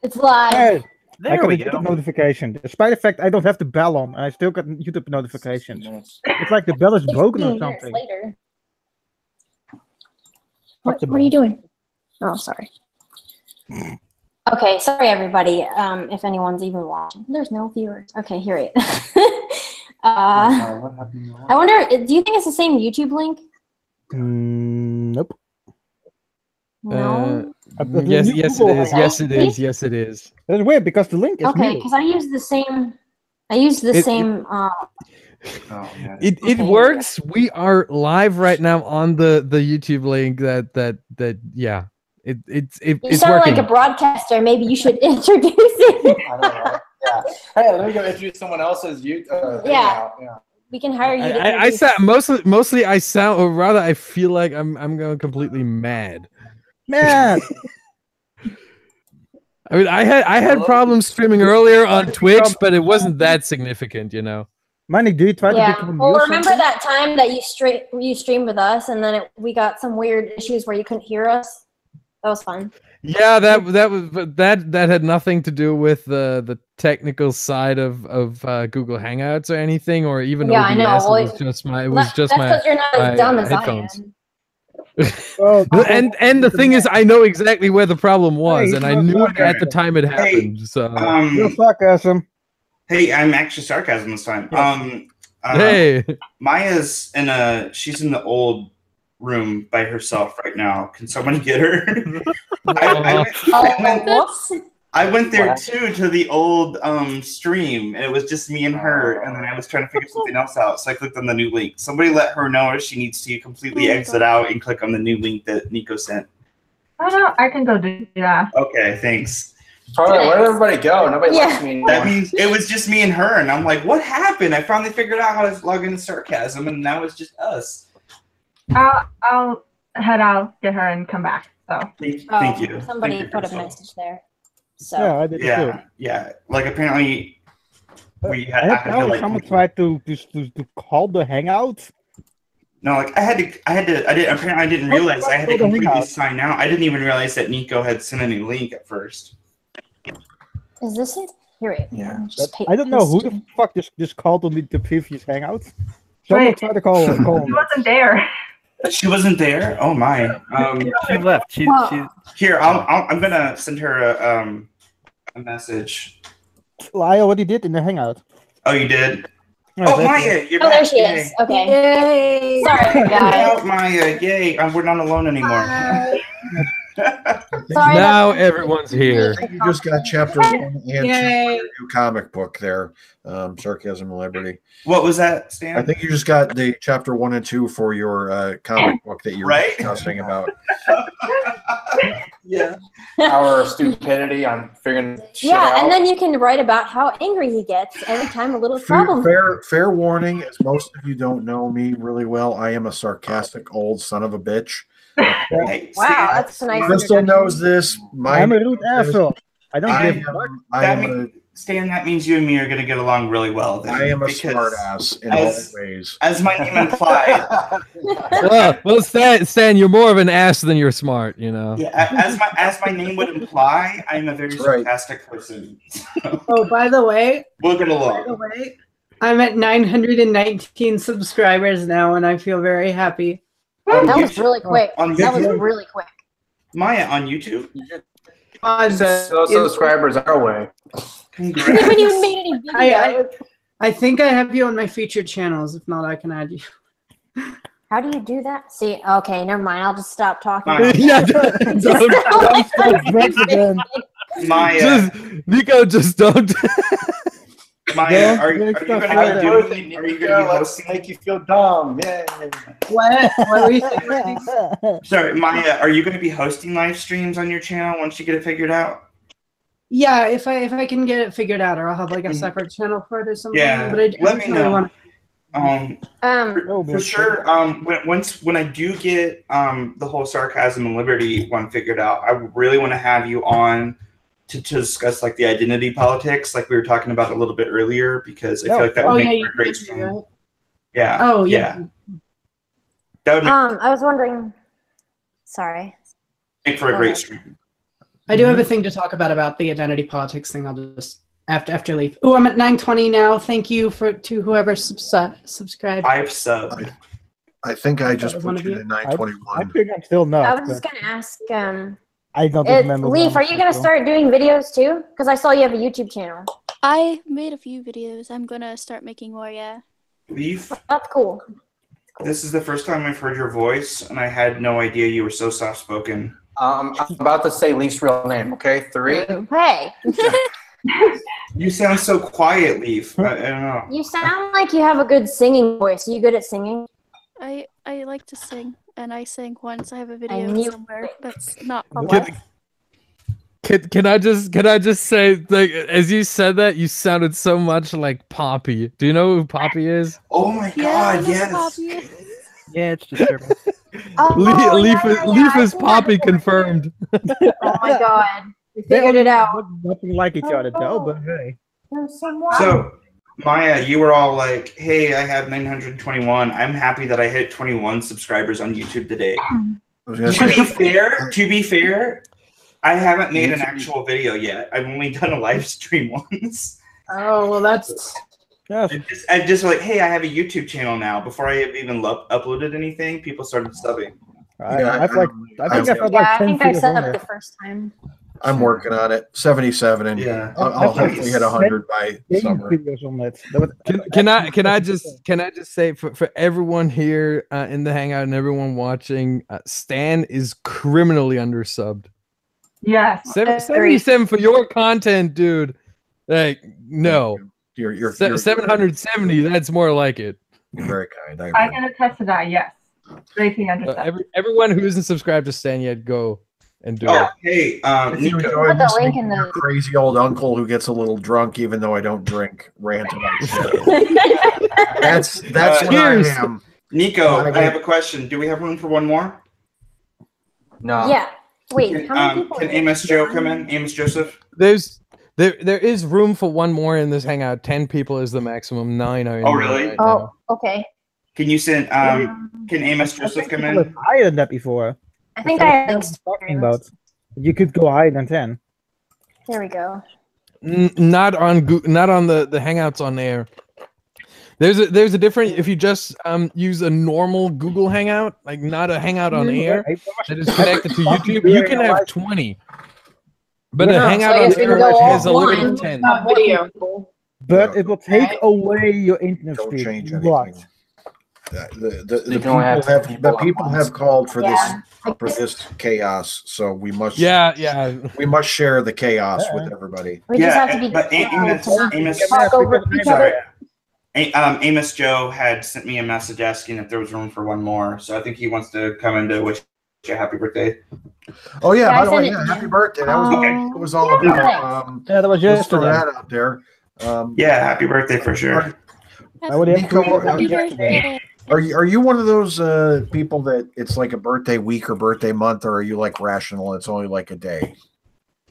It's live. Hey, I There got we a go. YouTube notification. Despite the fact I don't have the bell on, I still got YouTube notifications. It's like the bell is broken or 16 minutes something. later. Fuck the What are you bell. doing? Oh, sorry. Okay, sorry everybody. If anyone's even watching, there's no viewers. Okay, here it. What happened? I wonder. Do you think it's the same YouTube link? Nope. No. Yes, New yes, it Google is. Hangout. Yes, it is. Yes, it is. That's weird because the link is Okay, new. because I use the same. I use the same. Oh, yeah. It Okay. works. We are live right now on the YouTube link. Yeah. You It's sound working. like a broadcaster. Maybe you should introduce it. I don't know. Yeah. Hey, let me go introduce someone else's Yeah. yeah. We can hire you to I introduce. sound mostly I sound, or rather I feel like I'm going completely mad. Man, I mean, I had problems streaming earlier on Twitch, but it wasn't that significant, you know. Manny, do you try to Yeah. become Well, new or remember something? that time that you streamed with us, and then we got some weird issues where you couldn't hear us. That was fun. Yeah, that had nothing to do with the technical side of Google Hangouts or anything, or even Yeah, OBS. I know. Well, It was just my that's because you're not my, as dumb as headphones. I am. Oh, And the thing is, I know exactly where the problem was, Hey, and I you're knew it at the sarcasm. time it happened. So You're sarcasm. Hey, I'm actually sarcasm this time. hey, Maya's she's in the old room by herself right now. Can somebody get her? I went there too, to the old stream, and it was just me and her, and then I was trying to figure something else out, so I clicked on the new link. Somebody let her know if she needs to completely exit out and click on the new link that Nico sent. Oh no, I can go do that. Okay, thanks. Where did everybody go? Nobody likes me anymore. That means it was just me and her, and I'm like, what happened? I finally figured out how to log into sarcasm, and now it's just us. I'll head out, get her, and come back. So Thank you. Somebody Thank you, put a Crystal. message there. So Yeah, I did too. Yeah. Like apparently, I had like, someone tried to call the hangout. no, like I didn't realize I had to completely sign out. I didn't even realize that Nico had sent a new link at first. is this it? Here it. Yeah. I don't know who the fuck just called on the previous hangout. Someone tried to call she wasn't there. She wasn't there. Oh my. She left. She's Here, I'm gonna send her a message. I already did in the hangout. Oh, you did? Yeah, Oh, that's Maya, you're Oh, there back. she is. Okay. Yay! Sorry, Get guys. out, Maya. Yay. We're not alone anymore. Sorry. now everyone's here. I think you just got chapter 1 and 2 of Yay. your new comic book there, Sarcasm and Liberty. What was that, Stan? I think you just got the chapter 1 and 2 for your comic book that you were Right? discussing about. Yeah. Our stupidity on figuring shit Yeah, out. and then you can write about how angry he gets every time a little problem. Fair warning, as most of you don't know me really well, I am a sarcastic old son of a bitch. Hey, Wow, Stan, that's a nice Crystal introduction. knows this. I'm a rude asshole. I don't give a fuck. Stan, that means you and me are going to get along really well. Then, I am a because smart ass in all ways. As my name implies. well, Stan, you're more of an ass than you're smart, you know. Yeah, as my name would imply, I'm a very sarcastic person. Oh, by the way, We'll get along. I'm at 919 subscribers now, and I feel very happy. That was really quick. On That was YouTube? really quick. Maya, on YouTube? Send those subscribers our way. We haven't even made any videos. I think I have you on my featured channels. If not, I can add you. How do you do that? See, okay, never mind. I'll just stop talking. Yeah, Maya, Nico, just don't. Maya, are you going to be hosting? Make you feel dumb. Yay. What were you saying? Sorry, Maya, are you going to be hosting live streams on your channel once you get it figured out? Yeah, if I can get it figured out, or I'll have like a separate channel for it or something. Yeah, but I let me know. Want... For sure. When I do get the whole sarcasm and liberty one figured out, I really want to have you on to discuss like the identity politics, like we were talking about a little bit earlier, because I feel like that would make for a great stream. Yeah. Oh yeah. That would I was wondering. Sorry. make for a great stream. I do have a thing to talk about the identity politics thing. I'll just after leave. Oh, I'm at 920 now. Thank you to whoever subscribed. I've subbed. I think I just was one put of you you? to I 921. think I'm still not. I was but just gonna ask, I don't remember. Leaf, are you gonna start doing videos too? Because I saw you have a YouTube channel. I made a few videos. I'm gonna start making more, yeah. Leaf, That's cool. this is the first time I've heard your voice, and I had no idea you were so soft-spoken. I'm about to say Leaf's real name, okay? 3. Hey, You sound so quiet, Leaf. I don't know. you sound like you have a good singing voice. Are you good at singing? I like to sing, and I sang once. I have a I video knew somewhere that's not What? public. Can I just say, like, as you said that, you sounded so much like Poppy. Do you know who Poppy is? Oh my God, yes. Poppy. Yeah, it's disturbing. Oh, Leaf is I Poppy remember. confirmed. Oh my God, we They figured it out. look nothing like each other, though. But hey, So, Maya, you were all like, hey, I have 921. I'm happy that I hit 21 subscribers on YouTube today. I was gonna To be fair, I haven't made an actual video yet. I've only done a live stream once. Oh, well, that's... yes. I just like, hey, I have a YouTube channel now. Before I have even uploaded anything, people started subbing. I think I've had Yeah, like I 10 think I videos set on up the there. first time. I'm working on it. 77, and Yeah. I'll hopefully hit 100 by 10 summer. videos on that. That was- Can I just say for everyone here in the hangout and everyone watching, Stan is criminally undersubbed. Yes. 77 for your content, dude. Like, no. You're 770. That's more like it. You're very kind. I can attest to that, yes. Rating under Everyone who isn't subscribed to Stan yet, go and do Oh, it. hey, If you Nico. enjoy Put the listening link in to the- your crazy old uncle who gets a little drunk, even though I don't drink, rant about shit. That's what Cheers. I am. Nico, I have a question. Do we have room for one more? No. Yeah. Wait, how many people? Can Amos Joe come in? Amos Joseph? There is room for one more in this hangout. 10 people is the maximum. 9 are in Oh, there really? right Oh, now. okay. Can you send? Can Amos Joseph come I was in? higher than that before. I think That's I what have was talking about. You could go higher than 10. There we go. Not on the hangouts on air. There's a different, if you just use a normal Google Hangout, like not a hangout on air that is connected to YouTube, you can have 20. But a hangout So I on guess we can air go has a limit offline. of 10. Not video. But it will take away your internet Don't speed. change What? anything. The You can only have 10 people at people once. have called for Yeah. this chaos, so we must Yeah. we must share the chaos with everybody. We just have to be but Amos, Amos, talk over each sorry. other. Amos Joe had sent me a message asking if there was room for one more, so I think he wants to come in to wish you a happy birthday. Oh yeah, Yeah, I by the way, sent it yeah, to happy you. birthday. That was Oh. it was all about. Yeah, that was Let's throw yesterday. that out there. Yeah, happy birthday for sure. I would have Nico, to happy yesterday. Are you one of those people that it's like a birthday week or birthday month, or are you like rational? It's only like a day.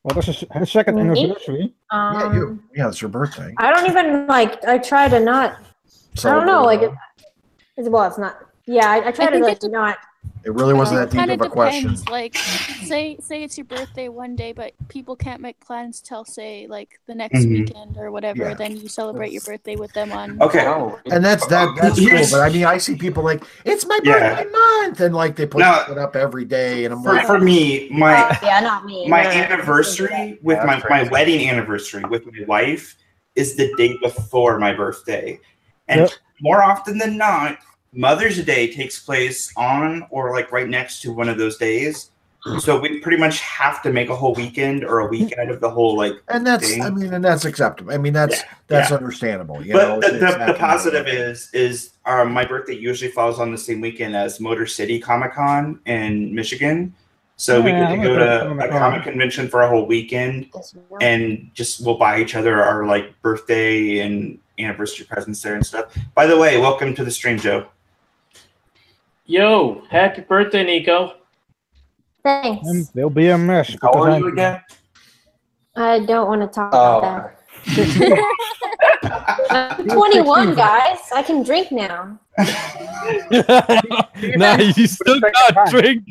Well, that's a second Me? anniversary. Yeah, you. Yeah, it's your birthday. I don't even I try to not. I don't know. Like, it's not. Yeah, I try to think like it not. It really wasn't that Kind deep of of a question. depends. Like, say it's your birthday one day, but people can't make plans till say like the next Mhm. weekend or whatever. Yeah. Then you celebrate your birthday with them on. Okay. No. And that's cool. But I mean, I see people like it's my Yeah. birthday month, and like they put No. it up every day, and I'm For, like, for me, Yeah, not me. my No. anniversary with That's my crazy. wedding anniversary with my wife is the day before my birthday. And Yep. more often than not, Mother's Day takes place on or like right next to one of those days. So we pretty much have to make a whole weekend or a week out of the whole like and that's thing. I mean, and that's acceptable. I mean, that's Yeah. understandable. You know, But it's the happening. positive is my birthday usually falls on the same weekend as Motor City Comic Con in Michigan. So we Yeah, get to I'm go gonna to go to a Comic-Con. comic convention for a whole weekend and just we'll buy each other our like birthday and anniversary presents there and stuff. By the way, welcome to the stream, Joe. Yo, happy birthday, Nico. Thanks. And there'll be a mess. How old because are you again? I don't want to talk Oh, about that. I'm 21, guys. I can drink now. Nah, you still got drink.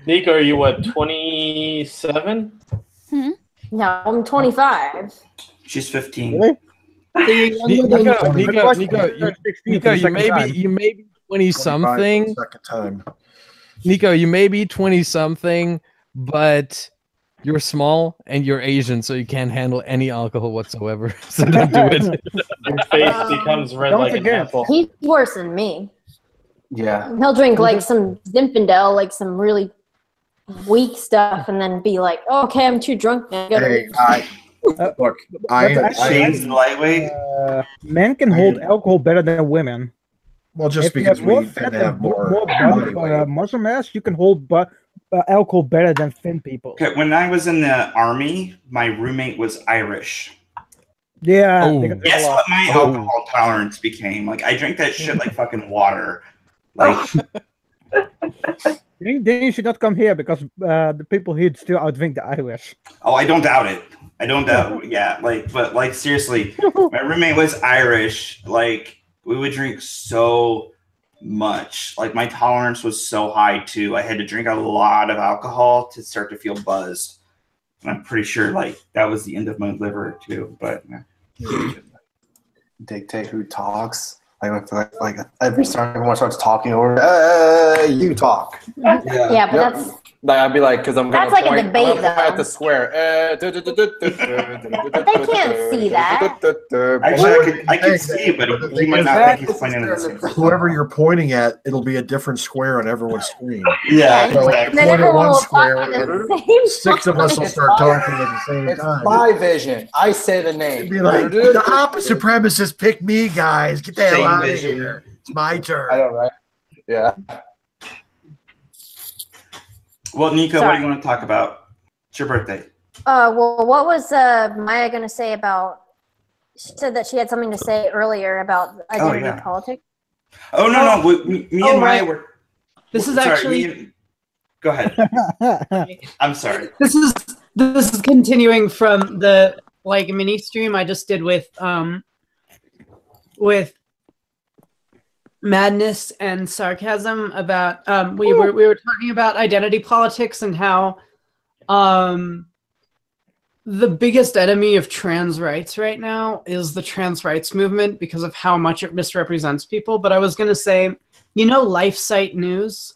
Nico, are you what, 27? No, I'm 25. She's 15. Really? Nico, you may be 20 something. Second time. Nico, you may be 20 something, but you're small and you're Asian, so you can't handle any alcohol whatsoever. So don't do it. Your face becomes red like an apple. He's worse than me. Yeah. He'll drink like some Zinfandel, like some really weak stuff, and then be like, oh, "Okay, I'm too drunk now." Hey, look, Shane's lightweight. Men can hold alcohol better than women. Well, just If you because have more we fat tend to have and more body, body weight. muscle mass, you can hold alcohol better than thin people. Okay, when I was in the army, my roommate was Irish. Yeah. Oh. Guess what my alcohol tolerance became? Like, I drank that shit like fucking water. Like, Then you should not come here because the people here still outdrink the Irish. oh, I don't doubt it. I don't doubt. Yeah, but seriously, my roommate was Irish. Like, we would drink so much. Like, my tolerance was so high too. I had to drink a lot of alcohol to start to feel buzzed. And I'm pretty sure like that was the end of my liver too. But Dictate who talks. Like every time everyone starts talking over, you talk. Yeah, but that's Like I'd be like, because I'm gonna That's like a point, debate, I'm gonna point though. at the square. But they can't see that. actually, I can see it, but he might not think he's pointing at the same. Whoever you're pointing at, it'll be a different square on everyone's screen. Yeah, So exactly. And then point at everyone one will square, talk at and the same six of us will start talking at the same It's time. my vision. I say the It'd name. be like, the opposite supremacists pick me, guys. Get the hell Same out of vision. here. It's my turn. I know, right? Yeah. Well, Nico, what Sorry. do you want to talk about? It's your birthday. Well, what was Maya going to say about? She said that she had something to say earlier about identity yeah. politics. Oh no, me and Maya right. were. This is sorry, actually Go ahead. I'm sorry. this is continuing from the like mini stream I just did with Madness and Sarcasm about we were talking about identity politics and how the biggest enemy of trans rights right now is the trans rights movement because of how much it misrepresents people. But I was gonna say, you know, LifeSite News,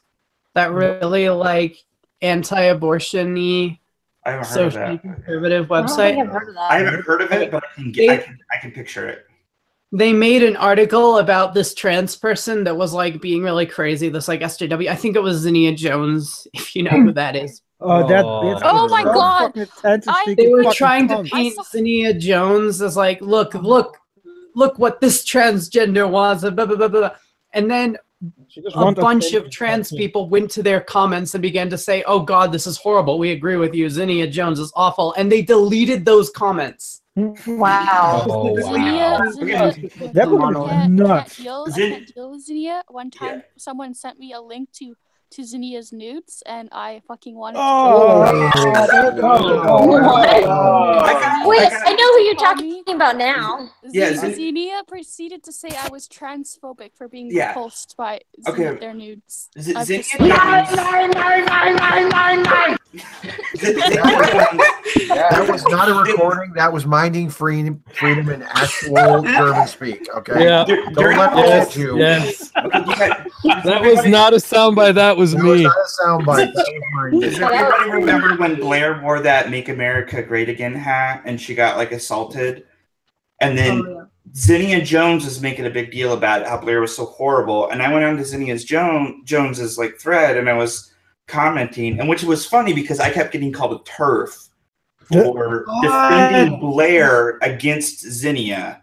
that really like anti-abortion-y I haven't heard of socially that. conservative I don't website. think I've heard of that. I haven't heard of it, but I can picture it. They made an article about this trans person that was like being really crazy. This like SJW. I think it was Zinnia Jones, if you know who that is. Oh, that Oh. bitch Oh is my so God. fucking attention-seeking They were fucking trying to cunt. paint Zinnia Jones as like, look what this transgender wants, and blah, blah, blah, blah. And then She just a want bunch attention. of trans people went to their comments and began to say, oh God, this is horrible. We agree with you. Zinnia Jones is awful. And they deleted those comments. Wow. Oh, Zinnia, wow. Zinnia, That would Monolith. be nuts. I can't deal with Zinnia. One time, someone sent me a link to Zinnia's nudes, and I fucking wanted Oh, Wait, I know who you're talking about now. Yeah, Zinnia proceeded to say I was transphobic for being Yeah. repulsed by Okay. their nudes. Is it I've Zinnia just- That was not a recording. That was minding freedom in actual German speak. Okay. Yeah. Don't let me Yes. hit you. Yes. That was not a soundbite. That was That was me. not a soundbite. That was mine. Does everybody remember when Blair wore that "Make America Great Again" hat and she got like assaulted? And then Zinnia Jones was making a big deal about how Blair was so horrible. And I went on to Zinnia Jones's like thread and I was commenting, and which was funny because I kept getting called a TERF for defending Blair against Zinnia.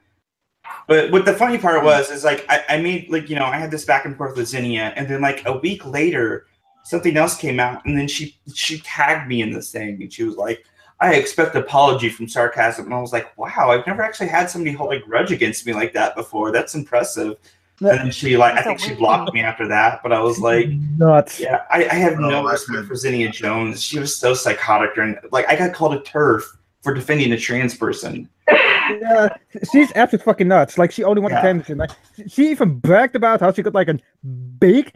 But what the funny part was is like I made like, you know, I had this back and forth with Zinnia, and then like a week later something else came out, and then she tagged me in this thing, and she was like, I expect apology from Sarcasm. And I was like, wow, I've never actually had somebody hold a grudge against me like that before. That's impressive. And then she like, I think she blocked me after that, but I was like, nuts. yeah, I have no Oh, respect for Zinnia Jones. She was so psychotic, and like I got called a TERF for defending a trans person. Yeah, she's absolutely fucking nuts. Like, she only wanted attention. Like, she even bragged about how she got like a big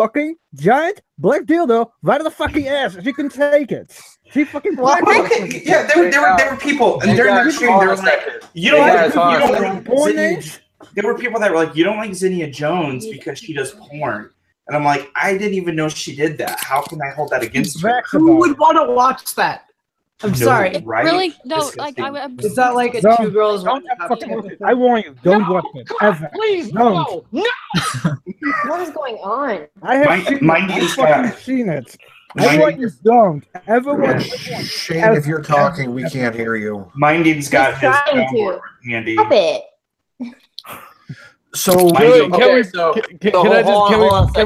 fucking giant black dildo right in the fucking ass. She couldn't take it. She fucking black. Yeah, there were people, and during that stream, they were like, "You don't like Zinnia." There were people that were like, "You don't like Zinnia Jones because she does porn," and I'm like, "I didn't even know she did that. How can I hold that against her?" Who would want to watch that? I'm sorry. Right? Really? No, like Is that like a two girls one cup? I warn you, don't watch it ever. Please, don't. no. What is going on? I have seen it. I want you don't ever watch it. Shane, if you're talking, we can't hear you. Minding's got his soundboard handy. Stop it. So can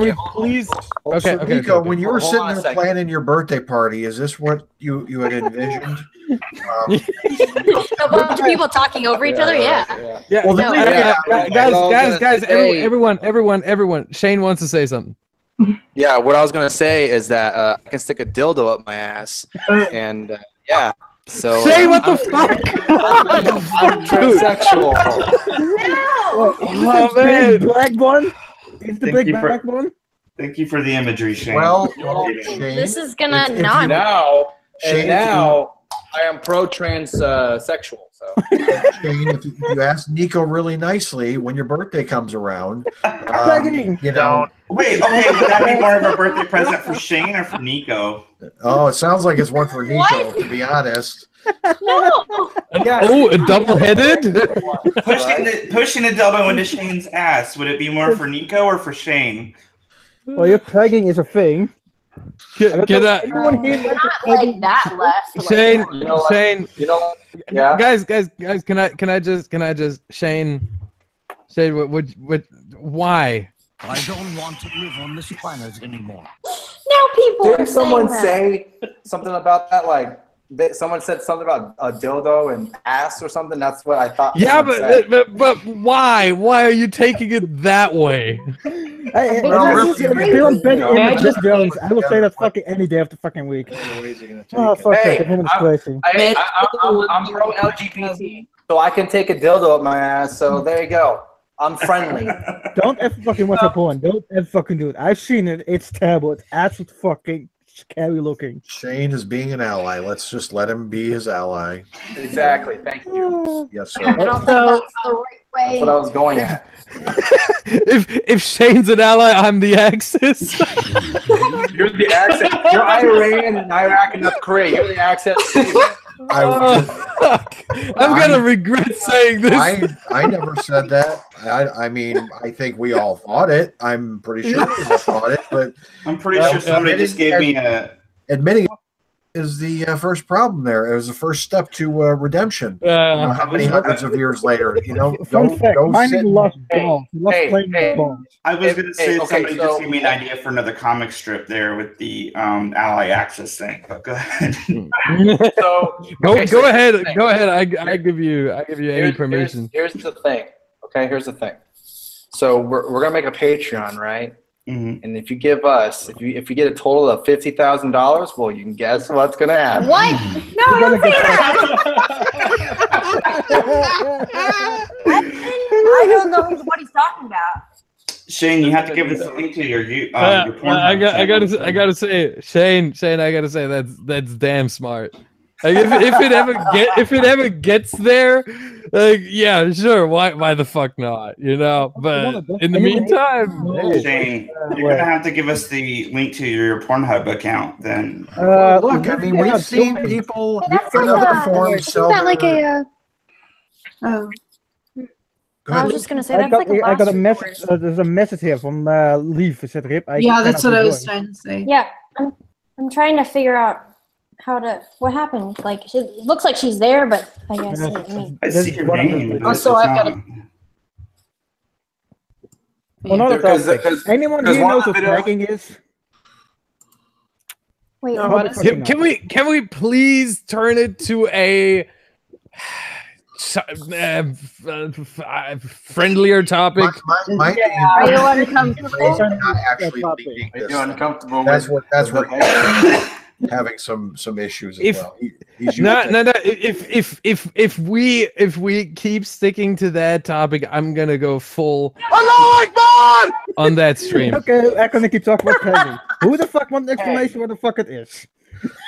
we please? Okay, Nico, when you were sitting there planning your birthday party, is this what you had envisioned? A bunch of people talking over each other. Yeah. Well, guys, everyone. Shane wants to say something. Yeah, what I was gonna say is that I can stick a dildo up my ass, and yeah. So Shane, what the fuck? I'm transsexual. Oh man, black one. It's the big black one. Thank you for the imagery, Shane. Well, This is gonna not. Now, Shane, now I am transsexual. So Shane, if you ask Nico really nicely when your birthday comes around, you know. Wait, okay, would that be more of a birthday present for Shane or for Nico? Oh, it sounds like it's one for Nico, to be honest. No. Oh, a double-headed? Pushing a dildo into Shane's ass. Would it be more for Nico or for Shane? Well, your pegging is a thing. Can I? Anyone here Not like that less. Shane, Shane, yeah. guys, can I just Shane, what, why? I don't want to live on this planet anymore. Now people Didn't are someone saying say something about that? Like someone said something about a dildo and ass or something. That's what I thought. Yeah, but why? Why are you taking it that way? I will say that fucking any day of the fucking week. Oh fuck that! I'm pro LGBT, so I can take a dildo up my ass. So there you go. I'm friendly. Don't ever fucking watch a porn. Don't ever fucking do it. I've seen it. It's terrible. It's absolutely fucking scary looking. Shane is being an ally. Let's just let him be his ally. Exactly. Thank you. Yes, sir. I don't think that's the right way. That's what I was going at. If Shane's an ally, I'm the Axis. You're the Axis. You're Iran and Iraq and North Korea. You're the Axis. I'm gonna regret saying this. I never said that. I mean, I think we all thought it. I'm pretty sure we all thought it, but I'm pretty sure somebody just gave me a admitting it is the first problem there. It was the first step to redemption. How many hundreds of years later? Don't sit. Lost balls. Balls. I was going to say somebody just gave me an idea for another comic strip there with the ally access thing. But go ahead. Go ahead. Go ahead. I give you any permission. Here's the thing. Okay, here's the thing. So we're gonna make a Patreon, right? Mm-hmm. And if you give us, if you get a total of $50,000, well, you can guess what's gonna happen. What? No, don't say that. I don't know what he's talking about. Shane, you have to give us a link to your porn. I gotta say, Shane, I gotta say that's damn smart. Like if it ever gets there, like yeah, sure, why the fuck not, But in the meantime, Shane, you're gonna have to give us the link to your Pornhub account then. Look, I mean, we've seen people in other forms. Isn't that like a? Oh. I was just gonna say that's like a I got a last message. There's a message here from Leaf. It said Rip. Yeah, that's what I was trying to say. Yeah, I'm trying to figure out what happened. Like it looks like she's there, but I guess I see your name. Also, I've got a. Well, not because anyone here knows what tracking is. Wait, can we please turn it to a friendlier topic? Are you uncomfortable? Are you uncomfortable? That's what. having some issues as If well. He's no. If we keep sticking to that topic, I'm gonna go full on that stream. Okay, I'm gonna keep talking about Penny. Who the fuck wants an explanation what the fuck it is?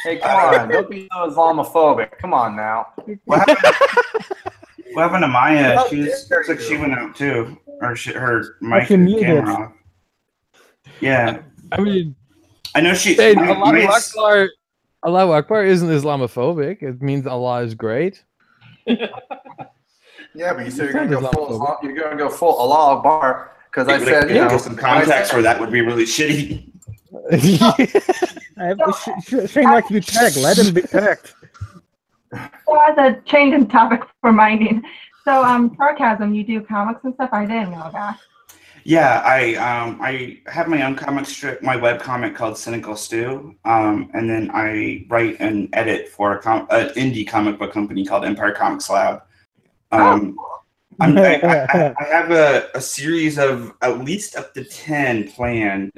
Hey, come on. Don't be so Islamophobic. Come on now. What happened to Maya? Looks like she went out too, or her mic and camera off. Yeah, I mean, I know she. Hey, Allahu Akbar isn't Islamophobic. It means Allah is great. Yeah, but you said you're gonna go full Allah Akbar because I said get some context where that would be really shitty. Shane likes to be tagged. Let him be tagged. So as a change in topic for mining, so sarcasm, you do comics and stuff. I didn't know that. Yeah, I have my own comic strip, my web comic called Cynical Stew, and then I write and edit for an indie comic book company called Empire Comics Lab. I have a series of at least up to 10 planned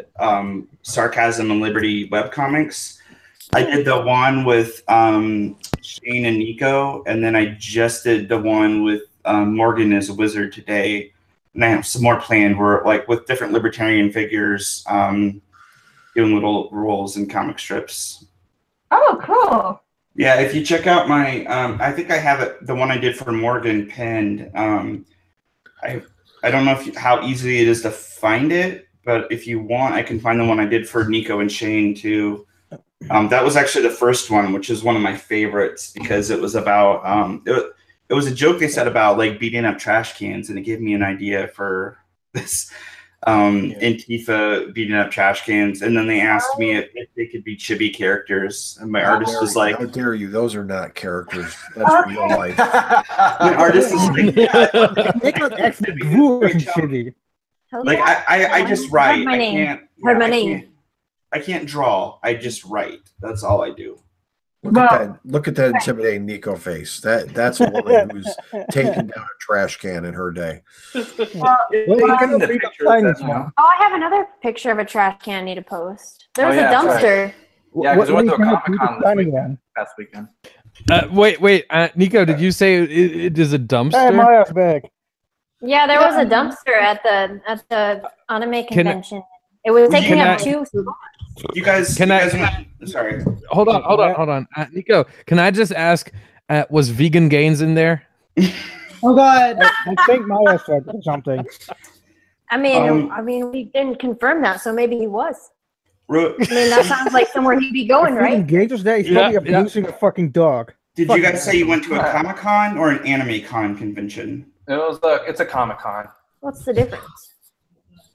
Sarcasm and Liberty webcomics. I did the one with Shane and Nico, and then I just did the one with Morgan is a Wizard today. And I have some more planned where, like, with different libertarian figures, doing little roles in comic strips. Oh, cool. Yeah, if you check out my, I think I have it, the one I did for Morgan pinned. I don't know how easy it is to find it, but if you want, I can find the one I did for Nico and Shane too. That was actually the first one, which is one of my favorites because it was about, it was a joke they said about like beating up trash cans, and it gave me an idea for this Antifa beating up trash cans. And then they asked me if they could be chibi characters, and my artist was like, "How dare you? Those are not characters. That's real life." My artist is like, like I just write. I can't draw. I just write. That's all I do. Look at that intimidating Nico face. That's a woman who's taken down a trash can in her day. I have another picture of a trash can I need to post. There was a dumpster. Right. Yeah, because we went to a Comic-Con last weekend. Wait, Nico, did you say it is a dumpster? Hey, my ass bag. Yeah, there was a dumpster at the anime convention. It was taking up 2 spots. You guys, sorry. Hold on. Nico, can I just ask, was Vegan Gains in there? Oh God, I think Maya said something. I mean, we didn't confirm that, so maybe he was. I mean, that sounds like somewhere he'd be going, right? Vegan Gains day, he's probably abusing a fucking dog. Did you guys say you went to a Comic-Con or an Anime Con convention? It's a Comic-Con. What's the difference?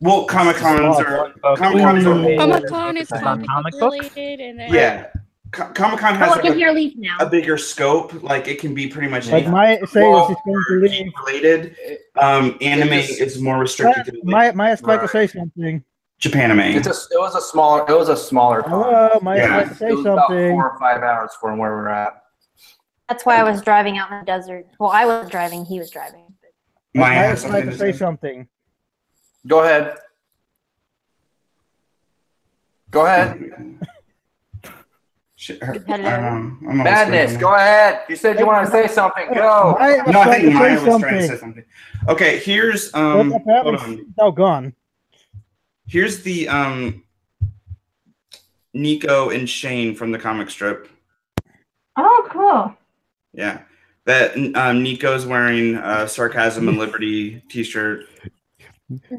Well, Comic-Cons are Comic-Con is comic related, and then Comic-Con has a bigger scope. Like it can be pretty much like my say is going to leave related. Anime is more restricted. To Maya's like to say something. Japanime. It was a smaller con. Oh, Maya's like to say it was something. About 4 or 5 hours from where we're at. That's why I was driving out in the desert. Well, I was driving. He was driving. Maya's like to say something. Go ahead. Madness, go ahead. You said you want to say something. Go. No, I think Maya was trying to say something. Okay, here's hold on. Oh, gone. Here's the Nico and Shane from the comic strip. Oh, cool. Yeah, that Nico's wearing a Sarcasm and Liberty T-shirt.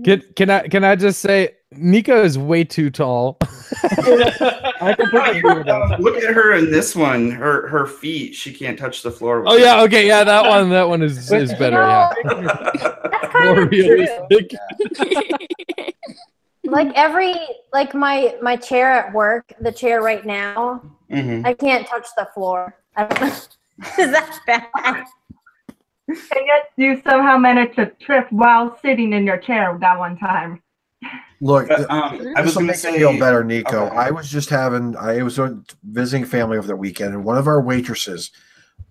Can I just say Nico is way too tall. I completely agree with that. Look at her in this one. Her feet, she can't touch the floor. Oh yeah, okay, yeah, that one is better. Yeah, that's kind of realistic. Like my chair at work, the chair right now, I can't touch the floor. I don't know. Is that bad? And yet you somehow managed to trip while sitting in your chair that one time. Look, I was going to say, feel better, Nico. Okay. I was visiting family over the weekend, and one of our waitresses,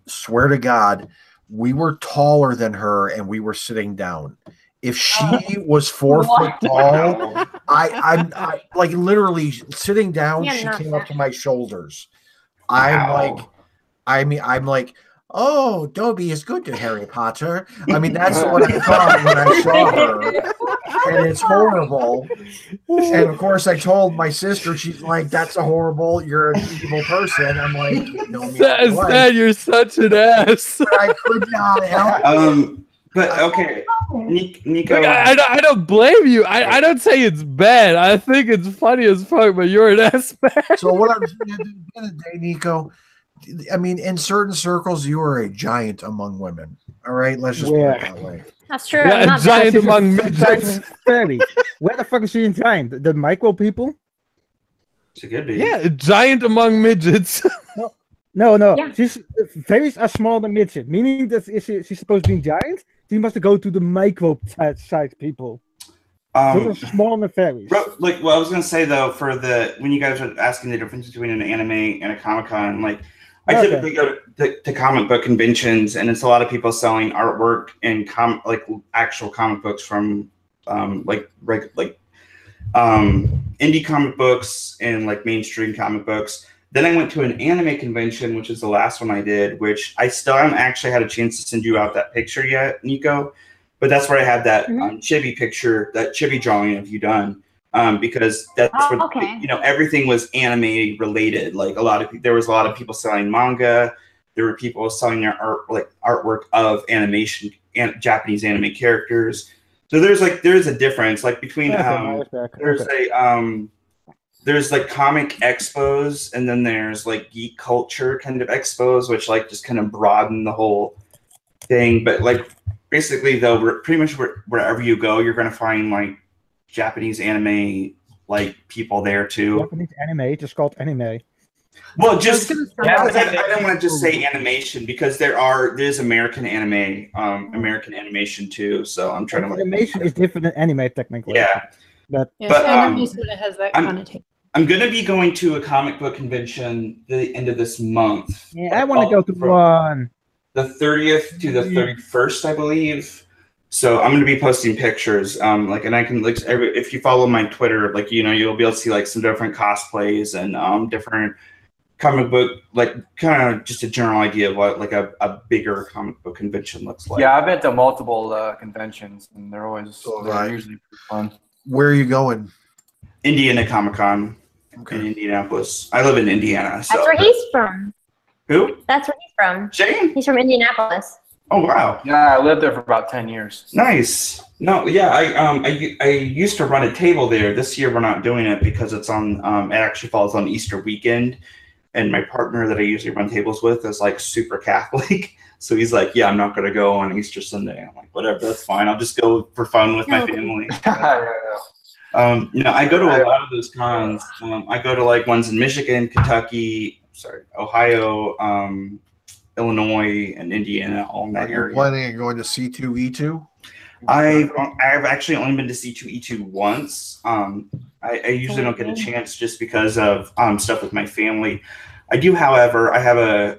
swear to God, we were taller than her, and we were sitting down. If she was 4 foot tall, I'm like literally sitting down. She came up to my shoulders. I'm like, oh, Dobby is good to Harry Potter. I mean, that's what I thought when I saw her, and it's horrible. And of course, I told my sister. She's like, "That's a horrible. You're an evil person." I'm like, Stan, you're such an ass. I could not help. But okay, Nico. Look, I don't blame you. I don't say it's bad. I think it's funny as fuck, but you're an ass man. So what I'm saying at the end of the day, Nico, I mean, in certain circles, you are a giant among women. All right, let's just put it that way. That's true. Yeah, a giant among midgets. Where the fuck is she in giant? The micro people? She could be. Yeah, a giant among midgets. No. Yeah. Fairies are smaller than midget, meaning that if she's supposed to be giant, she must go to the micro size people. So they're smaller than fairies. Like, well, I was gonna say though, when you guys are asking the difference between an anime and a Comic-Con, like I typically go to comic book conventions, and it's a lot of people selling artwork and actual comic books from indie comic books and like mainstream comic books. Then I went to an anime convention, which is the last one I did, which I still haven't actually had a chance to send you out that picture yet, Nico. But that's where I had that chibi picture, that chibi drawing of you done, because that's everything was anime related. Like there was a lot of people selling manga. There were people selling their artwork of animation and Japanese anime characters. So there's a difference like between there's like comic expos, and then there's like geek culture kind of expos, which like just kind of broaden the whole thing. But like basically though, pretty much wherever you go, you're gonna find like Japanese anime like people there too. Japanese anime, just called anime. Well, just I don't want to just say animation because there's American anime, American animation too. So I'm trying to animation is different than anime technically. Yeah. But anime sort of has that connotation. I'm going to be going to a comic book convention the end of this month. Yeah, I want to go to one. The 30th to the 31st, I believe. So I'm going to be posting pictures. And I can if you follow my Twitter, you'll be able to see like some different cosplays and different comic book, like kind of just a general idea of what like a bigger comic book convention looks like. Yeah, I've been to multiple conventions, and they're usually pretty fun. Where are you going? Indiana Comic-Con in Indianapolis. I live in Indiana. So. That's where he's from. Who? That's where he's from. Shane? He's from Indianapolis. Oh wow. Yeah, I lived there for about 10 years. Nice. No, yeah, I used to run a table there. This year we're not doing it because it's on it actually falls on Easter weekend, and my partner that I usually run tables with is like super Catholic. So he's like, yeah, I'm not going to go on Easter Sunday. I'm like, whatever, that's fine. I'll just go for fun with my family. I go to a lot of those cons. I go to like ones in Michigan, Kentucky, Ohio, Illinois, and Indiana, all in that area. Are you planning on going to C2E2? I've actually only been to C2E2 once. I usually don't get a chance just because of stuff with my family. I do, however, I have a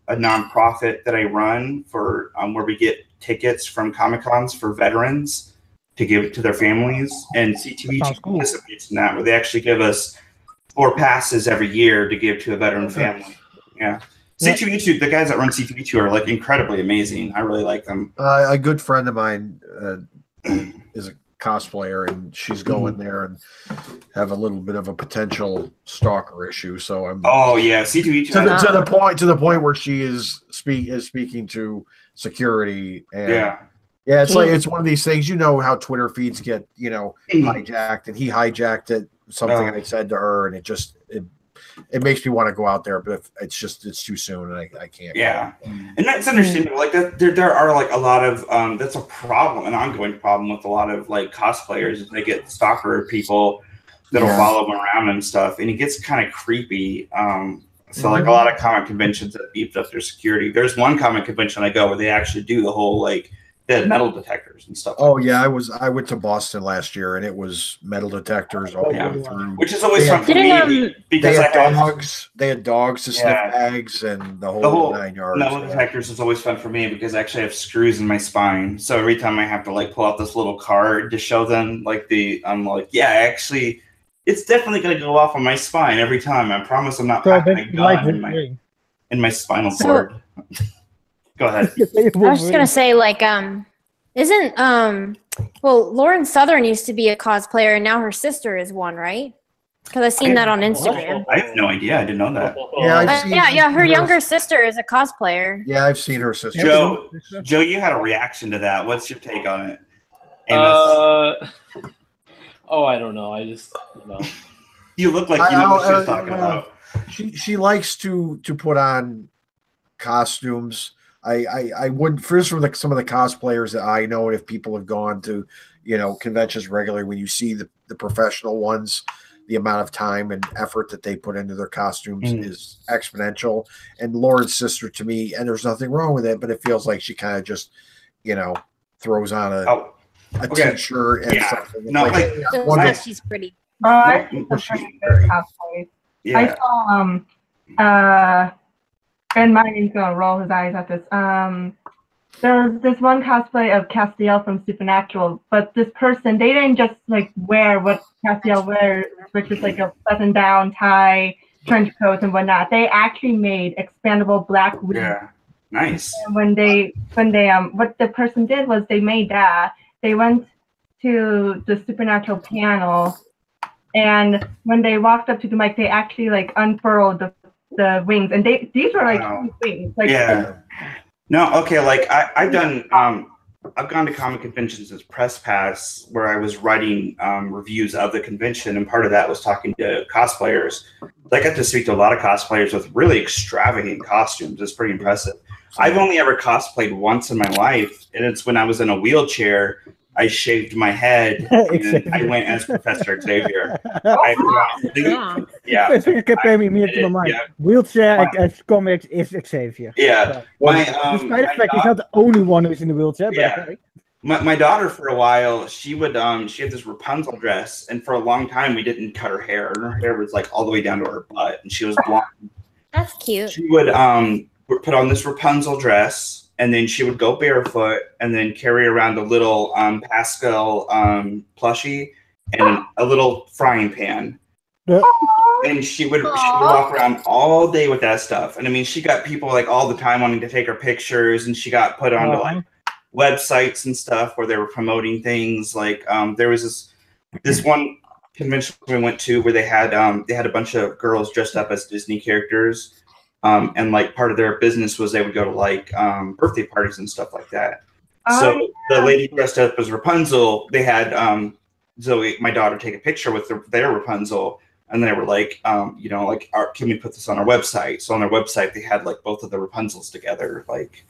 nonprofit that I run for where we get tickets from Comic-Cons for veterans to give to their families, and C2E2 participates in that, where they actually give us 4 passes every year to give to a veteran family. Yeah. C2E2, the guys that run C2E2 are like incredibly amazing. I really like them. A good friend of mine is a cosplayer, and she's going there and have a little bit of a potential stalker issue. So I'm. Oh yeah, C2E2 to the point where she is speaking to security and. Yeah, it's like it's one of these things. You know how Twitter feeds get hijacked, and he hijacked it. Something I said to her, and it makes me want to go out there, but it's too soon, and I can't. Yeah, and that's understandable. Like there are like a lot of that's a problem, an ongoing problem with a lot of like cosplayers. Is they get stalker people that'll follow them around and stuff, and it gets kind of creepy. So like a lot of comic conventions that beefed up their security. There's one comic convention I go where they actually do the whole like They had metal detectors and stuff. Oh yeah, I went to Boston last year, and it was metal detectors all the way through. Which is always fun for me because they had dogs. They had dogs to sniff bags and the whole 9 yards. Metal detectors is always fun for me because I actually have screws in my spine. So every time I have to like pull out this little card to show them, I'm like, yeah, actually, it's definitely going to go off on my spine every time. I promise I'm not packing a gun in my spinal cord. Go ahead. I was just gonna say, like, isn't Lauren Southern used to be a cosplayer, and now her sister is one, right? Because I've seen that on Instagram. I have no idea. I didn't know that. Yeah, her younger sister is a cosplayer. Yeah, I've seen her sister. Joe, you had a reaction to that. What's your take on it? I don't know. I just, You look like you know what she's talking about. She likes to put on costumes. I wouldn't first from some of the cosplayers that I know, and if people have gone to conventions regularly, when you see the professional ones, the amount of time and effort that they put into their costumes is exponential. And Lauren's sister, to me, and there's nothing wrong with it, but it feels like she kind of just throws on a t-shirt and something. No, she's pretty. Oh, I think some pretty good cosplays. Yeah. I saw Ben Mining's gonna roll his eyes at this. There was this one cosplay of Castiel from Supernatural, but this person, they didn't just like wear what Castiel wears, which is like a button-down tie, trench coats and whatnot. They actually made expandable black wigs. Yeah, nice. And when they what the person did was they made that. They went to the Supernatural panel, and when they walked up to the mic, they actually like unfurled the wings, and these were like wings. Like, No, okay. Like I've done. I've gone to comic conventions as press pass, where I was writing reviews of the convention, and part of that was talking to cosplayers. I got to speak to a lot of cosplayers with really extravagant costumes. It's pretty impressive. I've only ever cosplayed once in my life, and it's when I was in a wheelchair. I shaved my head, and I went as Professor Xavier. Wheelchair as comics is Xavier. Yeah. Despite the fact he's not the only one who's in the wheelchair. Yeah. But my daughter, for a while, she had this Rapunzel dress, and for a long time we didn't cut her hair. And her hair was like all the way down to her butt, and she was blonde. That's cute. She would put on this Rapunzel dress, and then she would go barefoot and then carry around a little Pascal plushie and a little frying pan. Yeah. And she would walk around all day with that stuff. And I mean, she got people like all the time wanting to take her pictures, and she got put onto like websites and stuff where they were promoting things. Like there was this one convention we went to where they had a bunch of girls dressed up as Disney characters. And like part of their business was they would go to like birthday parties and stuff like that. So the lady dressed up as Rapunzel, they had Zoe, my daughter, take a picture with their Rapunzel, and they were like, can we put this on our website? So on their website they had like both of the Rapunzels together. Like,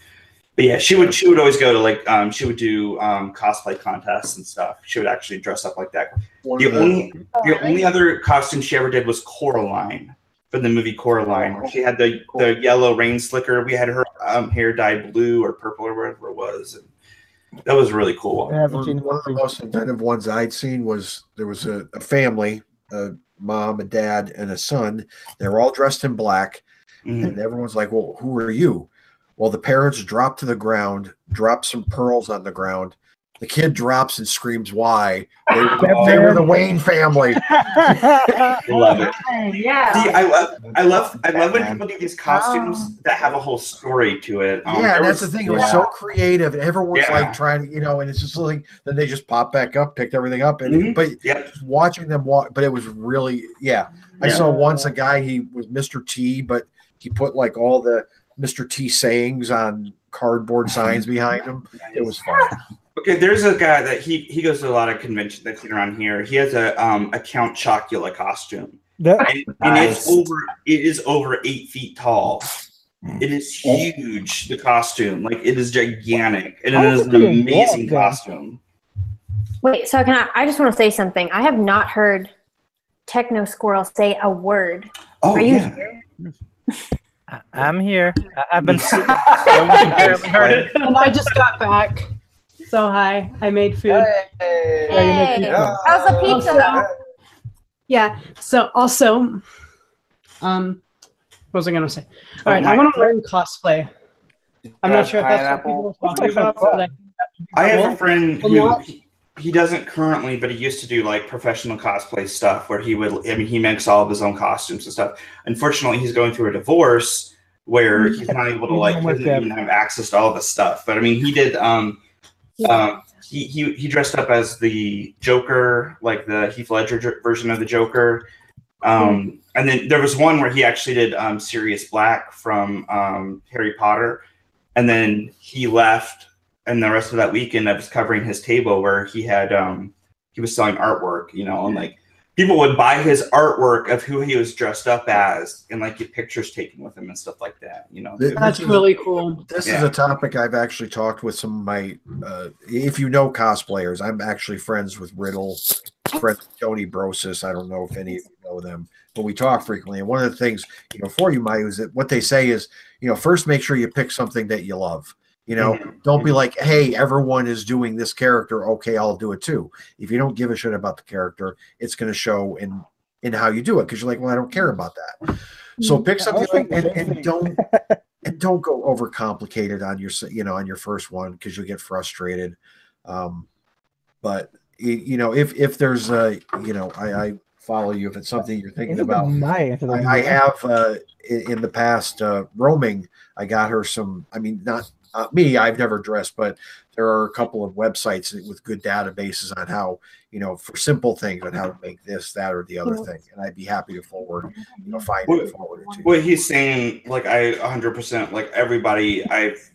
but yeah, she would always go to like she would do cosplay contests and stuff. She would actually dress up like that. The only other costume she ever did was Coraline. For the movie Coraline, where she had the yellow rain slicker. We had her hair dyed blue or purple or whatever it was. And that was really cool. One of the most inventive ones I'd seen was there was a family, a mom, a dad, and a son. They were all dressed in black, and everyone's like, "Well, who are you?" Well, the parents drop to the ground, drop some pearls on the ground. The kid drops and screams, "Why?" They were the Wayne family. Love it. Yeah. See, I love when people do these costumes that have a whole story to it. That's the thing. It was so creative, and everyone's like trying to, and it's just like then they just pop back up, picked everything up, and but watching them walk. But it was really, I saw once a guy. He was Mr. T, but he put like all the Mr. T sayings on cardboard signs behind him. It was fun. Okay, there's a guy that he goes to a lot of conventions that's around here. He has a Count Chocula costume, and it is over 8 feet tall. It is huge. The costume, like it is gigantic, and it is an amazing costume. Wait, so I just want to say something. I have not heard Techno Squirrel say a word. Are you here? I'm here. I've been. And I just got back. So hi, I made food. Hey, how's the pizza? Yeah. So also, what was I gonna say? All right, I want to learn cosplay. I'm not sure if that's what people are talking about. But I have a friend who he doesn't currently, but he used to do like professional cosplay stuff where he would. I mean, he makes all of his own costumes and stuff. Unfortunately, he's going through a divorce where he's not able to like he doesn't even have access to all this stuff. But I mean, he did. He dressed up as the Joker, like the Heath Ledger version of the Joker. And then there was one where he actually did Sirius Black from Harry Potter. And then he left, and the rest of that weekend I was covering his table where he had he was selling artwork, you know, and like people would buy his artwork of who he was dressed up as and like get pictures taken with him and stuff like that, you know. That's really cool. This is a topic I've actually talked with some of my if you know cosplayers, I'm actually friends with Riddle, friends with Tony Brosis. I don't know if any of you know them, but we talk frequently. And one of the things, you know, for you, Maya, is that what they say is, you know, first make sure you pick something that you love. You know, don't be like, hey, everyone is doing this character. Okay, I'll do it too. If you don't give a shit about the character, it's going to show in how you do it, because you're like, well, I don't care about that. So pick something and don't go overcomplicated on your, you know, on your first one, because you'll get frustrated. But you know, if there's a, you know, I follow you if it's something you're thinking about. I have in the past roaming. I got her some. I mean, not me. I've never dressed, but there are a couple of websites with good databases on how, you know, for simple things on how to make this, that, or the other thing. And I'd be happy to forward, you know, find it forward to you. What he's saying, like I 100%, like everybody,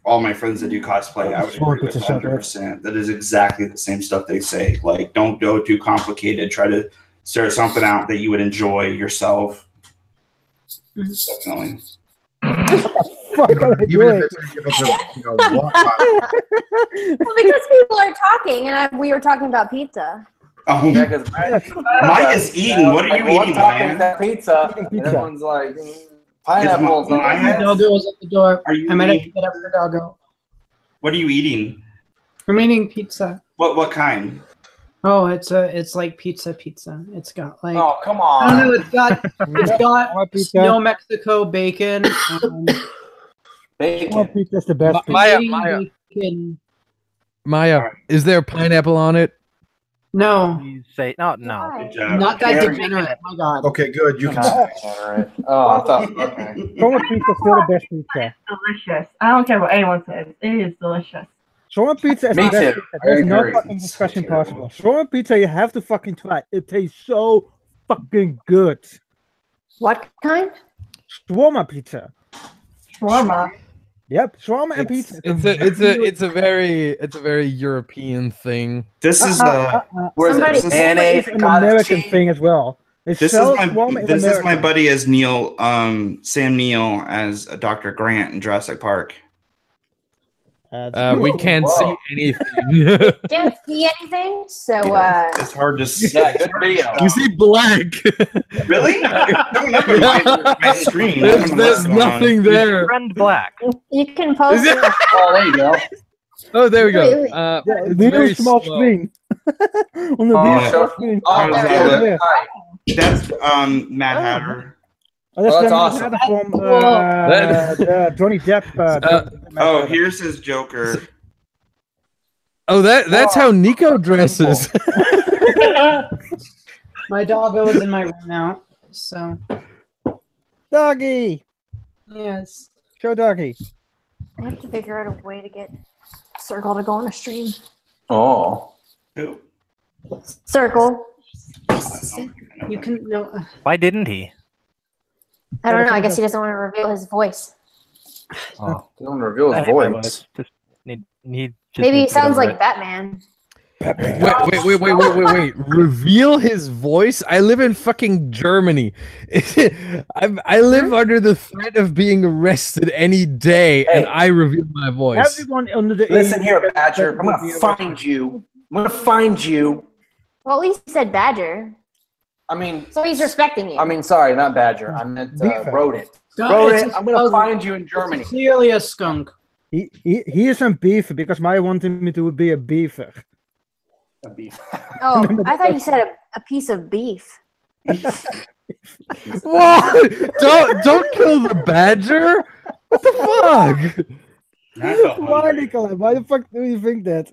all my friends that do cosplay, I would agree with 100%. That is exactly the same stuff they say. Like, don't go too complicated. Try to start something out that you would enjoy yourself. Definitely. Well, because people are talking, and we were talking about pizza. Oh, yeah, because Mike is eating. What are you eating, man? That pizza. Everyone's like pineapples. My doggo is at the door. I might have to get up for doggo. What are you eating? I'm eating pizza. What kind? Oh, it's like pizza. It's got like, oh, come on. I don't know. It's got New Mexico bacon. Bacon. Pizza's the best. Maya, is there pineapple on it? No. You say no. Not that degenerate. My God. Okay, good. You can. Oh, I thought. Okay. Shawarma pizza is still the best pizza. Delicious. I don't care what anyone says. It is delicious. Shawarma pizza is Me the best too. pizza. There's no fucking discussion possible. Shawarma pizza, you have to fucking try. It tastes so fucking good. What kind? Shawarma pizza. Shawarma. Yep, shawarma and pizza. It's a very European thing. This is it's an American thing as well. This is my buddy as Neil, Sam Neill as Dr. Grant in Jurassic Park. We can't see anything. Can't see anything, so it's hard to see. Yeah, good video. You see black. Really? Coming up on my screen. There's nothing there. Friend black. you can post it. Oh, there you go. Oh, there we go. Very small screen. On the very small screen. That's Mad Hatter. Oh, that's awesome. From Johnny Depp. Here's his Joker. Oh, that's how Nico dresses. My doggo is in my room now, so. Doggy. Yes. Show Doggy. I have to figure out a way to get Circle to go on a stream. Oh. Who? Circle. You can no. Why didn't he? I don't know. I guess he doesn't want to reveal his voice. Oh, he doesn't reveal his voice. Maybe he sounds like Batman. Wait. Reveal his voice? I live in fucking Germany. I live under the threat of being arrested any day, and I reveal my voice. Everyone under the Listen here, Badger. I'm going to find you. I'm going to find you. Well, at least he said Badger. I mean, so he's respecting you. I mean, sorry, not Badger. I meant Rodent. Rodent, I'm going to find you in Germany. Clearly a skunk. He isn't beaver because Maya wanted me to be a beaver. A beef. Oh, I thought you said a piece of beef. What? Don't kill the badger. What the fuck? Why, Nicola? Why the fuck do you think that?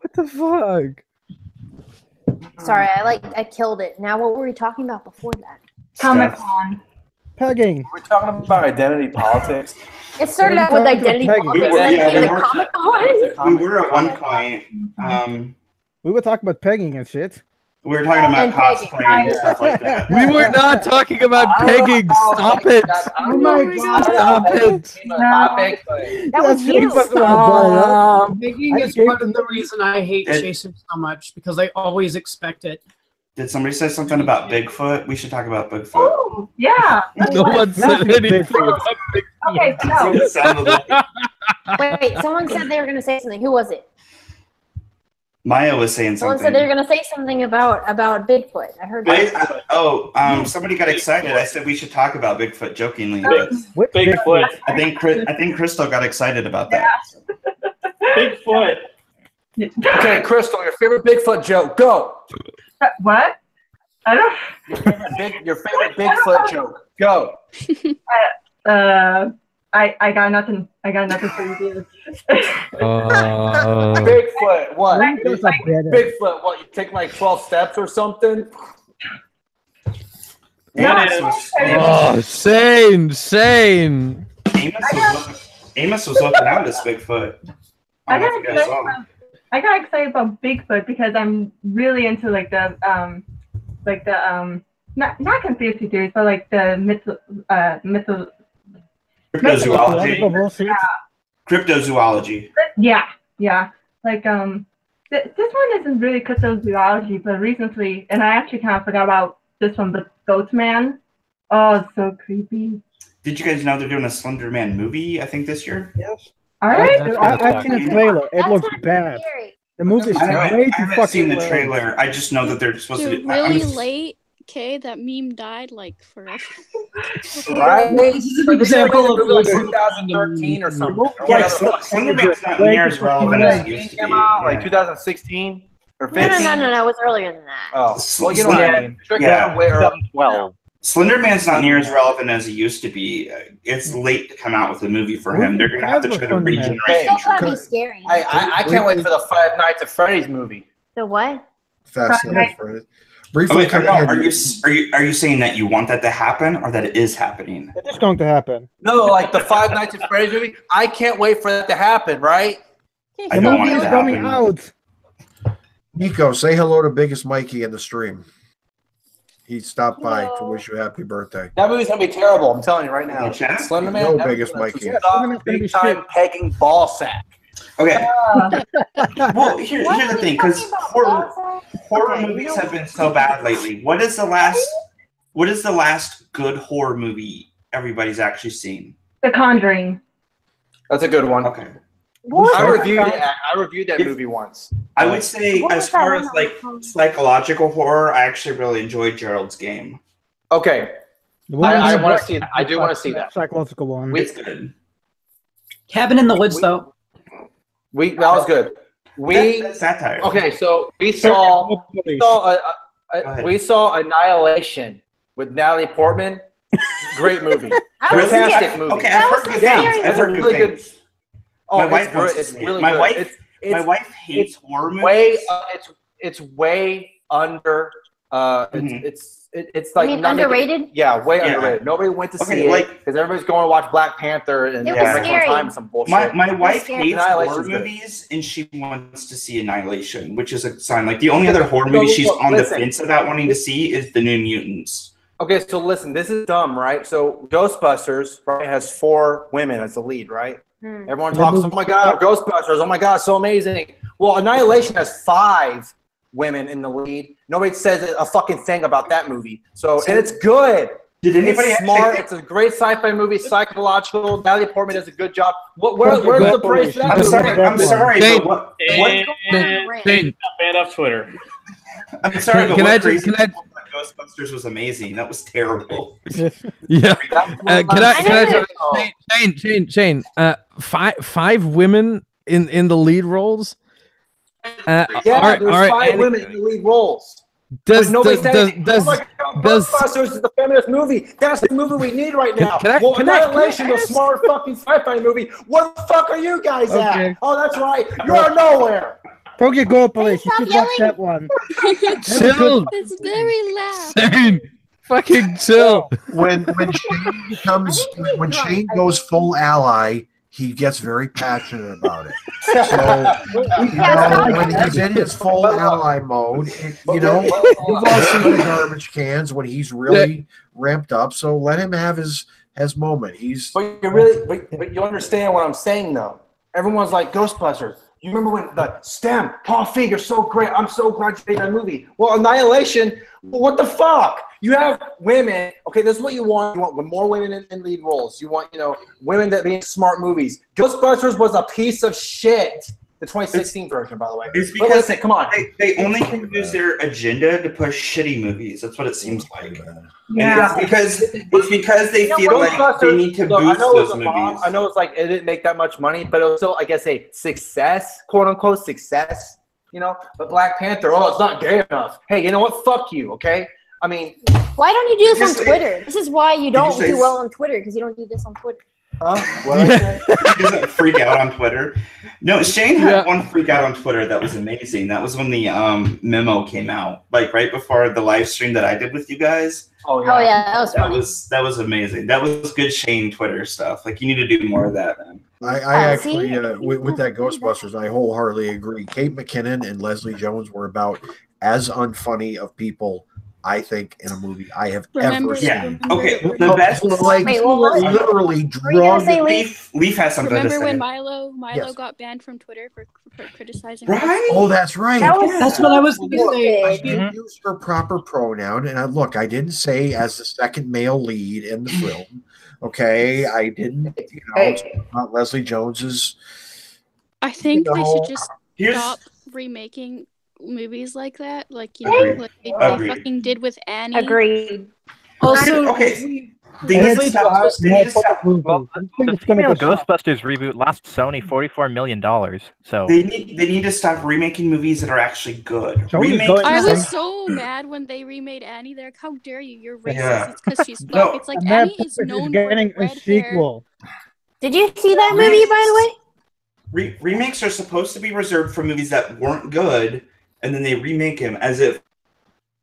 What the fuck? Sorry, I killed it. Now, what were we talking about before that? Comic-Con. Pegging. We're talking about identity politics. It started out with identity politics, and then became the Comic-Con. We were at one point. We were talking about pegging and shit. We were talking about cosplay and stuff like that. We were not talking about pegging. Stop it. Oh my god. Stop it. That was you. Pegging is part of the reason I hate Jason so much, because I always expect it. Did somebody say something about Bigfoot? We should talk about Bigfoot. Oh, yeah. No one said anything about Bigfoot. Okay, no. Wait, someone said they were going to say something. Who was it? Maya was saying Someone something. said they were going to say something about Bigfoot. I heard that. Somebody got excited. I said we should talk about Bigfoot jokingly. What Bigfoot? I think Crystal got excited about that. Bigfoot. Okay, Crystal, your favorite Bigfoot joke. Go. What? I don't. Your favorite Bigfoot joke. Go. I got nothing. I got nothing for you. Bigfoot. What? Bigfoot. What? You take like 12 steps or something? Oh, sane. Amos was looking out this Bigfoot. I got excited about Bigfoot because I'm really into not conspiracy theories, but like the cryptozoology. Cryptozoology. Yeah. Like this one isn't really cryptozoology, but recently, and I actually kind of forgot about this one, but Goat Man. Oh, it's so creepy. Did you guys know they're doing a Slender Man movie? I think this year. Yes. All right. I've seen the trailer. It looks bad. The movie's way too I haven't seen the fucking trailer. I just know that they're supposed to. Really late. Okay, that meme died like forever. Right? For example, of like 2013 or something. Yeah, Slender Man's not near as relevant as it used to be. Came out like 2016 or 15. No, it was earlier than that. Oh, well, you know what I mean. Yeah. 2012. Slender Man's not near as relevant as it used to be. It's late to come out with a movie for him. They're gonna have to try to regenerate. It's still gotta be scary. I can't wait for the Five Nights at Freddy's movie. The what? Fast Nights at Freddy's. Briefly, are you saying that you want that to happen or that it is happening? It is going to happen. No, like the Five Nights at Freddy's movie. I can't wait for that to happen. Right? I don't want it to coming happen. out. Nico, say hello to Biggest Mikey in the stream. He stopped by to wish you a happy birthday. That movie's gonna be terrible. I'm telling you right now. Slender Man. No, Biggest Mikey. Big time pegging ball sack. Okay. Well, here's the thing, because horror movies have been so bad lately. What is the last good horror movie everybody's actually seen? The Conjuring. That's a good one. Okay. I reviewed that movie once. I would say, as far as like psychological horror, I actually really enjoyed Gerald's Game. Okay. I want to see that. I do want to see that. Psychological one. It's good. Cabin in the Woods, though. That was good. That's satire. Okay, so we saw Annihilation with Natalie Portman. Great movie. Fantastic movie. Okay, I've heard good things. I've heard good things. Oh, my wife hates horror movies. It's way under. It's like underrated. Way underrated. Nobody went to see it because everybody's going to watch Black Panther and time some bullshit. My wife hates horror movies and she wants to see Annihilation, which is a sign. Like the only other horror movie she's on the fence about wanting to see is the New Mutants. Okay, so listen, this is dumb, right? So Ghostbusters has 4 women as the lead, right? Everyone talks, oh my god, Ghostbusters, oh my god, so amazing. Well, Annihilation has 5 women in the lead. Nobody says a fucking thing about that movie. So, and it's good. It's smart. It's a great sci-fi movie, psychological. Natalie Portman does a good job. Where's the praise for that? I'm sorry. Ban off Twitter. I'm sorry. Ghostbusters was amazing. That was terrible. Yeah. Can I Shane, five women in the lead roles? There's 5 women in the lead roles. Ghostbusters is the feminist movie. That's the movie we need right now. Annihilation, the smart fucking sci-fi movie. Where the fuck are you guys at? Oh, that's right. You're nowhere. Forget Goldplace. You should watch that one. Chill. It's very loud. Shane, fucking chill. When Shane goes full ally, he gets very passionate about it. So, when he's in his full ally mode, you've all seen the garbage cans when he's really ramped up. So let him have his moment. But you understand what I'm saying, though. Everyone's like Ghostbusters. You remember when the STEM, Paul Feig, you're so great. I'm so glad you made that movie. Well, Annihilation, what the fuck? You have women. Okay, this is what you want. You want more women in lead roles. You want, women that be in smart movies. Ghostbusters was a piece of shit. The 2016 version, by the way. It's because come on. They only can use their agenda to push shitty movies. That's what it seems like. Yeah. And it's because they feel like they need to boost those movies. I know it's like it didn't make that much money, but it was still, I guess, a success, quote unquote success. But Black Panther, it's not gay enough. Hey, you know what? Fuck you, okay? I mean, why don't you do this on Twitter? This is why you don't do well on Twitter, because you don't do this on Twitter. He doesn't freak out on Twitter. No, Shane had one freak out on Twitter that was amazing. That was when the memo came out, like right before the live stream that I did with you guys. Oh yeah, that was funny. That was amazing. That was good Shane Twitter stuff. Like you need to do more of that, man. I actually, with that Ghostbusters, I wholeheartedly agree. Kate McKinnon and Leslie Jones were about as unfunny of people, I think, in a movie I have ever seen. Okay, the best. Literally drug. Leaf has something to say. Remember when Milo got banned from Twitter for criticizing? Right. Oh, that's right. That's what I was going to say. I didn't use her proper pronoun, and I didn't say as the second male lead in the film. Okay, I didn't. Not Leslie Jones's. I think they should just stop remaking movies like that, like like they fucking did with Annie. Agreed. Also, they need to stop. Ghostbusters reboot lost Sony $44 million. So they need to stop remaking movies that are actually good. I was so mad when they remade Annie. They're like, how dare you? You're racist. It's because she's black. It's like Annie is known for the red hair. Did you see that movie, by the way? Remakes are supposed to be reserved for movies that weren't good, and then they remake them as if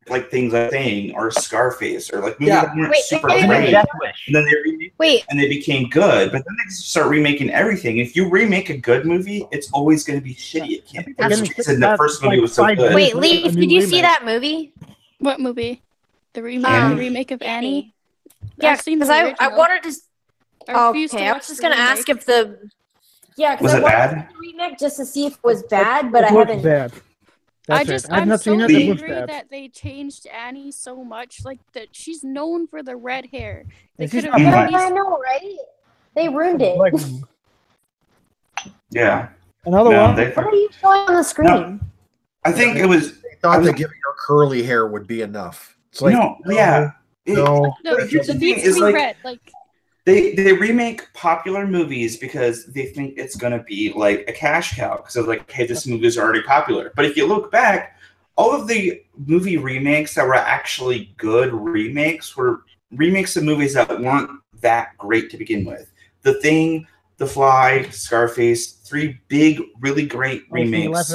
like things like Thing or Scarface or like movies that weren't super great. And then they remake and they became good, but then they start remaking everything. If you remake a good movie, it's always going to be shitty. It can't be. The first movie was so good. Wait, Leaf, did you see that movie? What movie? The remake of Annie? Yeah, because I wanted to. Okay, I was just going to ask if the. Yeah, because I wanted the remake just to see if it was bad, but I haven't. Bad. I'm so angry that they changed Annie so much. Like that, she's known for the red hair. They could have. I know, right? They ruined it. Yeah. Another one. What are you showing on the screen? No, I think it was. They thought that giving her curly hair would be enough. It's like no. Here's the thing: is like. They remake popular movies because they think it's going to be like a cash cow because of like, hey, this movie is already popular. But if you look back, all of the movie remakes that were actually good remakes were remakes of movies that weren't that great to begin with. The Thing, The Fly, Scarface, 3 big, really great remakes.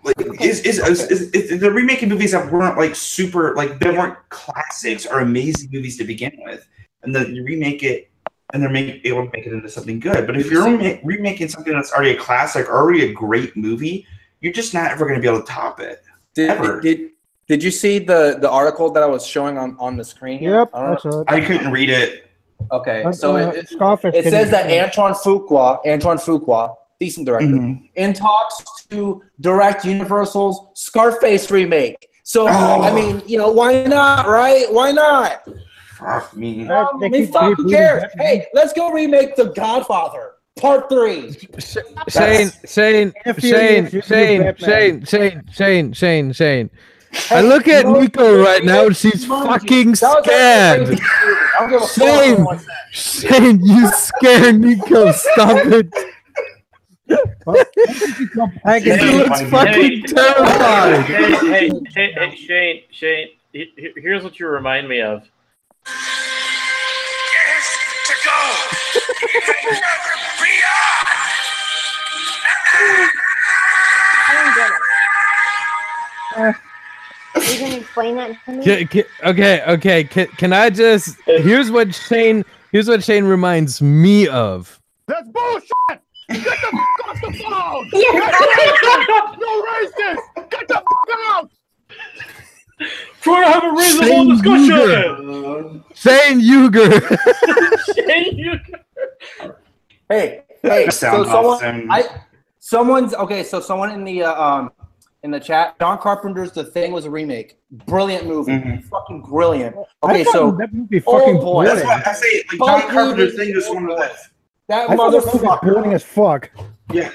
Like they're remaking movies that weren't like super, like they weren't classics or amazing movies to begin with, and then you remake it, and they're able to make it into something good. But if you're remaking something that's already a classic, already a great movie, you're just not ever going to be able to top it. Did you see the article that I was showing on the screen here? Yep, I couldn't read it. Okay, so it says that Antoine Fuqua, decent director, in talks to direct Universal's Scarface remake. So I mean, why not, right? Why not? Fuck me. Who cares? Hey, let's go remake The Godfather Part 3. Shane. I look at Nico right now and she's fucking scared. Shane, you scare Nico. Stop it. He looks fucking terrified. Hey, Shane. Here's what you remind me of. I don't get it. Are you gonna explain that to me? Okay. Can I just? Here's what Shane reminds me of. That's bullshit. Get the fuck off the phone. Yeah. You're racist. Get the fuck out. Try to have a reasonable discussion. Shane Uger. Shane Uger. Hey. So someone in the chat, John Carpenter's The Thing was a remake. Brilliant movie. Fucking brilliant. Okay, so that movie fucking boy. That's what I say. Like, John Carpenter's Thing is one of the that motherfucker boring as fuck. Yeah.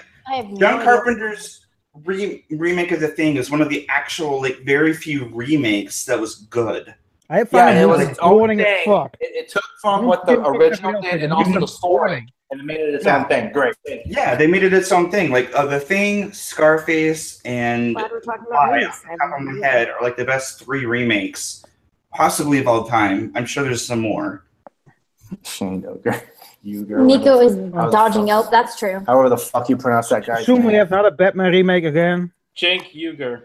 John Carpenter's remake of The Thing is one of the actual very few remakes that was good. I found it was its own boring as thing. fuck. It took from what the original did and also the story. And it made it its own thing. Great. Yeah, they made it its own thing. Like The Thing, Scarface, and Glad we're talking about Fly, remakes. off the top of my head are the best 3 remakes, possibly of all time. I'm sure there's some more. Shane Nico is dodging out. That's true. However the fuck you pronounce that guy's Assume name. we have not a Batman remake again. Cenk Uygur.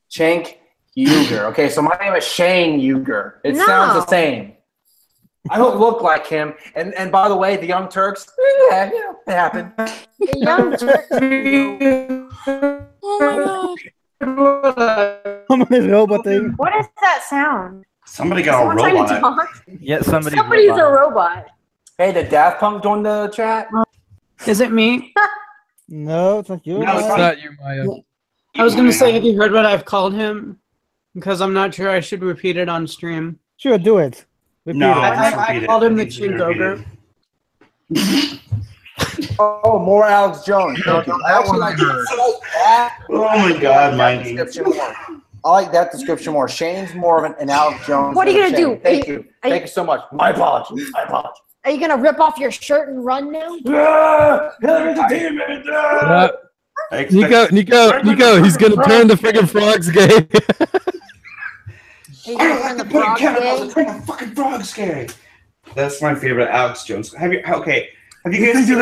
Cenk Uygur. Okay, so my name is Shane Uygur. It sounds the same. I don't look like him. And by the way, the Young Turks, it happened. The Young Turks. Oh my god. I'm on this robot thing. What is that sound? Somebody got Someone a trying to robot. talk? Yeah, somebody's Somebody's a robot. Hey, did Daft Punk join the chat? Is it me? No, it's not you. No, It's not you, Maya. I was gonna say, have you heard what I've called him? Because I'm not sure I should repeat it on stream. Sure, do it. Repeat No, it. I called him the Chink Ogre. Oh, more Alex Jones. That one I heard. Oh my God, Mindy. I like that description more. Shane's more of an Alex Jones. What are you than gonna Shane. do? Thank you. Thank you so much. My apologies. Are you gonna rip off your shirt and run now? Nico, he's gonna turn the friggin' frogs gay. Are you gonna turn the frog gay? Fucking frog scary. That's my favorite Alex Jones. Have you guys You think you're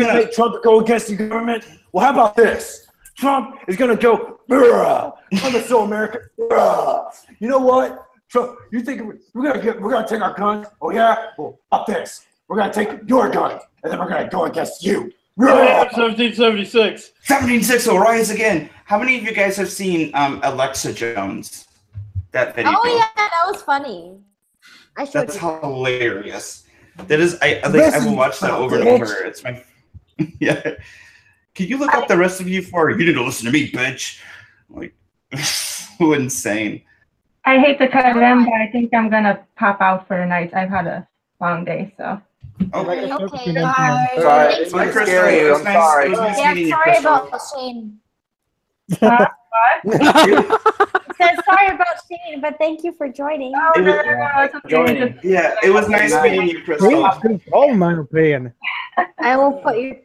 gonna make Trump go against the government? Well, how about this? Trump is gonna go. I'm so American. You know what? Trump, you think we're gonna take our guns? Oh yeah. Well, up this. We're gonna take your guns, and then we're gonna go against you. 1776. 1760 will rise again. How many of you guys have seen Alexa Jones? That video. Oh yeah, that was funny. I showed That's you. hilarious. That is, I will watch that over and over. It's my, yeah. Can you look up the rest of you for? You need to listen to me, bitch. Like, so insane. I hate to cut in, but I think I'm gonna pop out for the night. I've had a long day, so. Okay, bye. Sorry, it's Bye, gonna Crystal. scare you. It was I'm nice- sorry. it was nice Yeah, meeting you, sorry Crystal. about Shane. What? Said sorry about Shane, but thank you for joining. Oh, no, it's okay. Just- Yeah, it was nice meeting you, Crystal. Please, all my opinion. I will put your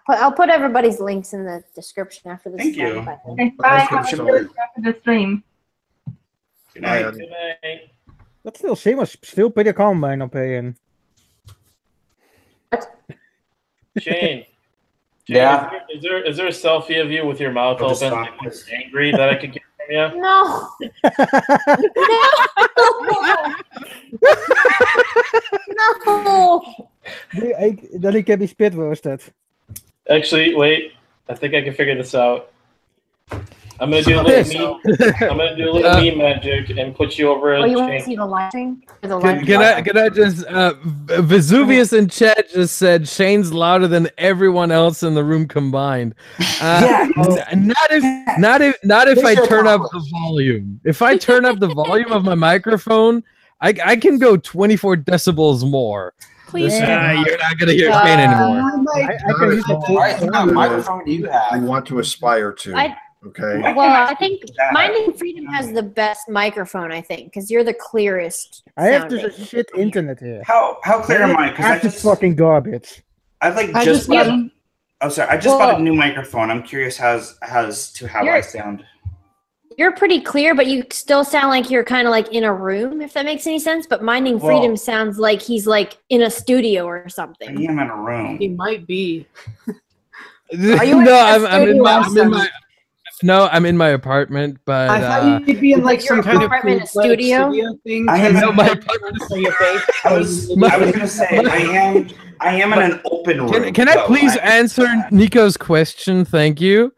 I'll put everybody's links in the description after this. Thank you. Okay, bye. Have a good after the stream. Good night. Good night. Dat still shame was still pretty calm, mijn opinion. Shane. Yeah. Is there a selfie of you with your mouth I'll just open, stop this. angry that I could get from you? No. No. Dat ik heb die spit roasted. Actually, wait. I think I can figure this out. I'm gonna do a little meme magic and put you over Oh, a you want to chain. see the live stream? Or the Can I just Vesuvius in chat just said Shane's louder than everyone else in the room combined. Not if I turn up the volume. If I turn up the volume of my microphone, I can go 24 decibels more. Please. You're not gonna hear Shane anymore. What microphone do you have? I want to aspire to. Okay. Well, I think Minding Freedom has the best microphone. I think because you're the clearest. I have sounding. this shit internet here. How clear am I? Because I That's just fucking garbage. I just bought. Oh, sorry. I just bought a new microphone. I'm curious as to how I sound. You're pretty clear, but you still sound like you're kind of like in a room, if that makes any sense. But Minding Freedom sounds like he's like in a studio or something. I am in a room. He might be. Are you I'm in my apartment, but I thought you'd be in like some kind of apartment studio thing. I am in my apartment. I was gonna say I am in an open room. Can I please answer Nico's question? Thank you.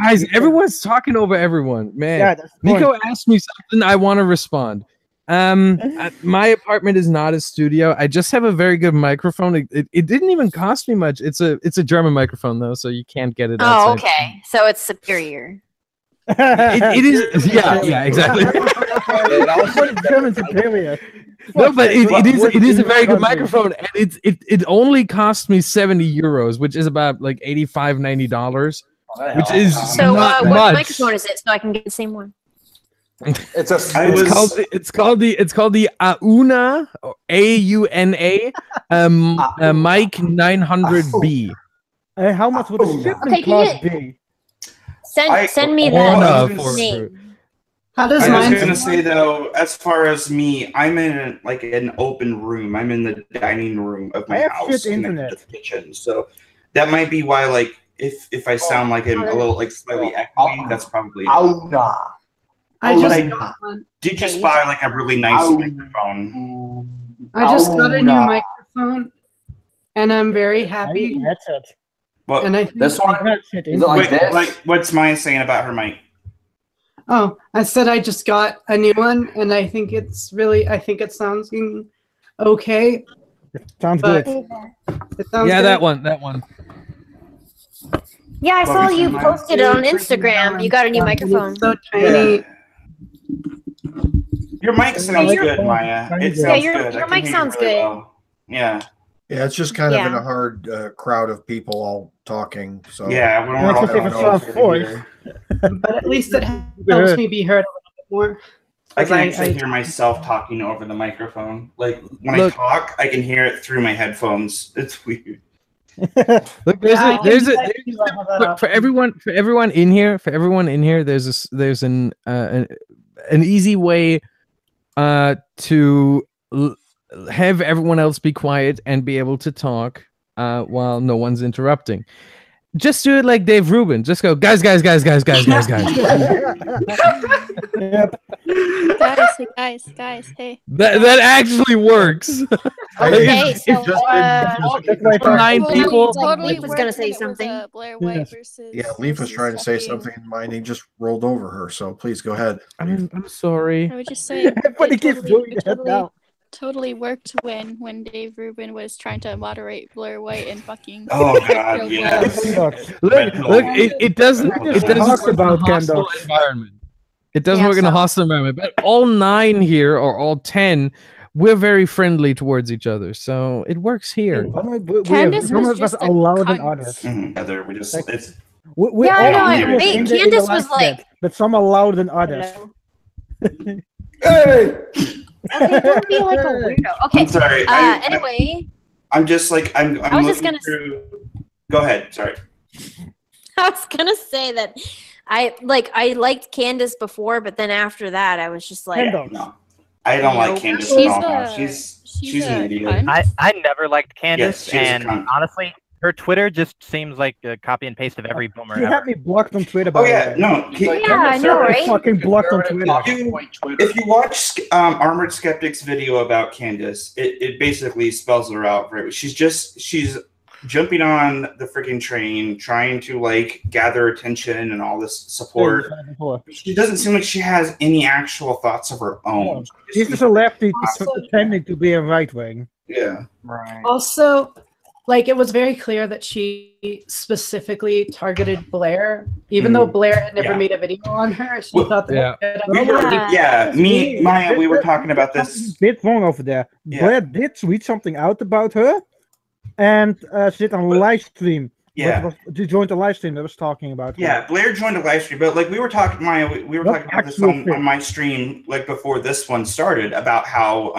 Guys, everyone's talking over everyone, man. Yeah, that's Nico asked me something. I want to respond. My apartment is not a studio. I just have a very good microphone. It didn't even cost me much. It's a German microphone though, so you can't get it outside. Oh, okay. So it's superior. It is. Yeah, exactly. German superior. No, but it is a very good microphone, and it only cost me 70 euros, which is about like $85-90, which is So not what much. microphone is it? So I can get the same one. It's called the Auna AUNA mic 900B. How much would the shipment cost be? Send me that name. How does I was mine? gonna say though, as far as me, I'm in like an open room. I'm in the dining room of my house, connected to the kitchen. So that might be why, like, if I sound like I'm a little like slightly echoey, that's probably. I did just buy like a really nice microphone. I just got a new microphone, and I'm very happy. That's it. Well, And I think this one is it like this? Like, what's Maya saying about her mic? Oh, I said I just got a new one, and I think it's really. I think it sounds okay. Sounds but good. It sounds Yeah, good. that one. Yeah, I saw you posted it on Instagram. You got a new microphone. So tiny. Your mic sounds good, Maya. It sounds good. Your mic sounds good. Well. Yeah. Yeah, it's just kind of in a hard crowd of people all talking. So yeah, we don't know. But at least it helps me be heard a little bit more. I can actually hear myself talking over the microphone. Like when I talk, I can hear it through my headphones. It's weird. Look, for everyone in here. There's an easy way to have everyone else be quiet and be able to talk while no one's interrupting. Just do it like Dave Rubin. Just go, guys. Guys, hey, That actually works. Okay, so 9 people. Leaf was gonna say something. Blair White versus. yeah, Leaf was trying to say something, and mine he just rolled over her. So please go ahead. I'm sorry. I would just say Everybody keeps doing that now. Totally worked when Dave Rubin was trying to moderate Blair White and fucking. Oh God, yes. Look, it doesn't talk about hostile environment. It doesn't work in a hostile environment. But all 9 here, or all 10, we're very friendly towards each other, so it works here. Candace was just a loud and honest. Together, we just it's. Candace was like, but some are louder than others. Hey. Okay, don't be like a weirdo. Okay. I'm sorry. Anyway. I'm just like I'm I was just gonna. Go ahead. Sorry. I was gonna say that I liked Candace before, but then after that, I was just like, no, I don't like Candace at all. She's an idiot. I never liked Candace, Yes, and honestly, her Twitter just seems like a copy and paste of every boomer She ever. had me blocked on Twitter. Oh yeah, no. I know, right? Fucking blocked on Twitter. If you watch Armored Skeptic's video about Candace, it basically spells her out. Right? She's jumping on the freaking train, trying to like gather attention and all this support. She doesn't seem like she has any actual thoughts of her own. She's just a lefty pretending to be a right wing. Yeah. Right. Also, like, it was very clear that she specifically targeted Blair, even though Blair had never made a video on her. She thought that. Maya, we were talking about this. A bit wrong over there. Blair did tweet something out about her, and she did on live stream. Yeah. You joined the live stream that was talking about. Yeah, Blair joined a live stream, but like we were talking, Maya, we were talking about this on my stream, like before this one started, about how,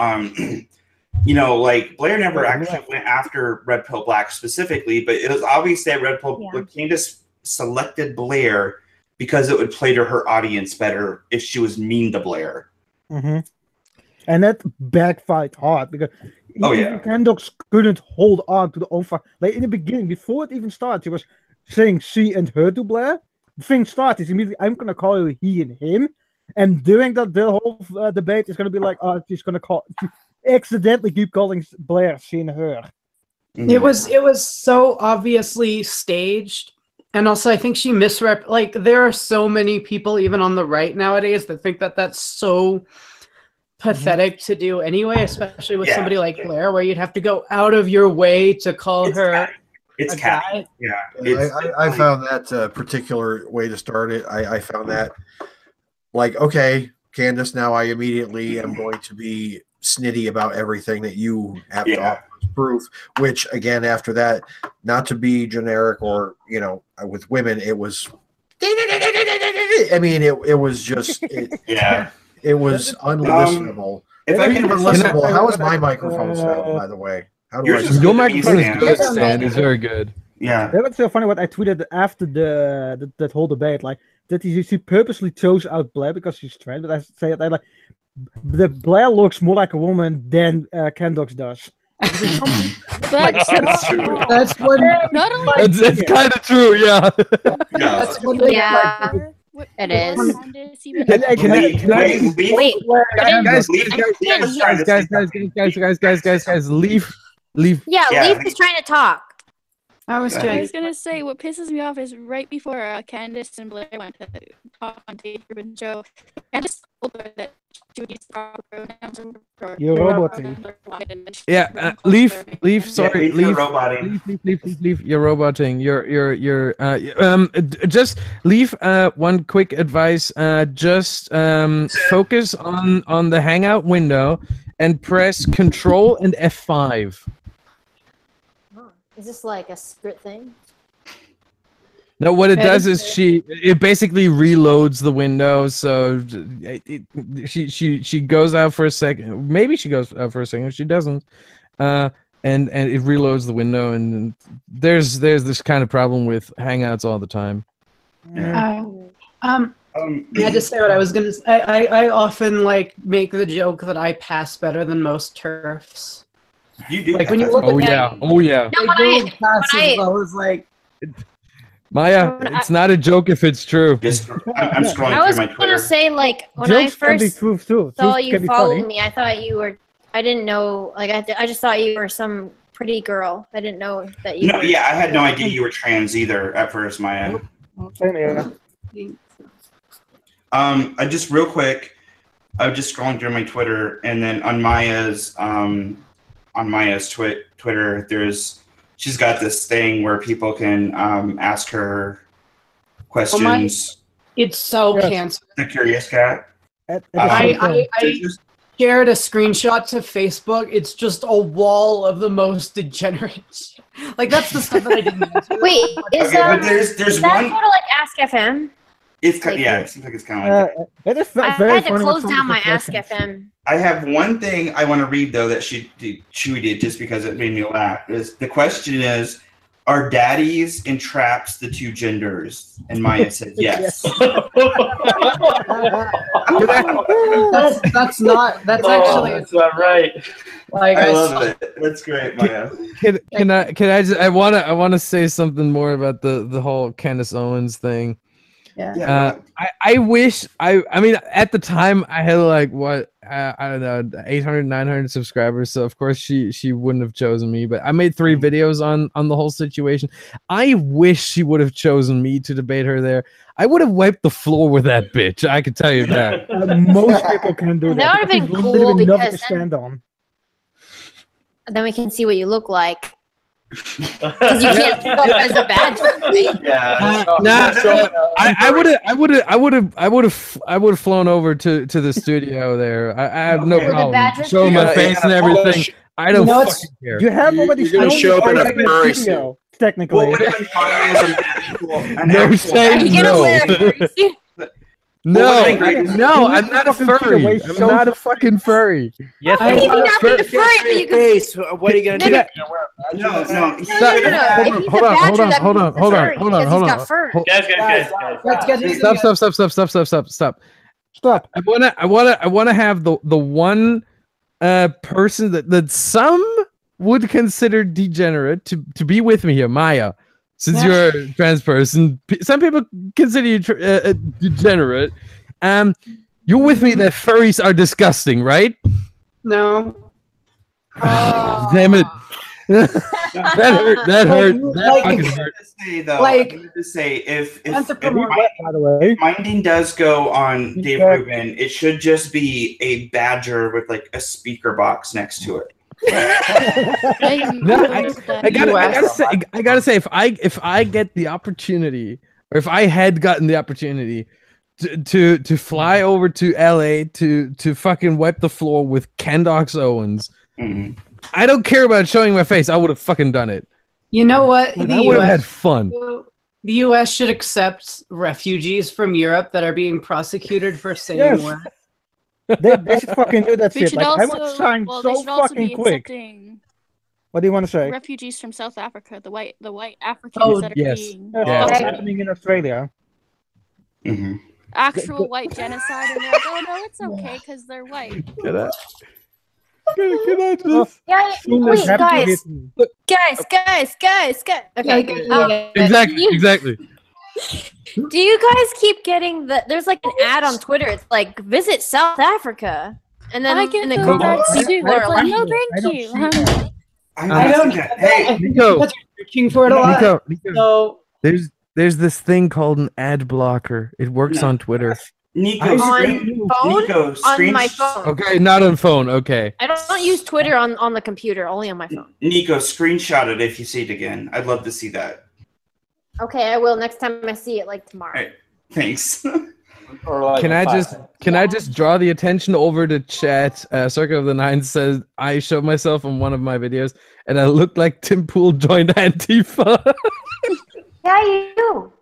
you know, like Blair never actually went after Red Pill Black specifically, but it was obvious that Red Pill Candace selected Blair because it would play to her audience better if she was mean to Blair. And that backfired hard because Candox couldn't hold on to the own fight. Like in the beginning, before it even started, she was saying she and her to Blair. The thing started immediately, I'm gonna call you he and him. And during that the whole debate is gonna be like, oh, she's gonna accidentally keep calling Blair she and her. It was so obviously staged. And also I think she like there are so many people even on the right nowadays that think that that's so pathetic to do anyway, especially with somebody like Blair, where you'd have to go out of your way to call her a guy. Yeah, I found that particular way to start it. I found that like, okay, Candace, now I immediately am going to be snitty about everything that you have to offer as proof. Which again, after that, not to be generic or with women, it was. I mean, it was just It was unlistenable. If I can unlistenable, how is my microphone sound, by the way? How do your microphone is good, Stan. It's very good. Yeah. That was so funny what I tweeted after that whole debate, like that she purposely chose out Blair because she's trans. But I say it like the Blair looks more like a woman than Candox does. That's true. That's what. Not only It's kind of true, yeah. That's what It is. Guys, leave. Yeah, Leaf is trying to talk. I was gonna say what pisses me off is right before Candace and Blair went to talk on Dave Rubin's show, Candace told her that she would use proper pronouns. You're roboting. Yeah, Leaf. Sorry, Leaf. Leaf. You're roboting. You're just Leaf. One quick advice. Just focus on the Hangout window and press Control and F5. Is this like a secret thing? No, what it does is it basically reloads the window, so she goes out for a second. Maybe she goes out for a second. She doesn't, and it reloads the window. And there's this kind of problem with Hangouts all the time. I had to say what I was gonna say. I often make the joke that I pass better than most TERFs. You do. Like when you look at Oh yeah. No, I was like. Maya, it's not a joke if it's true. I'm scrolling I was through my Twitter. gonna say, like, when Jokes I can be first truth too. saw Truth you can be follow funny. me, I thought you were. I didn't know. Like, I just thought you were some pretty girl. I didn't know that you. No, yeah, I had no idea you were trans either at first, Maya. Same here. I just real quick, I was just scrolling through my Twitter, and then on Maya's Twitter, she's got this thing where people can ask her questions. It's so cancer. The Curious Cat. I shared a screenshot to Facebook. It's just a wall of the most degenerate shit. Like that's the stuff that I didn't answer. Wait, is but there's that one. sort of like Ask FM? It's kind it seems like it's kind of like It is I very had to funny close when down my someone Ask says FM. I have one thing I want to read though that she tweeted just because it made me laugh. The question is, are daddies and traps the two genders? And Maya said yes. That's not. That's actually. That's not right. Like I love it. That's great, Maya. Can I just I wanna say something more about the whole Candace Owens thing. Yeah. I wish I mean at the time I had like what I don't know 800 900 subscribers, so of course she wouldn't have chosen me, but I made 3 videos on the whole situation. I wish she would have chosen me to debate her there. I would have wiped the floor with that bitch, I can tell you that. Most people can do that. That would have been because cool literally nothing to because stand on. then we can see what you look like. Because you can't show up as a badge, right? Yeah. I would have flown over to the studio there. I have no problem showing my face and everything. I don't fucking care. You have already You're gonna show up in a furry suit. technically. What would have been fine is an No, actual say Are you gonna no. wear a fursuit? No, What would have been great no, is- I'm not a furry. I'm not a fucking furry. Yes, How can you not be a furry? But you can. Face. What are you gonna do? No, No. no. If he's a badger, that means he's a furry because he's got fur. Guys. Stop. I wanna have the one person that some would consider degenerate to be with me here, Maya. Since you're a trans person, some people consider you degenerate. You're with me that furries are disgusting, right? No. Damn it. That hurt. That fucking hurt. I'm going to say, if minding does go on Dave Rubin, it should just be a badger with like a speaker box next to it. No, I gotta say, if I get the opportunity, or if I had gotten the opportunity to fly over to LA to fucking wipe the floor with Candox Owens, I don't care about showing my face. I would have fucking done it. You know what? I would have had fun. The U.S. should accept refugees from Europe that are being prosecuted for saying what. They should fucking do that shit. Like, I would also, sign well, so they should also fucking be quick. accepting What do you want to say? refugees from South Africa, the white Africans that are being That's happening in Australia. actual white genocide, and they're like, oh no, it's okay because they're white. Can I just? Yeah, wait, guys. Okay. Exactly. Do you guys keep getting there's like an ad on Twitter? It's like visit South Africa, and then I get and then those comments ads too. people are Like, like, no, thank you. I don't. Hey, Nico. Searching for it a lot. Nico. There's this thing called an ad blocker. It works on Twitter. Nico, on my phone. Okay, not on phone. Okay. I don't use Twitter on the computer, only on my phone. Nico, screenshot it if you see it again. I'd love to see that. Okay, I will next time I see it, like tomorrow. All right, thanks. Can I just draw the attention over to chat? Circle of the Nine says I showed myself on one of my videos and I looked like Tim Pool joined Antifa. Yeah, you do.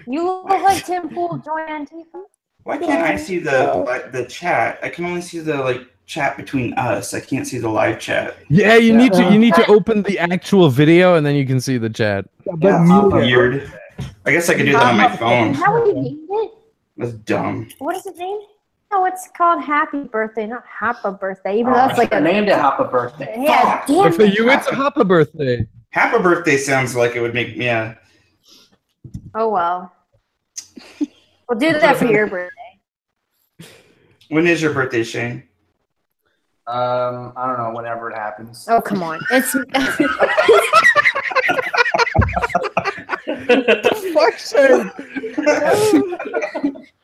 You look like Tim Pool joined Antifa. Why can't I see the chat? I can only see the chat between us. I can't see the live chat. Yeah, you need to open the actual video and then you can see the chat. Weird. I guess I could do that on my phone. How would you name it? That's dumb. What is it named? No, it's called Happy Birthday, not Happa Birthday. Even though it's like I named it Happy Birthday. Yeah, damn But for you, it's a Happa birthday. Happy Birthday sounds like it would make me. Oh well. We'll do that for your birthday. When is your birthday, Shane? I don't know. Whenever it happens. Oh come on! It's. Fuck, Shane.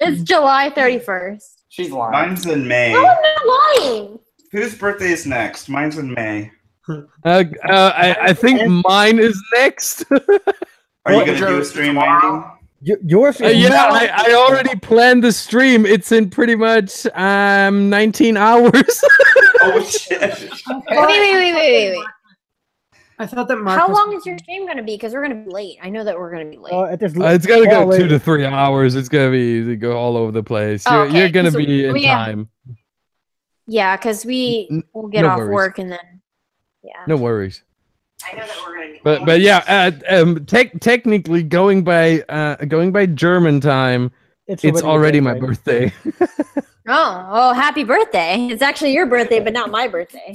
It's July 31st. She's lying. Mine's in May. No, I'm not lying. Whose birthday is next? Mine's in May. I think mine is next. Are you gonna do a stream, Andy? Yours is yeah, I already planned the stream. It's in pretty much 19 hours. Oh shit! Wait. I thought that Mark. How long is your stream going to be? Because we're going to be late. I know that we're going to be late. It's gonna go 2 to 3 hours. It's gonna be easy. Go all over the place. You're gonna be in time. Yeah, because we will get off work and then. Yeah. No worries. I know that we're going to be. But yeah, technically going by German time, it's already my birthday. Oh, happy birthday. It's actually your birthday, but not my birthday.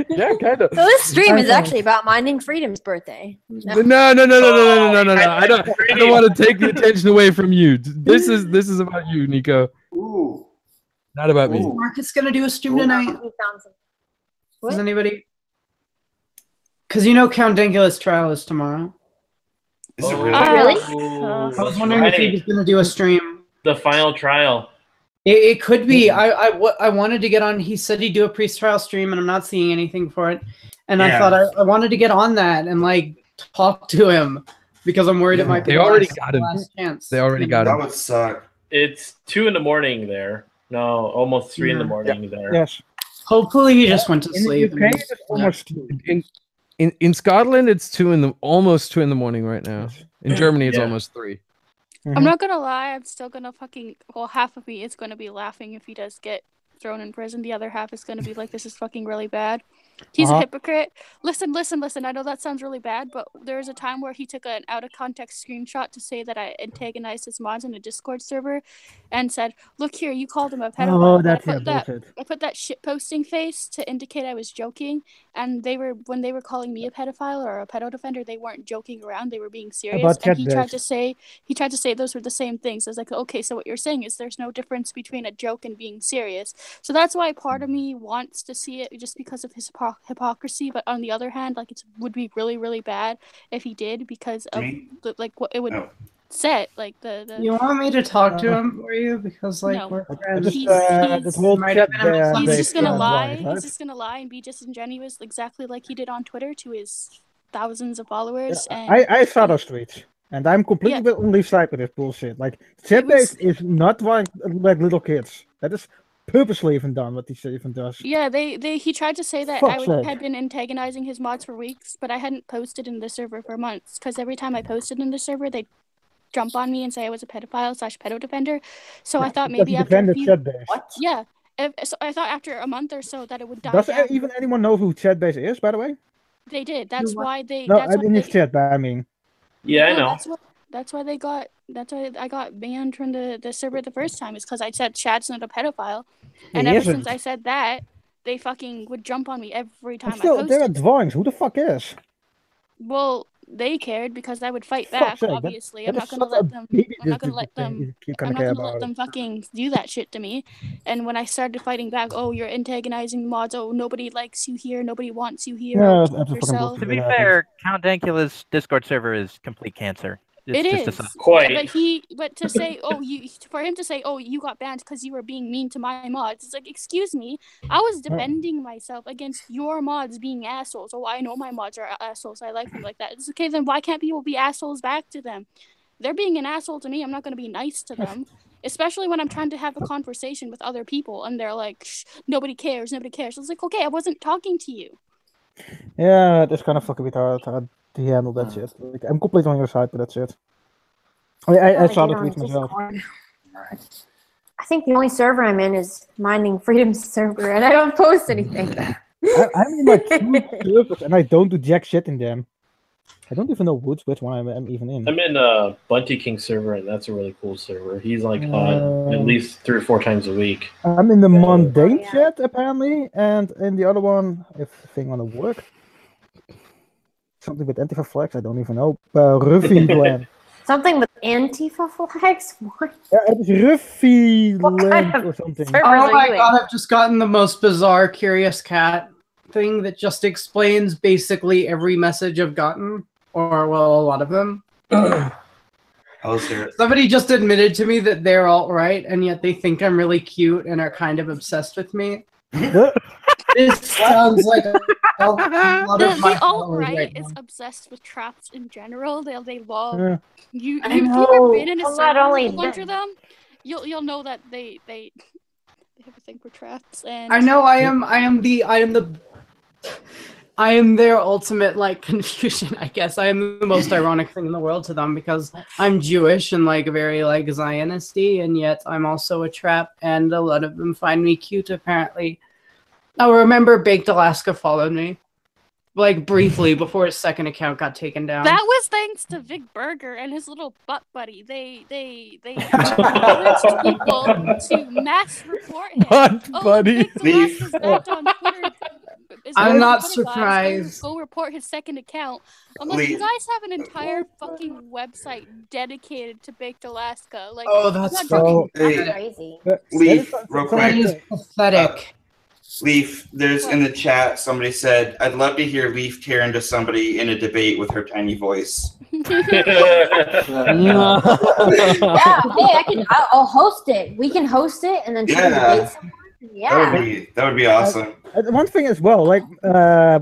Yeah, kind of. So this stream is actually about Minding Freedom's birthday. No. I don't want to take the attention away from you. This is about you, Nico. Ooh. Not about me. Marcus gonna do a stream tonight. What? Does anybody? Because you know Count Dangula's trial is tomorrow. Is it Really? I was wondering if he was gonna do a stream. The final trial. It could be. I wanted to get on. He said he'd do a pre-trial stream, and I'm not seeing anything for it. And I thought I wanted to get on that and talk to him because I'm worried it might be. They already got him. Last chance. They already got him. That would suck. It's 2 a.m. there. No, almost 3 a.m. there. Yes. Hopefully he just went to sleep. In In Scotland, it's almost 2 in the morning right now. In Germany, it's almost 3. I'm not gonna lie, I'm still gonna half of me is gonna be laughing if he does get thrown in prison. The other half is gonna be like, this is fucking really bad. He's a hypocrite. Listen. I know that sounds really bad, but there was a time where he took an out of context screenshot to say that I antagonized his mods in a Discord server and said, look here, you called him a pedophile. Oh, that's bullshit. I put that shit posting face to indicate I was joking, and when they were calling me a pedophile or a pedo defender, they weren't joking around, they were being serious. And he tried to say those were the same things. I was like, okay, so what you're saying is there's no difference between a joke and being serious. So that's why part of me wants to see it, just because of his hypocrisy. But on the other hand, like, it would be really, really bad if he did, because of what it would set, like the. You want me to talk to him for you, because like we're friends. He's just gonna lie. He's just gonna lie and be disingenuous, exactly like he did on Twitter to his thousands of followers. And I saw those tweets, and I'm completely on the side with this bullshit. Like, chat-based is not like little kids. That is purposely even done what he even does. Yeah, he tried to say that had been antagonizing his mods for weeks, but I hadn't posted in the server for months, because every time I posted in the server, they jump on me and say I was a pedophile/pedo defender. So I thought maybe after a few... Yeah. So I thought after a month or so that it would die down. Does even anyone know who chat-based is, by the way? They did. That's why they... No, in this chat, but I mean... Yeah, I know. That's why I got banned from the server the first time, is because I said Chad's not a pedophile. And ever since I said that, they fucking would jump on me every time I posted. They're at drawings. Who the fuck is? Well, they cared because I would fight back, obviously. I'm not gonna let them fucking do that shit to me. And when I started fighting back, oh, you're antagonizing mods, oh, nobody likes you here, nobody wants you here. To be fair, Count Dankula's Discord server is complete cancer. It is quite. But to say, for him to say, oh, you got banned because you were being mean to my mods. It's like, excuse me, I was defending myself against your mods being assholes. Oh, I know my mods are assholes. I like them like that. It's okay. Then why can't people be assholes back to them? They're being an asshole to me. I'm not going to be nice to them, especially when I'm trying to have a conversation with other people and they're like, nobody cares. Nobody cares. It's like, okay, I wasn't talking to you. Yeah, it's kind of fucking bit hard to handle that shit. Like, I'm completely on your side with that shit. I saw the tweet myself. I think the only server I'm in is Minding Freedom's server, and I don't post anything. I'm in like 2 servers, and I don't do jack shit in them. I don't even know which one I'm even in. I'm in a Bunty King server, and that's a really cool server. He's like on at least 3 or 4 times a week. I'm in the mundane chat apparently, and in the other one, if the thing wanna work, something with Antifa flags. I don't even know. Ruffy Land. Something with Antifa flags? What? Yeah, it's Ruffy Land or something. Oh my god! I've just gotten the most bizarre Curious Cat thing that just explains basically every message I've gotten. Or, well, a lot of them. Somebody just admitted to me that they're alt-right, and yet they think I'm really cute and are kind of obsessed with me. This sounds like a lot of my alt-right is obsessed with traps in general. They love you. If you've know. ever been in a Well, not only server with a bunch of them, you'll know that they have a thing for traps. And I know I am their ultimate, like, confusion, I guess. I am the most ironic thing in the world to them because I'm Jewish and, like, very, like, Zionisty, and yet I'm also a trap, and a lot of them find me cute, apparently. I remember Baked Alaska followed me, like, briefly before his second account got taken down. that was thanks to Vic Berger and his little butt buddy. They encouraged people to mass report him. Butt buddy. Vic Alaska's back on Twitter. I'm not surprised. Go report his second account. I'm like, you guys have an entire fucking website dedicated to Baked Alaska. Like, that's fucking crazy. Leaf, real That is quick. pathetic. Leaf, there's in the chat, somebody said, I'd love to hear Leaf tear into somebody in a debate with her tiny voice. Yeah, hey, I'll host it. We can host it and then try to debate someone. Yeah. That would be awesome. One thing as well, like I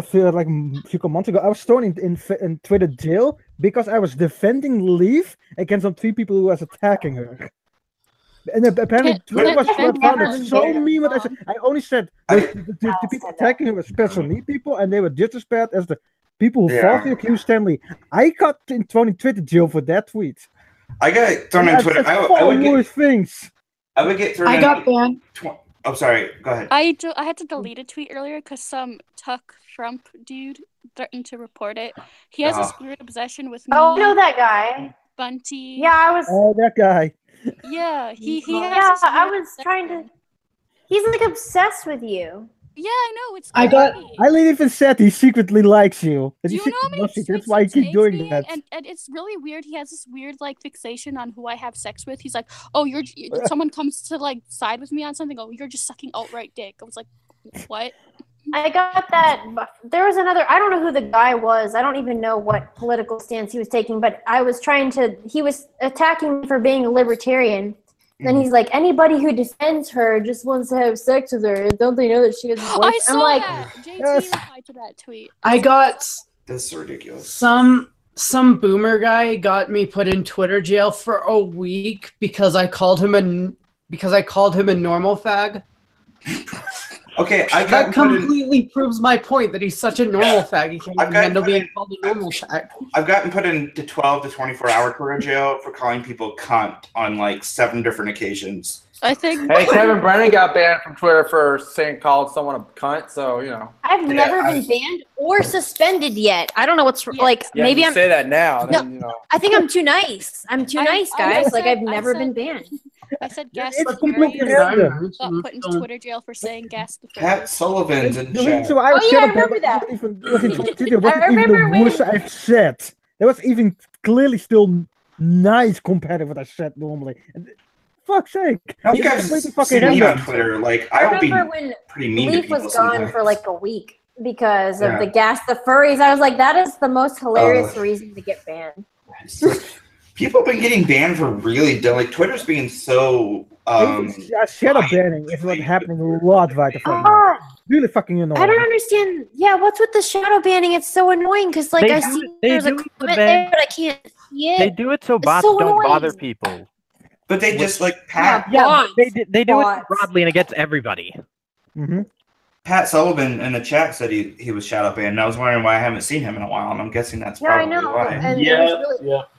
feel like a few months ago, I was thrown in Twitter jail because I was defending Leaf against some 3 people who was attacking her. And apparently Twitter was so mean. What I said, I only said the people attacking him were special need people, and they were just as bad as the people who falsely accused Stanley. I got thrown in Twitter jail for that tweet. I got thrown in Twitter. I would get things. I would get thrown. I got banned. Oh, sorry. Go ahead. I had to delete a tweet earlier because some Tuck Trump dude threatened to report it. He has this weird obsession with me. Oh, I know that guy. Bunty. Yeah, I was. Oh, that guy. Yeah, he has. Yeah, I was trying to. He's like obsessed with you. Yeah, I know. It's. Eileen even said he secretly likes you. Do you know how many that's why he keeps doing that. And it's really weird. He has this weird like fixation on who I have sex with. He's like, oh, someone comes to like side with me on something. Oh, you're just sucking alt-right dick. I was like, what? I got that. There was another. I don't know who the guy was. I don't even know what political stance he was taking. But I was trying to. He was attacking me for being a libertarian. Then he's like, anybody who defends her just wants to have sex with her. Don't they know that she has a voice? I saw I'm like, that. JT replied to that tweet. I got That's ridiculous. Some boomer guy got me put in Twitter jail for a week because I called him a normal fag. Okay, that completely proves my point that he's such a normal fag. He can't even handle being called a normal fag. I've gotten put into 12 to 24-hour Twitter jail for calling people cunt on like 7 different occasions. I think. Hey, Kevin Brennan got banned from Twitter for calling someone a cunt. So you know. I've never been banned or suspended yet. I don't know what's like. Yeah, maybe I'm say that now. No, then, you know. I think I'm too nice. I'm too nice, guys. Like I've never been banned. I said gas It's the completely fairies random. got put into Twitter jail for saying gas the fairies. Pat Sullivan's in The chat. reason why I was Oh, yeah, I shut up remember that. wasn't even the worst I've said. That was even clearly still nice compared to what I said normally. And, fuck's sake. Now, you guys see me on Twitter. Like, I'll be pretty mean to Leaf people was gone sometimes. for like a week because of the gas the furries. I was like, that is the most hilarious reason to get banned. People have been getting banned for really dumb. Like, Twitter's being so. Shadow banning is what's happening a lot right now. Really fucking annoying. I don't understand. Yeah, what's with the shadow banning? It's so annoying because like I see there's a comment there, but I can't see it. They do it so bots so don't annoying. bother people. But they just like Pat. Yeah, they do it broadly and it gets everybody. Mm-hmm. Pat Sullivan in the chat said he was shadow banned, and I was wondering why I haven't seen him in a while, and I'm guessing that's probably I know. why. And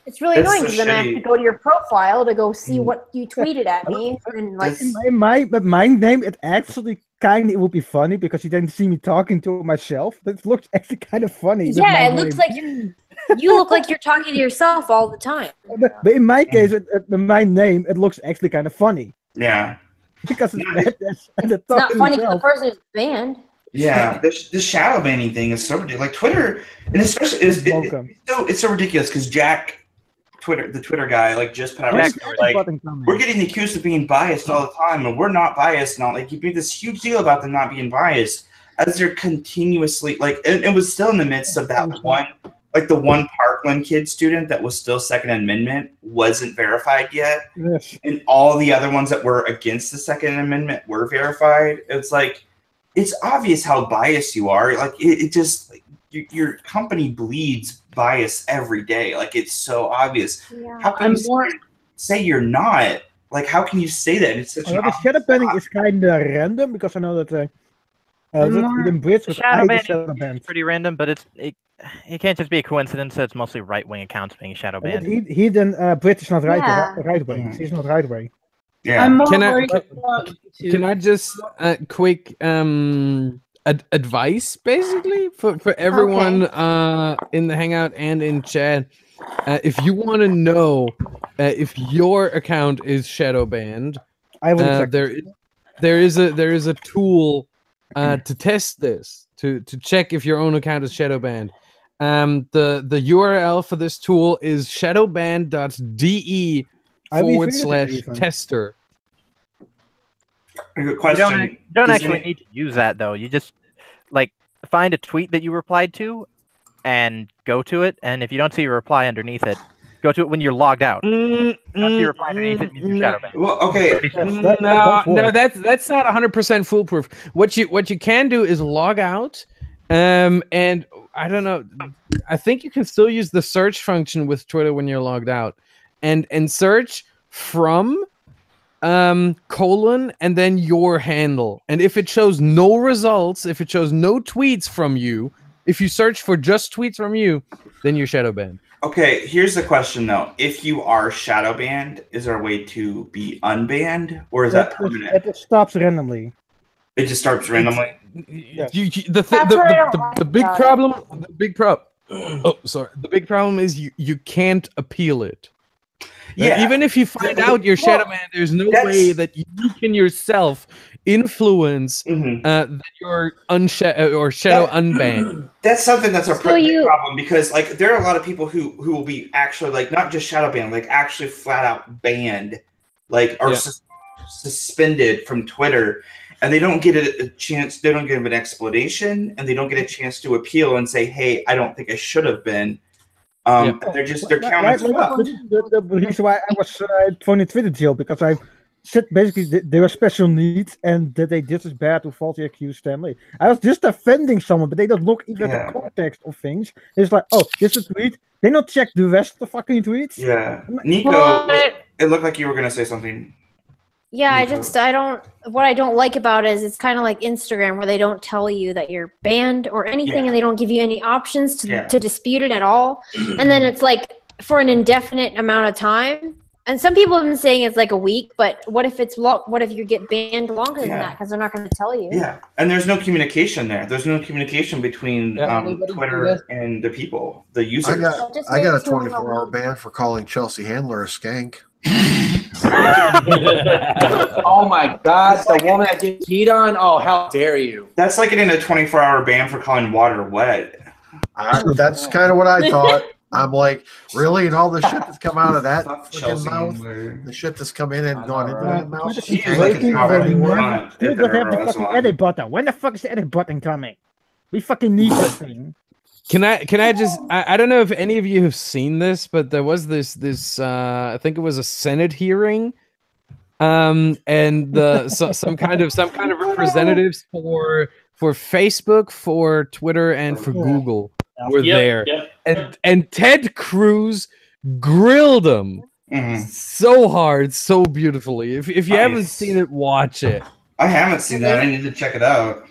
it's really It's annoying so because then I have to shitty. go to your profile to go see what you tweeted at me, and like In my name, it actually kind of would be funny because you didn't see me talking to myself. That looks actually kind of funny. with my yeah, it looks name. like you look like you're talking to yourself all the time. But in my case, my name, it looks actually kind of funny. Yeah. Because it's It's not funny for the person who's banned. Yeah, the shadow banning thing is so ridiculous. Like Twitter, and especially it's so ridiculous because Jack, the Twitter guy, like just put out like we're getting accused of being biased all the time, and we're not biased. And all like you made this huge deal about them not being biased, as they're continuously like it was still in the midst of that one, like the one Parkland kid student that was still Second Amendment wasn't verified yet, and all the other ones that were against the Second Amendment were verified. It's like. It's obvious how biased you are. Like it just like, your company bleeds bias every day. Like it's so obvious. Yeah. How can you say you're not? Like how can you say that? It's such The shadow banning is kind of random because I know that in Brits was Shadow shadow banning banned. is pretty random, but it can't just be a coincidence that it's mostly right-wing accounts being shadow banned. He then Brit is not right way. Mm. He's not right way. Yeah. Can I just quick advice basically for everyone in the Hangout and in chat? If you want to know if your account is shadow banned, there is a tool to test this to check if your own account is shadow banned. The URL for this tool is shadowban.de/tester. Good question. You don't actually need to use that though. You just like find a tweet that you replied to and go to it. And if you don't see your reply underneath it, go to it when you're logged out. Don't see your reply underneath it, you're shadow banned. Well, okay. No, that's not 100% foolproof. What you can do is log out, and I don't know. I think you can still use the search function with Twitter when you're logged out, and search from colon and then your handle. And if it shows no results, if it shows no tweets from you, if you search for just tweets from you, then you're shadow banned. Okay, here's the question though. If you are shadow banned, is there a way to be unbanned, or is that permanent? It stops randomly. It just starts randomly. The big problem. Oh, sorry. The big problem is you can't appeal it. Yeah. Even if you find out you're shadow banned, there's no way that you can yourself influence that you're shadow unbanned. That's something that's a problem, because like there are a lot of people who will be actually like not just shadow banned, like actually flat out banned, like or suspended from Twitter, and they don't get a chance. They don't give an explanation, and they don't get a chance to appeal and say, "Hey, I don't think I should have been." They're counting. The reason why I was thrown in Twitter jail, because I said basically they were special needs and that they did as bad to falsely accuse Stanley. I was just defending someone, but they don't look even at the context of things. It's like, oh, this is a tweet. They don't check the rest of the fucking tweets. Yeah, Nico, it looked like you were gonna say something. Yeah, what I don't like about it is it's kind of like Instagram, where they don't tell you that you're banned or anything, and they don't give you any options to dispute it at all. And then it's like for an indefinite amount of time. And some people have been saying it's like a week, but what if it's what if you get banned longer than that, because they're not going to tell you? Yeah, and there's no communication there. There's no communication between Twitter and the people, the users. I got a 24-hour ban for calling Chelsea Handler a skank. Oh my God, the woman that gets peed on? Oh, how dare you? That's like getting a 24-hour ban for calling water wet. That's kind of what I thought. I'm like, really? And all the shit that's come out of that freaking mouth, the shit that's come in and gone into that mouth. You don't have the fucking edit button. When the fuck is the edit button coming? We fucking need this thing. Can I just I don't know if any of you have seen this, but there was this I think it was a Senate hearing, and some kind of representatives for Facebook, for Twitter, and for Google were there. And Ted Cruz grilled them so hard, so beautifully. If you haven't seen it, watch it. I haven't seen that. I need to check it out.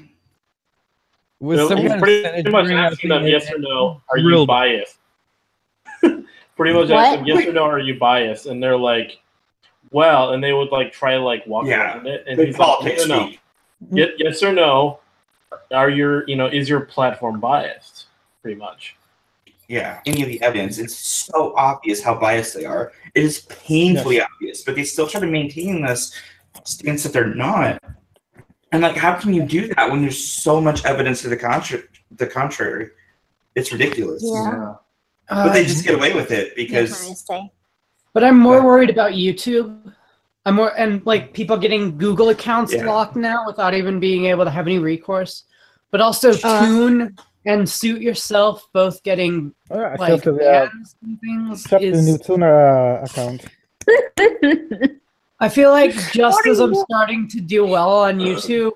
He's pretty much asking them yes or no, are you biased? Pretty much ask them yes or no, are you biased? And they're like, well, and they would like try to like walk around it. And he's like, no. Yes or no, is your platform biased? Pretty much. Yeah, any of the evidence, it's so obvious how biased they are. It is painfully obvious, but they still try to maintain this stance that they're not. And like, how can you do that when there's so much evidence to the contrary? It's ridiculous. Yeah. But they just get away with it because. But I'm more worried about YouTube. And like people getting Google accounts locked now without even being able to have any recourse. But also Tune and Suit Yourself both getting like bans and things. Except the new Tuner account. I feel like just as I'm starting to do well on YouTube,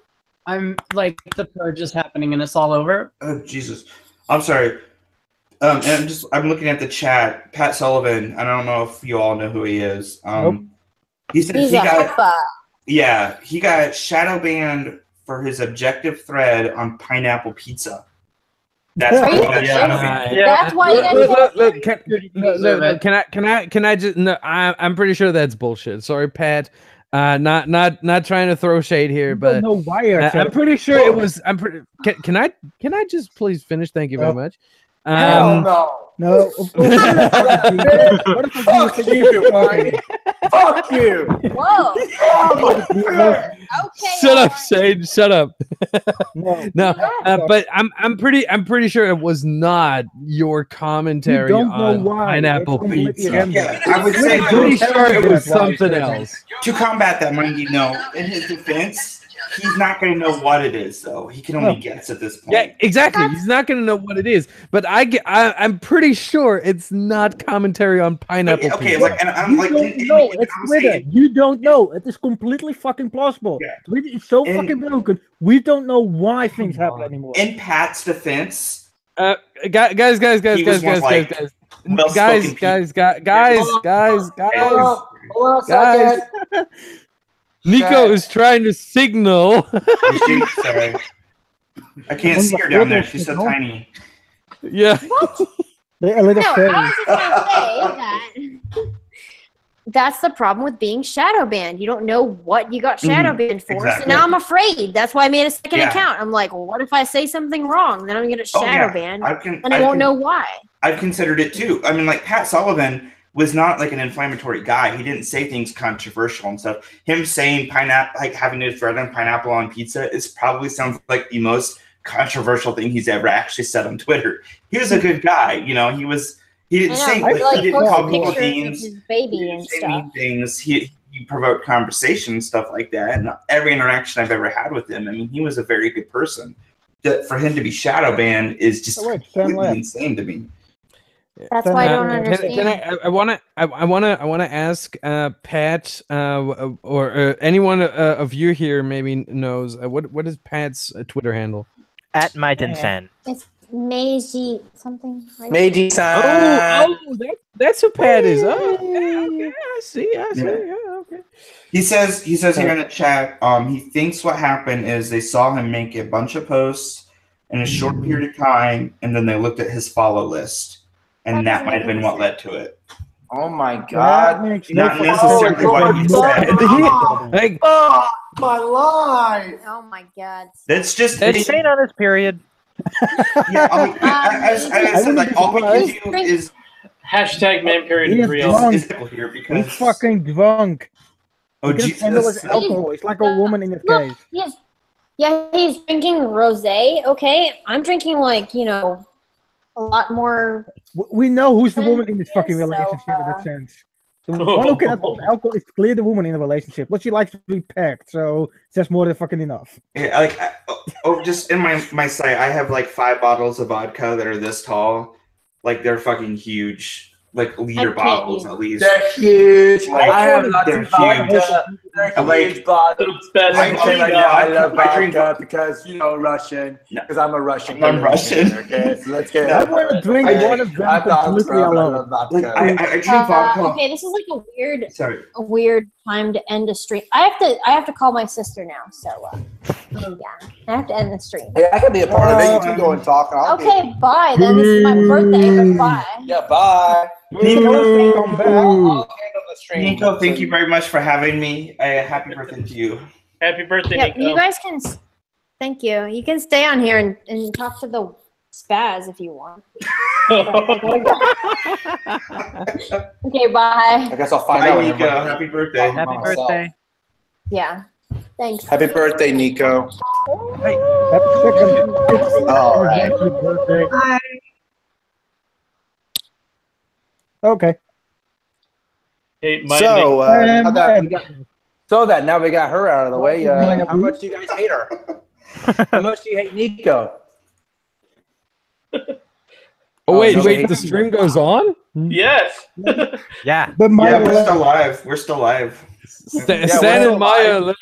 I'm like the purge is happening and it's all over. Oh Jesus, I'm sorry. And I'm looking at the chat. Pat Sullivan. I don't know if you all know who he is. He said he got shadow banned for his objective thread on pineapple pizza. That's why he got shadow banned. That's why Look, can I just I'm pretty sure that's bullshit. Sorry, Pat. Not trying to throw shade here, but I'm pretty sure it was. Can I just please finish? Thank you very much. Hell no. No. Fuck you, Mike. Fuck you. Whoa. Okay. Shut up, Shade. Shut up. No. But I'm pretty sure it was not your commentary on pineapple pizza. Yeah, I would say pretty sure it was something else. To combat that, mind you, know, in his defense, he's not going to know what it is, though. He can only guess at this point. Yeah, exactly. He's not going to know what it is. But I'm pretty sure it's not commentary on pineapple pizza. Like, and I'm like, no, it's Twitter. You don't know. It is completely fucking plausible. Twitter is so fucking broken. We don't know why things happen anymore. In Pat's defense, guys. Nico is trying to signal. Sorry. I can't see her down there. She's so tiny. Yeah. A little fairy. I was just gonna say that. That's the problem with being shadow banned. You don't know what you got shadow banned for. Exactly. So now I'm afraid. That's why I made a second account. I'm like, well, what if I say something wrong? Then I'm gonna get shadow banned, and I won't know why. I've considered it too. I mean, like Pat Sullivan was not like an inflammatory guy. He didn't say things controversial and stuff. Him saying pineapple, like having to threaten pineapple on pizza, is probably sounds like the most controversial thing he's ever actually said on Twitter. He was a good guy, you know. He didn't say he didn't call people names. His baby and stuff. Things. He provoked conversation and stuff like that. And every interaction I've ever had with him, I mean, he was a very good person. That for him to be shadow banned is just completely insane to me. That's why I don't understand. I want to ask Pat or anyone of you here maybe knows what is Pat's Twitter handle? @MyTinSan. It's Meiji something. Right? Meiji-san. Oh, that's who Pat is. Oh, okay. I see. Yeah, okay. He says here in the chat, he thinks what happened is they saw him make a bunch of posts in a short period of time, and then they looked at his follow list, and that might have been what led to it. Oh my God! Not necessarily what he said. Oh my life! Oh my God! That's just insane on his period. Yeah, I said, like, all we can do is #manperiod real. He's fucking drunk. Oh, he can't handle his alcohol. He's like a woman in his case. He's drinking rosé. Okay, I'm drinking like a lot more. We know who's the woman in this fucking relationship in that sense. The one who cannot hold alcohol is clearly the woman in the relationship. But she likes to be packed, so that's more than fucking enough. Yeah, like, just in my site, I have like 5 bottles of vodka that are this tall. Like, they're fucking huge. Like, liter bottles, at least. They're huge. Like, I have lots of vodka. They're huge bottles. I love vodka because, Russian. Because I'm a Russian. I'm Russian. Okay, so let's get it. I want to drink one of them completely alone. I drink vodka. Okay, this is like a weird time to end a stream. I have to call my sister now, so yeah, I have to end the stream. Yeah, I can be a part of it. You can go and talk. Okay, bye. Then this is my birthday. But bye. Yeah, bye. Nico, thank you very much for having me. Happy birthday to you. Happy birthday, Nico. You guys can. Thank you. You can stay on here and talk to the spaz if you want. Okay, bye. I guess I'll find out. Nico. Happy birthday. Happy birthday. Yeah. Thanks. Happy birthday, Nico. Hey, happy all right. birthday. Bye. Okay. Hey, so, now we got her out of the way. How much do you guys hate her? How much do you hate Nico? Oh wait, the stream goes on? Yes. Yeah. But we're still live. We're still live. Stan and Maya.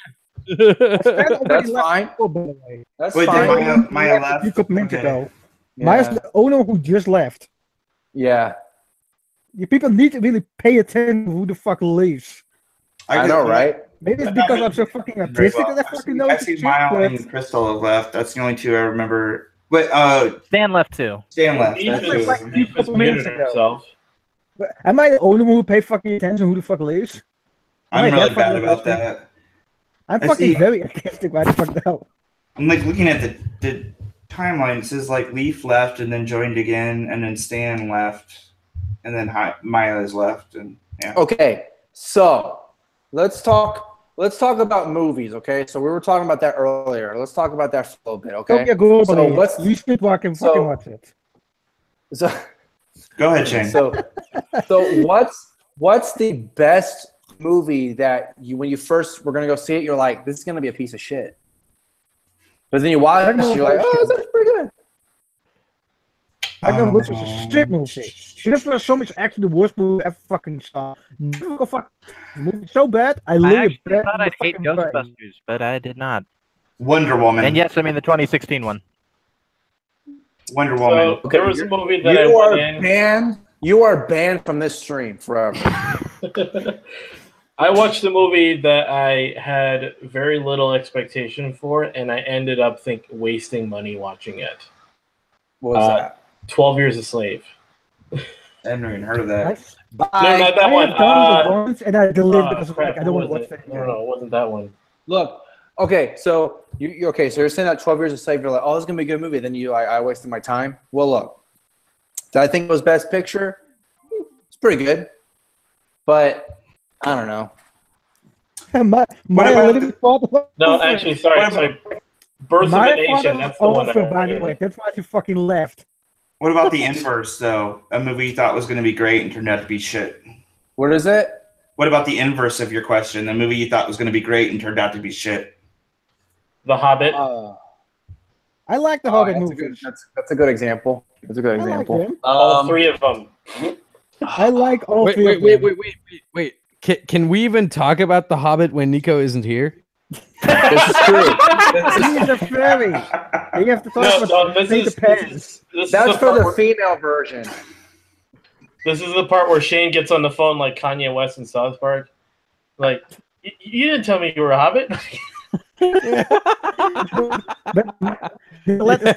That's fine. That's Wait, fine. Maya left. A couple minutes ago. Yeah. Maya's the owner who just left. Yeah. You people need to really pay attention to who the fuck leaves. I know, right? Maybe it's because I'm so fucking autistic that I fucking know. I see Mile and Crystal have left. That's the only 2 I remember. But Stan left too. Stan left. Am I the only one who pay fucking attention who the fuck leaves? I'm really bad about that. I'm fucking very autistic by the fuck now. I'm like looking at the timeline. It says like Leaf left and then joined again, and then Stan left. And then Maya is left, and yeah. Okay, so let's talk about movies. Okay, so we were talking about that earlier. Let's talk about that for a little bit. Okay. So you should fucking watch it. So go ahead, Shane. So what's the best movie that when you first were gonna go see it, you're like, this is gonna be a piece of shit. But then you watch it, you're like, oh, that's pretty good. I know which was a shit movie. This was so much actually the worst movie I ever fucking saw. Never fuck movie so bad. I actually thought I'd hate Ghostbusters, but I did not. Wonder Woman. And yes, I mean the 2016 one. Wonder Woman. So, there was a movie that I went in. You are banned from this stream forever. I watched a movie that I had very little expectation for, and I ended up wasting money watching it. What was that? 12 Years a Slave. I haven't even heard of that. No, not that one. I've done it once, and I deleted because crap, I don't want to watch that. No, it wasn't that one. Look, okay, so you're okay. So you're saying that 12 Years a Slave, you're like, oh, this is gonna be a good movie. Then I wasted my time. Well, look, did I think it was Best Picture? It's pretty good, but I don't know. No, actually, sorry. Birth of a Nation. That's the one. By the way, that's why you fucking left. What about the inverse, though? A movie you thought was going to be great and turned out to be shit. What is it? What about the inverse of your question? A movie you thought was going to be great and turned out to be shit. The Hobbit. I like the Hobbit movies. That's a good example. That's a good example. All three of them. I like all three of them. Wait. Can we even talk about the Hobbit when Nico isn't here? This is true. He's a fairy. You have to talk about this That's for the female version. This is the part where Shane gets on the phone like Kanye West in South Park. Like, you didn't tell me you were a Hobbit?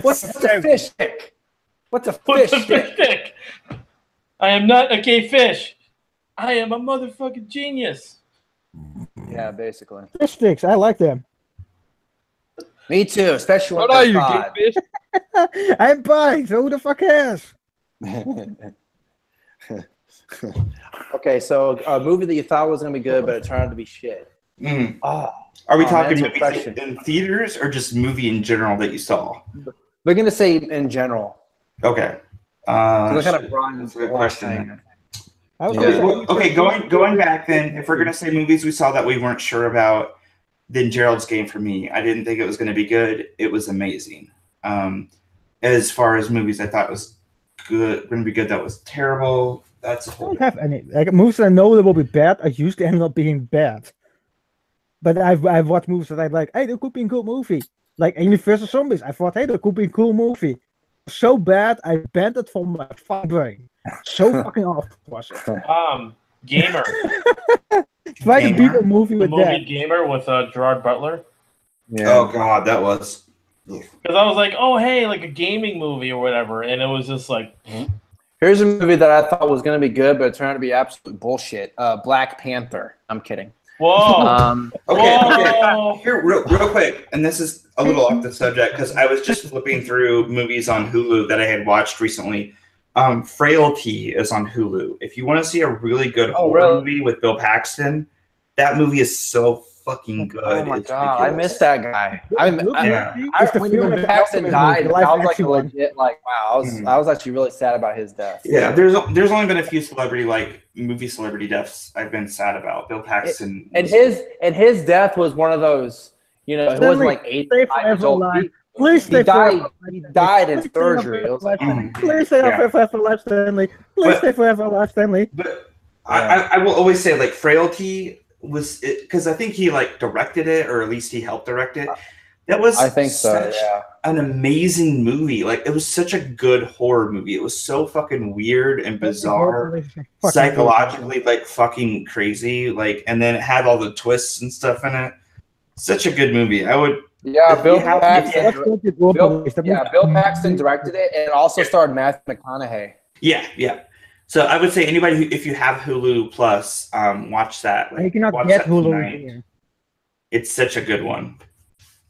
What's the fish stick? What's a fish stick? I am not a gay fish. I am a motherfucking genius. Yeah, basically. Fish sticks, I like them. Me too, especially when what are you, they're gay fish? I'm bi, so who the fuck cares? Okay, so a movie that you thought was gonna be good, but it turned out to be shit. Mm. Oh, Are we talking movies in theaters or just movie in general that you saw? We're gonna say in general. Okay. What kind of broad that's a good question. Yeah. Well, okay, going back then, if we're gonna say movies we saw that we weren't sure about, then Gerald's Game for me. I didn't think it was gonna be good. It was amazing. As far as movies I thought was gonna be good that was terrible, that's a whole. I don't have any movies that I know that will be bad. I usually end up being bad. But I've watched movies that I like. Hey, that could be a cool movie. Like Alien vs Zombies. I thought, hey, that could be a cool movie. So bad, I banned it from my fucking brain. So fucking awful was it. Gamer. Try to beat a movie with the movie that. Gamer with Gerard Butler. Yeah. Oh god, that was. Because I was like, oh hey, like a gaming movie or whatever, and it was just like. Here's a movie that I thought was gonna be good, but it turned out to be absolute bullshit. Black Panther. I'm kidding. Whoa. Okay. Here, real quick, and this is a little off the subject because I was just flipping through movies on Hulu that I had watched recently. Frailty is on Hulu. If you want to see a really good horror movie with Bill Paxton, that movie is so fucking good. Oh my it's god, ridiculous. I missed that guy. When Bill Paxton died, I was like legit, like wow. I was actually really sad about his death. Yeah, there's only been a few movie celebrity deaths I've been sad about. Bill Paxton and his death was one of those, it was like 85 years old. Please stay forever. He died in surgery. It was like, please stay forever for Life Stanley. Please stay forever for Life Stanley. But I will always say like Frailty was it because I think he like directed it or at least he helped direct it. That was an amazing movie. Like it was such a good horror movie. It was so fucking weird and bizarre, psychologically like fucking crazy. Like and then it had all the twists and stuff in it. Such a good movie. I would. Yeah, Bill Paxton directed it, and it also starred Matthew McConaughey. Yeah. So I would say anybody who, if you have Hulu Plus, watch that. You cannot get Hulu. It's such a good one.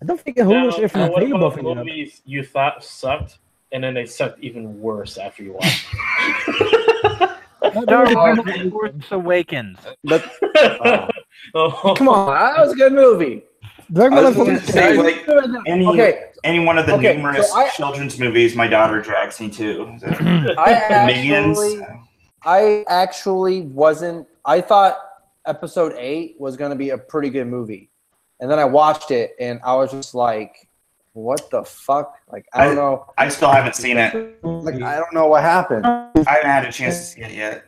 I don't think Hulu is even what available about for movies you thought sucked, and then they sucked even worse after you watched Star Wars Force Awakens. Come on, that was a good movie. I was going to say, like, any one of the numerous children's movies my daughter drags me to. I actually wasn't. I thought episode 8 was going to be a pretty good movie. And then I watched it, and I was just like, what the fuck? Like, I don't know. I still haven't seen it. Like, I don't know what happened. I haven't had a chance to see it yet.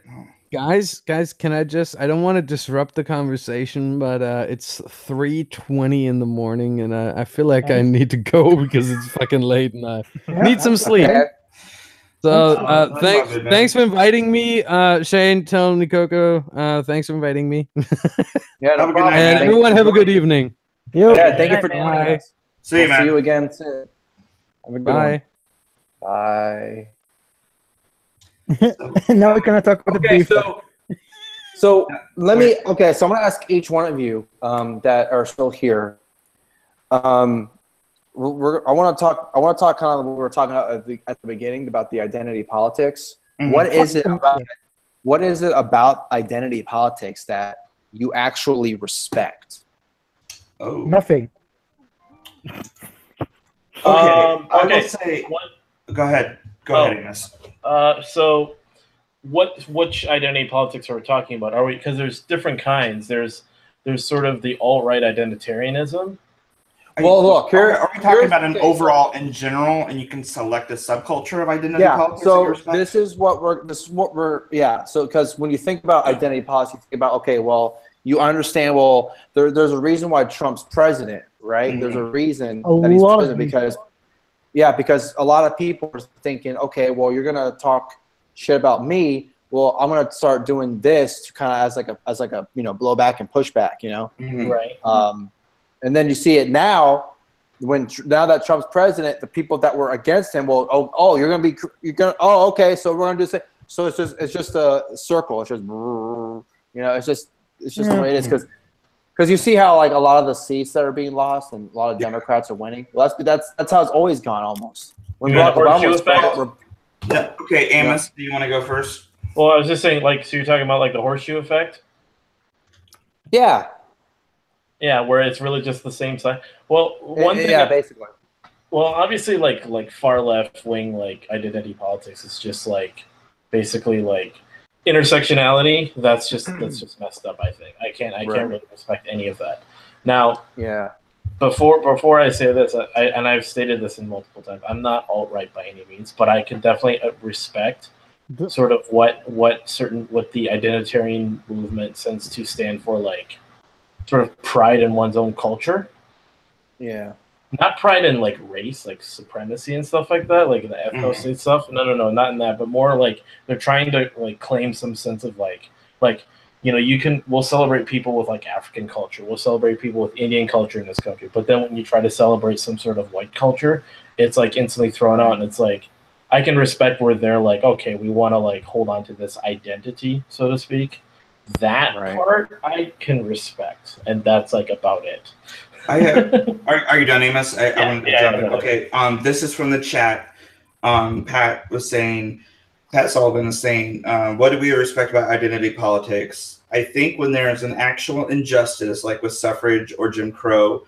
Guys, can I don't want to disrupt the conversation, but it's 3:20 in the morning, and I feel like I need to go because it's fucking late, and I need some sleep. So thanks for inviting me, Shane. Tell Nikoko, thanks for inviting me. Yeah, no problem. And everyone have a good evening. Yeah, thank you for joining us. See you, man. See you again soon. Have a good Bye. one. Bye. Now we can talk about the beef. So let me. Okay, so I'm gonna ask each one of you that are still here. I want to talk kind of what we were talking about at the beginning about the identity politics. Mm-hmm. What is it about identity politics that you actually respect? Oh, nothing. Okay, I will say. Go ahead. Go ahead, Ines. So, which identity politics are we talking about? Are we, because there's different kinds. There's sort of the alt-right identitarianism. Well, look, are we talking about an overall in general, and you can select a subculture of identity politics? So this is what we're So because when you think about identity politics, you think about, okay, well, you understand, well, there's a reason why Trump's president, right? Mm-hmm. There's a reason that he's president because a lot of people are thinking, okay, well, you're gonna talk shit about me. Well, I'm gonna start doing this to kind of as like a blowback and pushback, Mm-hmm. Right. And then you see it now, now that Trump's president, the people that were against him, okay, so we're gonna do this. So it's just a circle. It's just it's just the way it is because you see how like a lot of the seats that are being lost and a lot of Democrats are winning. Well, that's how it's always gone almost. When Barack Obama Okay, Amos, do you want to go first? Well, I was just saying, like, so you're talking about like the horseshoe effect? Yeah. Yeah, where it's really just the same side. Well, basically. Well, obviously, like far left wing, like identity politics is just like basically like intersectionality. That's just messed up. I think I can't really respect any of that. Now, before I say this, and I've stated this in multiple times, I'm not alt-right by any means, but I can definitely respect sort of what the identitarian movement tends to stand for, like sort of pride in one's own culture. Yeah. Not pride in like race, like supremacy and stuff like that, like the ethno-state stuff. No, not in that, but more like they're trying to like claim some sense of like we'll celebrate people with like African culture, we'll celebrate people with Indian culture in this country, but then when you try to celebrate some sort of white culture, it's like instantly thrown out, and it's like I can respect where they're like, okay, we want to like hold on to this identity, so to speak. That part I can respect, and that's like about it. Are you done, Amos? I want to jump in. Okay. This is from the chat. Pat Sullivan is saying, what do we respect about identity politics? I think when there is an actual injustice, like with suffrage or Jim Crow,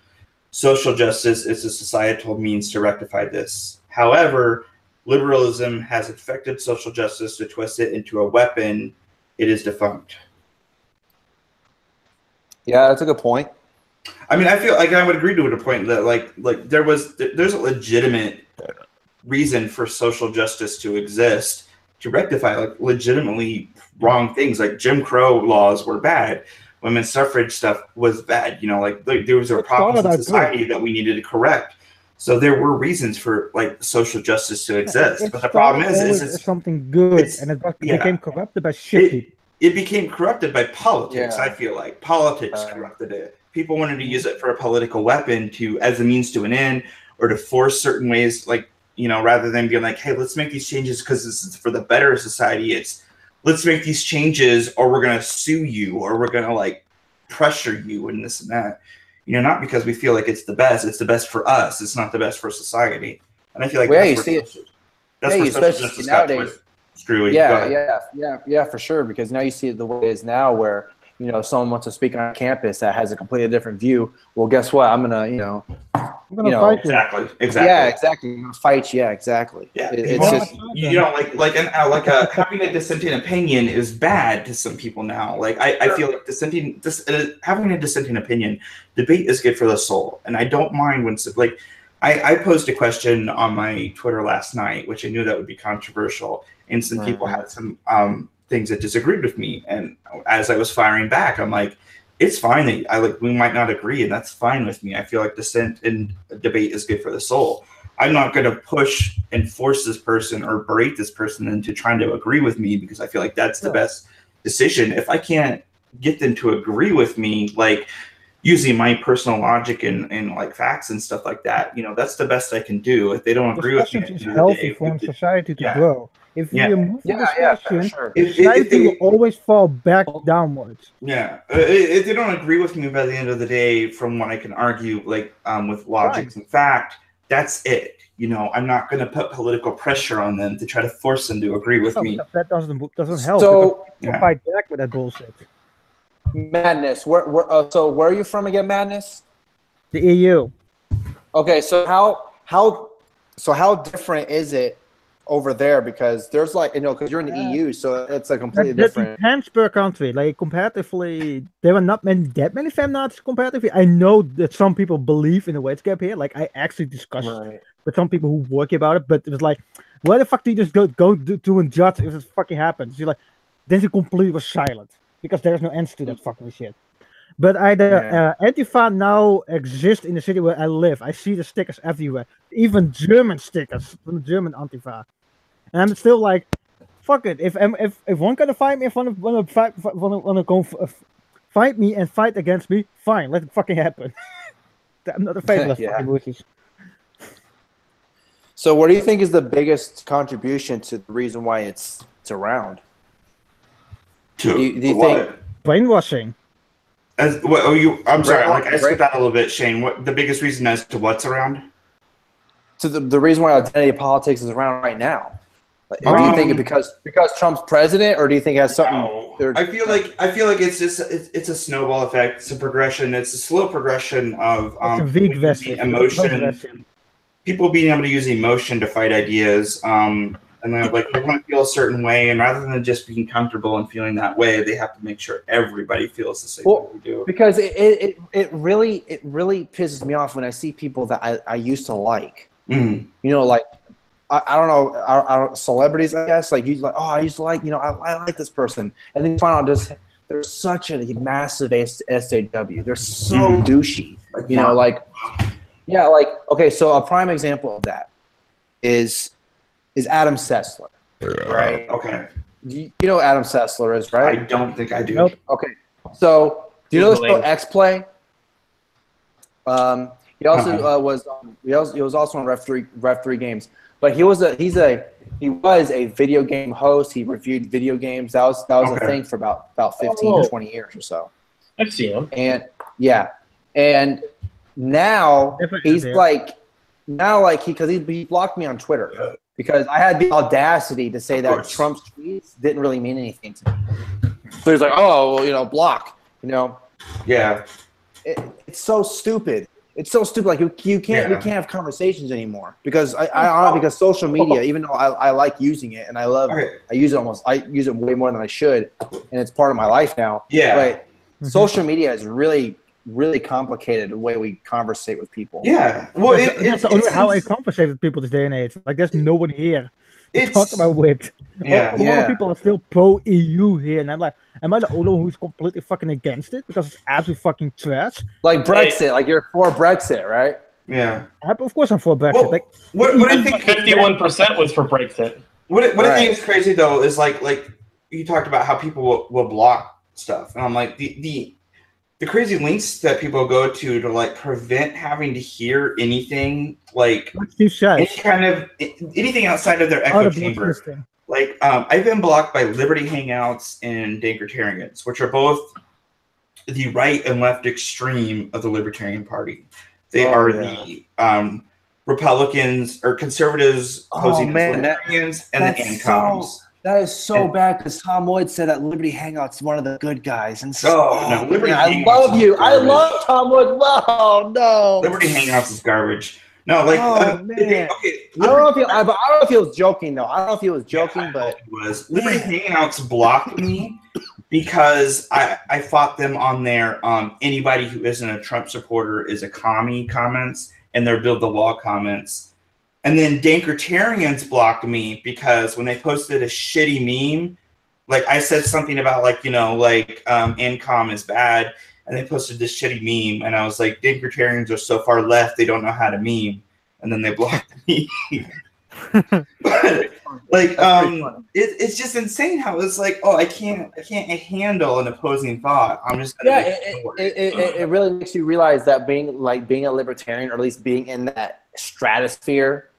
social justice is a societal means to rectify this. However, liberalism has affected social justice to twist it into a weapon. It is defunct. Yeah, that's a good point. I mean, I feel like I would agree to a point that like there's a legitimate reason for social justice to exist, to rectify like legitimately wrong things. Like Jim Crow laws were bad, women's suffrage stuff was bad. There was a problem in society that we needed to correct. So there were reasons for like social justice to exist. But the problem is it's something good, and it became corrupted by shit. It became corrupted by politics. I feel like politics corrupted it. People wanted to use it for a political weapon as a means to an end, or to force certain ways, rather than being like, hey, let's make these changes because this is for the better of society. It's let's make these changes or we're going to sue you or we're going to like pressure you and this and that. Not because we feel like it's the best for us. It's not the best for society. And I feel like that's where social justice nowadays. Screwy. Yeah, for sure. Because now you see it the way it is now, where someone wants to speak on campus that has a completely different view. Well, guess what? I'm gonna fight you. Exactly. Yeah, exactly. I'm gonna fight you. Yeah, exactly. Yeah, it's just having a dissenting opinion is bad to some people now. Like I feel like having a dissenting opinion, debate is good for the soul, and I don't mind when I posed a question on my Twitter last night, which I knew that would be controversial, and some people had some things that disagreed with me. And as I was firing back, I'm like, it's fine that we might not agree, and that's fine with me. I feel like dissent and debate is good for the soul. I'm not going to push and force this person or berate this person into trying to agree with me, because I feel like that's the best decision. If I can't get them to agree with me, like using my personal logic and like facts and stuff like that, you know, that's the best I can do. If they don't agree with me, it's healthy for society to grow. If you remove the discussion, sure. society will always fall back downwards. Yeah, if they don't agree with me by the end of the day, from what I can argue, like with logic and fact, that's it. You know, I'm not going to put political pressure on them to try to force them to agree with me. That doesn't help. So fight back with that bullshit. Madness. So where are you from again, Madness? The EU. Okay, so how different is it over there? Because there's like, you know, because you're in the EU, so it's a completely different. Depends per country. Like comparatively, there are not that many femnazis comparatively. I know that some people believe in the wage gap here. Like I actually discussed with some people who work about it, but it was like, why the fuck do you just go to and judge if it fucking happens? You're like, then they completely was silent because there's no end to that fucking shit. But Antifa now exists in the city where I live. I see the stickers everywhere, even German stickers from the German Antifa. And I'm still like, fuck it. If one gonna fight me, if one wanna go fight me and fight against me, fine, let it fucking happen. I'm not afraid of fucking bushes. So, what do you think is the biggest contribution to the reason why it's around? Do you think brainwashing? I'm sorry, like I skipped out a little bit, Shane. What the biggest reason as to what's around? So the reason why identity politics is around right now. Do you think it because Trump's president, or do you think it has something? No. I feel like it's just it's a snowball effect. It's a progression. It's a slow progression of emotion. People being able to use emotion to fight ideas. And then like they want to feel a certain way, and rather than just being comfortable and feeling that way, they have to make sure everybody feels the same way we do. Because it really pisses me off when I see people that I used to like. You know, like I don't know, celebrities, I guess. Like you like, oh, I used to like, you know, I like this person, and then you find out they're such a massive SJW. They're so douchey. You know, like like okay. So a prime example of that is Adam Sessler, right? Okay. You know what Adam Sessler is, right? I don't think I do. Nope. Okay. So do you know the show X-Play? He also was also on Ref 3 Games, but he was a video game host. He reviewed video games. That was a thing for about 15 to 20 years or so. I've seen him. And and now he's like because he blocked me on Twitter because I had the audacity to say that Trump's tweets didn't really mean anything to me. So he's like, oh, well, you know, block, you know. Yeah. It's so stupid. It's so stupid. Like you can't have conversations anymore because because social media, even though I like using it and I use it way more than I should, and it's part of my life now. Yeah. But social media is really, really complicated the way we conversate with people. Yeah. Well, that's how I conversate with people this day and age. Like there's no one here to talk about it. A lot of people are still pro EU here, and I'm like, am I the only one who's completely fucking against it because it's absolutely fucking trash? Like Brexit, like you're for Brexit, right? Yeah. Of course I'm for Brexit. Well, like what I think 51% was for Brexit. What I think is crazy though is like you talked about how people will block stuff, and I'm like the crazy links that people go to like prevent having to hear anything like anything outside of their echo chamber. Like I've been blocked by Liberty Hangouts and Dankritarians, which are both the right and left extreme of the Libertarian Party. They are the Republicans or conservatives posing as Libertarians and the ANCOMs. That is so bad because Tom Lloyd said that Liberty Hangout's one of the good guys. And Liberty I love you. I love Tom Lloyd. Oh, no. Liberty Hangouts is garbage. No, like, man. I don't know if he was joking though. I don't know if he was joking, but it was. Liberty Hangouts blocked me because I fought them on their anybody who isn't a Trump supporter is a commie comments and their build the wall comments. And then Dankritarians blocked me because when they posted a shitty meme, like I said something about like, you know, like ANCOM is bad, and they posted this shitty meme, and I was like, Dankritarians are so far left, they don't know how to meme. and then they block me. But like it's just insane how it's like, oh, I can't handle an opposing thought. I'm just it really makes you realize that being a libertarian, or at least being in that stratosphere,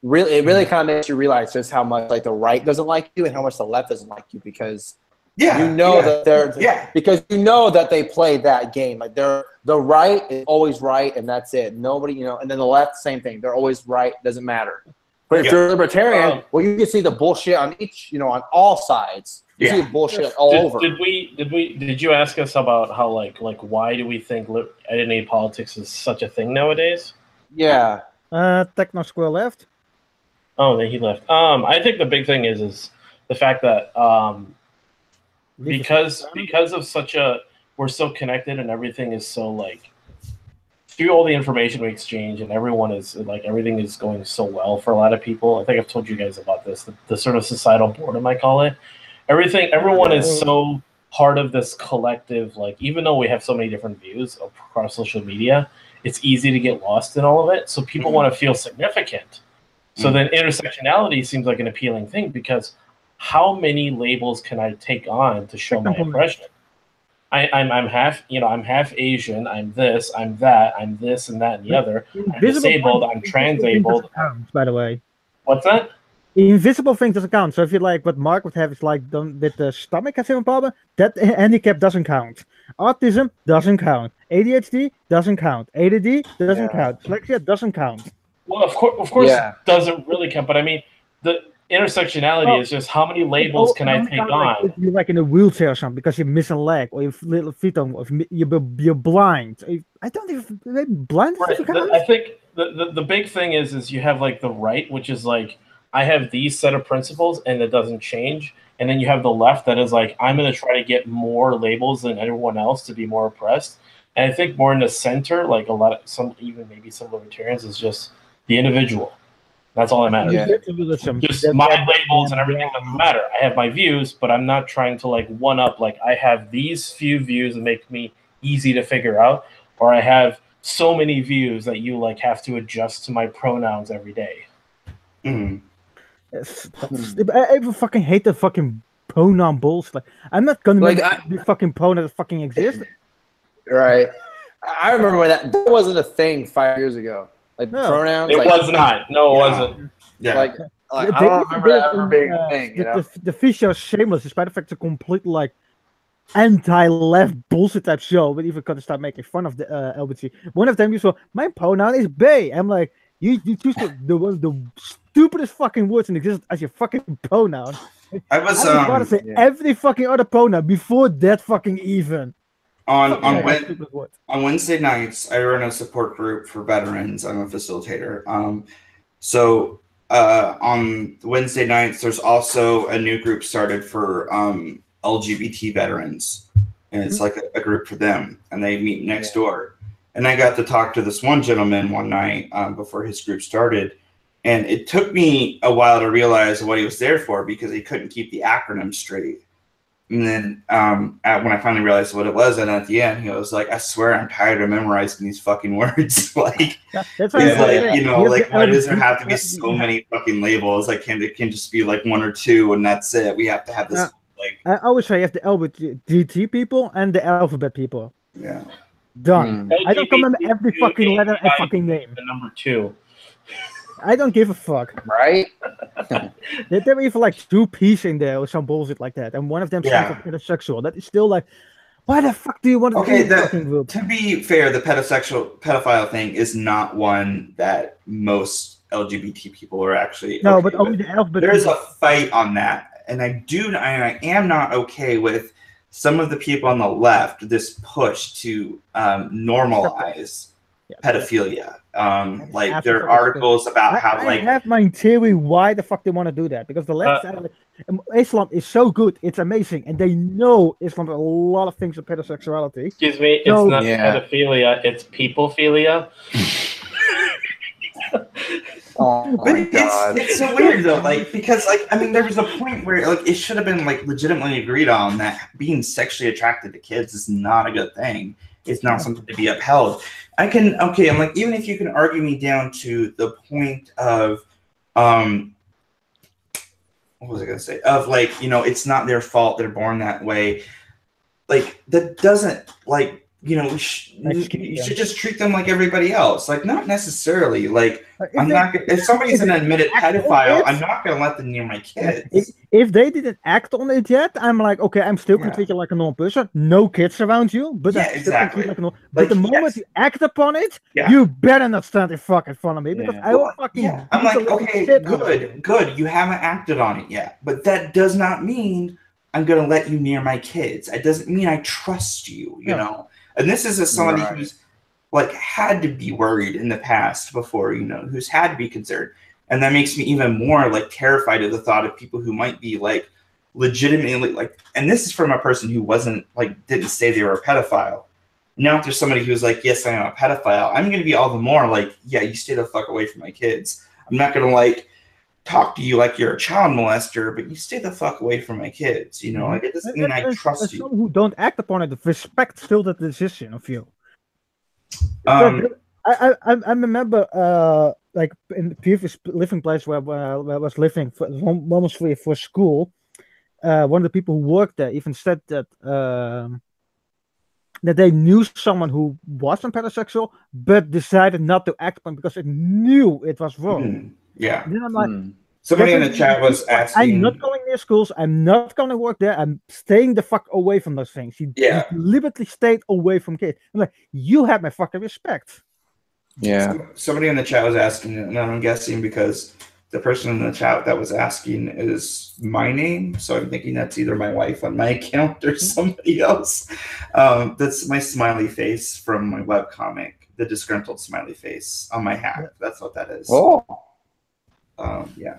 really kind of makes you realize just how much like the right doesn't like you and how much the left doesn't like you, because because you know that they play that game. Like the right is always right and that's it. Nobody, and then the left, same thing. They're always right, doesn't matter. But if you're a libertarian, well, you can see the bullshit on on all sides. You see bullshit all over. Did you ask us about how like why do we think identity politics is such a thing nowadays? Yeah. Techno Squirrel left. Oh, he left. I think the big thing is the fact that because of we're so connected and everything is so like through all the information we exchange and everyone is like everything is going so well for a lot of people. I think I've told you guys about this. The sort of societal boredom, I call it. Everyone is so part of this collective. Like even though we have so many different views across social media, it's easy to get lost in all of it. So people want to feel significant. So then intersectionality seems like an appealing thing, because how many labels can I take on to show my oppression? I'm half, I'm half Asian. I'm this. I'm that. I'm this and that and the other. I'm disabled. I'm transabled. By the way, what's that? Invisible thing doesn't count. So if you like what Mark would have is like with the stomach has a problem, that handicap doesn't count. Autism doesn't count. ADHD doesn't count. ADD doesn't count. Dyslexia doesn't count. Well, of course, it doesn't really count. But I mean, the intersectionality is just how many labels can I take on? Like, if you're like in a wheelchair or something because you miss a leg, or your little feet don't, or you're blind. I don't even blind. Right. I think the big thing is you have like the right, which is like I have these set of principles and it doesn't change, and then you have the left that is like I'm going to try to get more labels than everyone else to be more oppressed. And I think more in the center, like maybe some libertarians, is just the individual. That's all that matters. Just my labels and everything doesn't matter. I have my views, but I'm not trying to like one up. Like I have these few views that make me easy to figure out, or I have so many views that you like have to adjust to my pronouns every day. I fucking hate the fucking pronoun bullshit. Like I'm not gonna make the fucking pronoun that fucking exist. Right. I remember when that wasn't a thing 5 years ago. Like pronouns. It was not. No, it wasn't. Yeah. Like I don't remember that ever being a thing. The fish show is shameless, despite the fact it's a complete like anti-left bullshit type show. But even gonna start making fun of the LBC. One of them you saw, my pronoun is bae. I'm like, you choose the stupidest fucking words in existence as your fucking pronoun. I was about to say every fucking other pronoun before that fucking even. On Wednesday nights, I run a support group for veterans. I'm a facilitator. So on Wednesday nights, there's also a new group started for LGBT veterans, and it's like a group for them, and they meet next door. And I got to talk to this one gentleman one night before his group started, and it took me a while to realize what he was there for because he couldn't keep the acronym straight. And then when I finally realized what it was, and at the end, he was like, I swear I'm tired of memorizing these fucking words. Like, why does there have to be so many fucking labels? Like, it can just be like one or two, and that's it. We have to have this. I always say you have the LGBT people and the alphabet people. Yeah. Done. I don't remember every fucking letter and fucking name. The number 2. I don't give a fuck. Right? There were even like 2 pieces in there or some bullshit like that, and one of them sounds like heterosexual. That is still like, why the fuck do you want to do fucking group? To be fair, the pedophile thing is not one that most LGBT people are actually. No, but only the alphabet. There's a fight on that, and I am not okay with some of the people on the left. This push to normalize pedophilia. Like there are articles about how I have my theory why the fuck they want to do that, because the left side Islam is so good, it's amazing, and they know Islam has a lot of things with pedosexuality. Excuse me, it's not pedophilia, it's peoplephilia. Oh my God. It's so weird though, like because like I mean there was a point where like it should have been like legitimately agreed on that being sexually attracted to kids is not a good thing. It's not something to be upheld. I'm like, even if you can argue me down to the point of, what was I gonna say? Of like, it's not their fault, they're born that way. Like, that doesn't, like, you should just treat them like everybody else. Like, not necessarily. Like, if somebody's an admitted pedophile, I'm not gonna let them near my kids. If they didn't act on it yet, I'm like, okay, I'm still gonna treat you like a normal person. No kids around you, but I'm still gonna treat you like a normal. But the moment you act upon it, you better not stand in fucking front of me because I will fucking. I'm like, okay, good. You haven't acted on it yet, but that does not mean I'm gonna let you near my kids. It doesn't mean I trust you. You know. And this is somebody who's like had to be worried in the past before, who's had to be concerned. And that makes me even more like terrified of the thought of people who might be like legitimately like, and this is from a person who wasn't like, didn't say they were a pedophile. Now if there's somebody who's like, yes, I am a pedophile, I'm going to be all the more like, yeah, you stay the fuck away from my kids. I'm not going to like talk to you like you're a child molester, but you stay the fuck away from my kids. Like it doesn't mean I trust you. Some who don't act upon it, respect still the decision of you. I remember like in the previous living place where I was living, almost for school. One of the people who worked there even said that that they knew someone who wasn't pedosexual, but decided not to act upon it because it knew it was wrong. Yeah. Then I'm like, somebody in the chat was asking. I'm not going near schools. I'm not going to work there. I'm staying the fuck away from those things. He deliberately stayed away from kids. I'm like, you have my fucking respect. Yeah. Somebody in the chat was asking, and I'm guessing because the person in the chat that was asking is my name, so I'm thinking that's either my wife on my account or somebody else. That's my smiley face from my webcomic, the disgruntled smiley face on my hat. That's what that is. Oh. Yeah.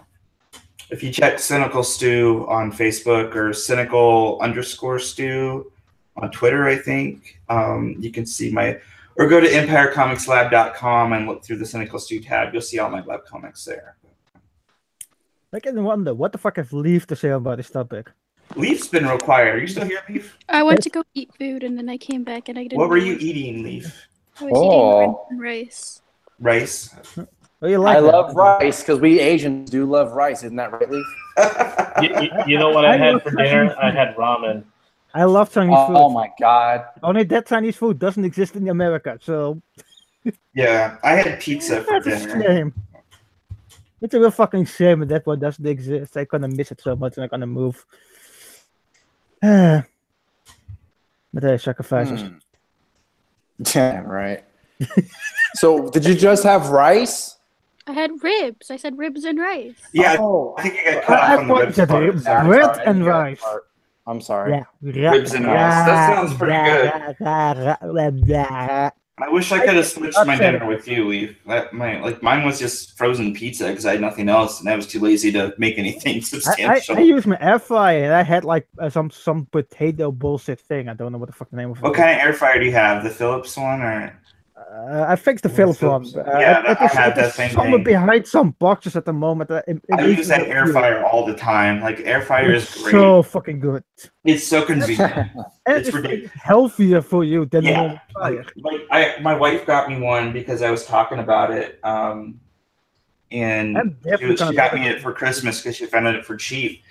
If you check Cynical Stew on Facebook or cynical_stew on Twitter, I think, you can see or go to empirecomics.lab.com and look through the Cynical Stew tab. You'll see all my webcomics there. I can wonder, what the fuck has Leaf to say about this topic? Leaf's been real quiet. Are you still here, Leaf? I went to go eat food and then I came back and I didn't. What were you eating, Leaf? I was eating rice. Rice? I love rice because we Asians do love rice. Isn't that right, Leaf? you know what I had for dinner? I had ramen. I love Chinese food. Oh my god! Only that Chinese food doesn't exist in America, so. Yeah, I had pizza for dinner. A shame. It's a real fucking shame that one doesn't exist. I'm gonna miss it so much, and I'm gonna move. But hey, sacrifices. Yeah, right. So, did you just have rice? I had ribs. I said ribs and rice. Yeah, I think you got cut off on the ribs part. Bread and rice. I'm sorry. Yeah. Ribs and rice. That sounds pretty good. I wish I could have switched my dinner with you, Leaf. Mine was just frozen pizza because I had nothing else, and I was too lazy to make anything substantial. I used my air fryer, and I had like some potato bullshit thing. I don't know what the fuck the name of it. What kind of air fryer do you have? The Philips one, or? I fixed the Philips one. Yeah, I have that same thing. Behind some boxes at the moment. I use that air fryer all the time. Like, air fryer is great. So fucking good. It's so convenient. It's ridiculous. Healthier for you than the normal fryer. My wife got me one because I was talking about it, and she got me it for Christmas because she found it for cheap.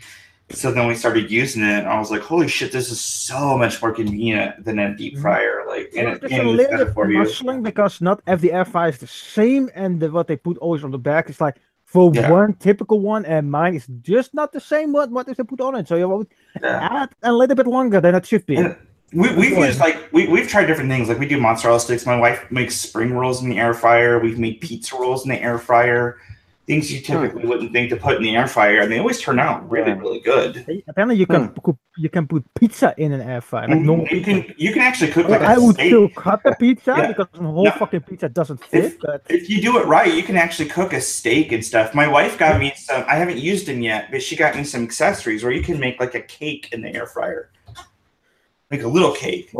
So then we started using it, and I was like, "Holy shit, this is so much more convenient than a deep fryer!" Like, and it's better for you. Because not every air fryer is the same, and what they put always on the back is like for one typical one, and mine is just not the same what they put on it. So you add a little bit longer than it should be. And we've used we've tried different things. Like, we do mozzarella sticks. My wife makes spring rolls in the air fryer. We've made pizza rolls in the air fryer. Things you typically wouldn't think to put in the air fryer, and they always turn out really, really good. Apparently, you can put pizza in an air fryer. Like normal you can actually cook like I would steak. still cut the pizza because the whole fucking pizza doesn't fit. If you do it right, you can actually cook a steak and stuff. My wife got me some. I haven't used them yet, but she got me some accessories where you can make like a cake in the air fryer, like a little cake.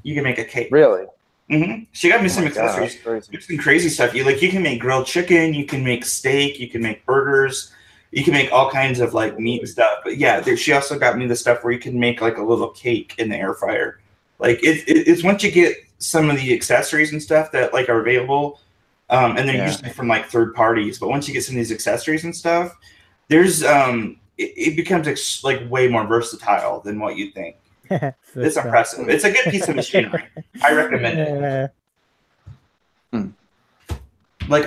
You can make a cake. Really? Mm-hmm. She got me some accessories. There's some crazy stuff. You can make grilled chicken, you can make steak, you can make burgers, you can make all kinds of like meat stuff. But yeah, she also got me the stuff where you can make like a little cake in the air fryer. Like it's once you get some of the accessories and stuff that like are available, and they're usually from like third parties. But once you get some of these accessories and stuff, there's it becomes like way more versatile than what you think. It's impressive. It's a good piece of machinery. I recommend it. Like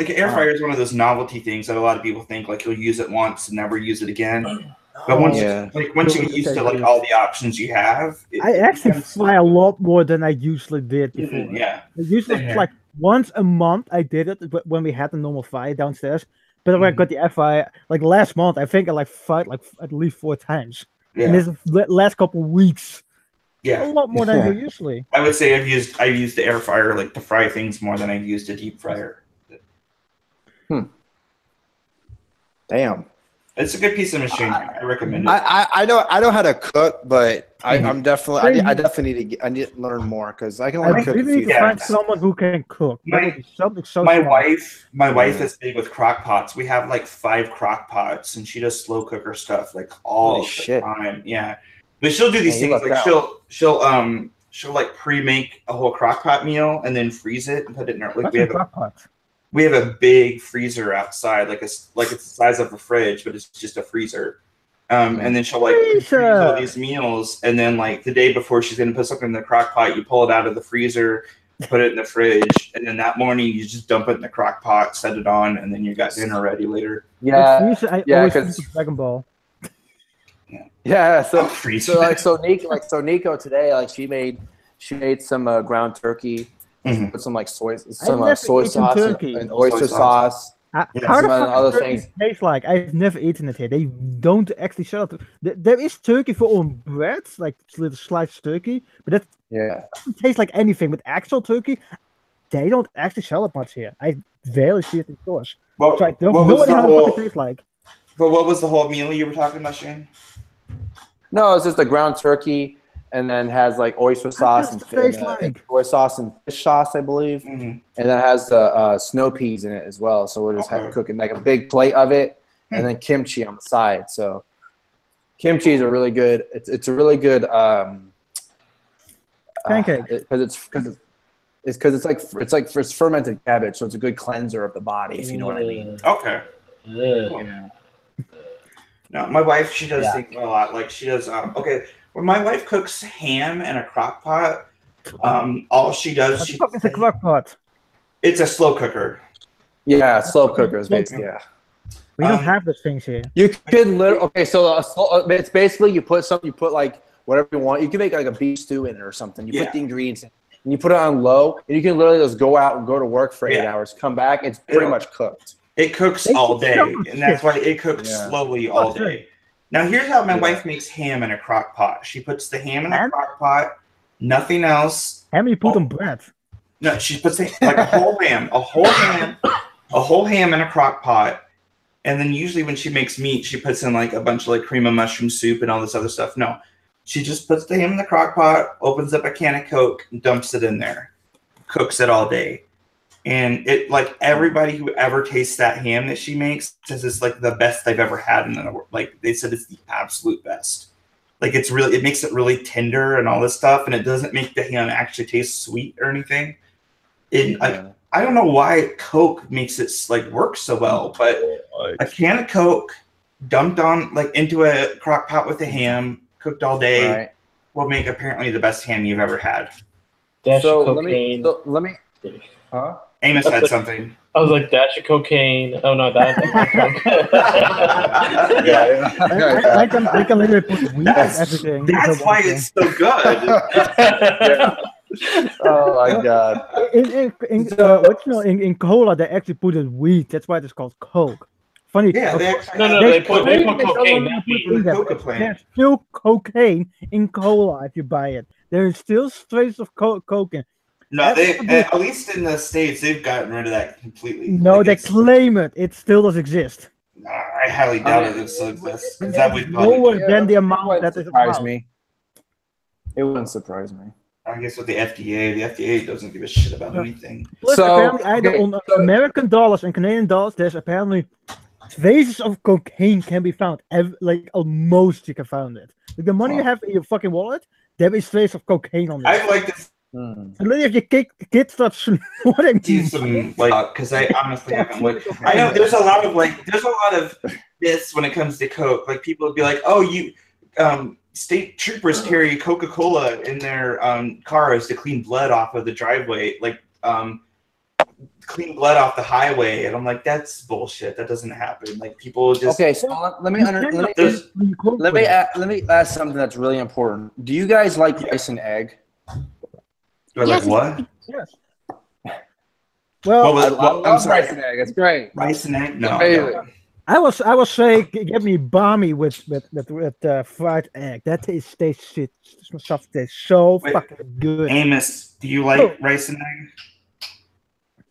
air fryer is one of those novelty things that a lot of people think like you'll use it once and never use it again. But once you get used to like all the options you have, I actually fry a lot more than I usually did before. Yeah, usually like once a month I did it when we had the normal fire downstairs. But when I got the air fryer, like last month, I think I like fried like at least 4 times. Yeah. In this last couple of weeks. Yeah, a lot more than I do usually. I would say I've used the air fryer like to fry things more than I've used a deep fryer. Damn. It's a good piece of machinery. I recommend it. I know how to cook, but I'm definitely I definitely need to learn more because I can only cook a few things. Find someone who can cook. My wife is big with crock pots. We have like 5 crock pots, and she does slow cooker stuff like all the time. Yeah, but she'll do these things like she'll like pre-make a whole crock pot meal and then freeze it and put it in her like we have a big freezer outside, like it's the size of a fridge, but it's just a freezer. And then she'll like freeze all these meals, and then like the day before she's gonna put something in the crock pot, you pull it out of the freezer, put it in the fridge, and then that morning you just dump it in the crock pot, set it on, and then you got dinner ready later. Because Dragon Ball. Yeah, so Nico today, like she made some ground turkey. Put some like soy sauce and oyster sauce. How the fuck does turkey taste like? I've never eaten it here. They don't actually sell it. There is turkey for on bread, like little sliced turkey, but that doesn't taste like anything. But actual turkey, they don't actually sell it much here. I rarely see it in stores. So I don't know what it tastes like. But what was the whole meal you were talking about, Shane? No, it's just a ground turkey. And then has like oyster sauce and soy sauce and fish sauce, I believe. And then it has snow peas in it as well. So we're just cooking like a big plate of it, and then kimchi on the side. So kimchi is a really good. It's a really good pancake because it's fermented cabbage, so it's a good cleanser of the body, if you know what I mean. Okay. Yeah. No, my wife, she does things a lot. Like she does. When my wife cooks ham in a crock pot, all she does... It's a crock pot. It's a slow cooker. Yeah, slow cooker is basically, We don't have those things here. You could literally... so it's basically you put like whatever you want. You can make like a beef stew in it or something. You put the ingredients in, and you put it on low, and you can literally just go out and go to work for 8 hours, come back, it's pretty much cooked. It cooks all day, and that's why it cooks slowly all day. Now, here's how my wife makes ham in a crock pot. She puts the ham in a crock pot, nothing else. How many put on bread? No, she puts like a whole ham in a crock pot. And then usually when she makes meat, she puts in like a bunch of like cream of mushroom soup and all this other stuff. No, she just puts the ham in the crock pot, opens up a can of Coke, and dumps it in there, cooks it all day. And it like everybody who ever tastes that ham that she makes says it's like the best they've ever had in the world. Like they said it's the absolute best. Like it makes it really tender and all this stuff, and it doesn't make the ham actually taste sweet or anything. I don't know why Coke makes it like work so well, but a can of Coke dumped on like into a crock pot with the ham, cooked all day, will make apparently the best ham you've ever had. So let me. Huh? Amos had something. I was like, dash of cocaine. Oh no, that. I can literally put weed in everything. That's why it's so good. Oh my god! In cola they actually put in weed. That's why it's called Coke. Funny. Yeah, they put cocaine. Not weed. There's still cocaine in cola if you buy it. There's still traces of cocaine. No, at least in the States, they've gotten rid of that completely. No, they claim it. It still does exist. I highly doubt it still exists. That would lower than the amount that is surprise me. It wouldn't surprise me. I guess with the FDA doesn't give a shit about anything. Plus, apparently, either on American dollars and Canadian dollars, there's apparently traces of cocaine can be found. Like almost you can find it. Like the money you have in your fucking wallet, Debbie's trace of cocaine on this. I like this. And then if your kid starts snorting, some like because I honestly haven't looked. I know there's a lot of myths when it comes to coke. Like people would be like, "Oh, you state troopers carry Coca-Cola in their cars to clean blood off of the driveway, like clean blood off the highway." And I'm like, that's bullshit. That doesn't happen. Like people just So let me ask something that's really important. Do you guys like rice and egg? Like what? Yes. Well, I love rice and egg. It's great. Rice and egg? No. I was saying, get me balmy with fried egg. That tastes shit. Stuff tastes so fucking good. Amos, do you like rice and egg?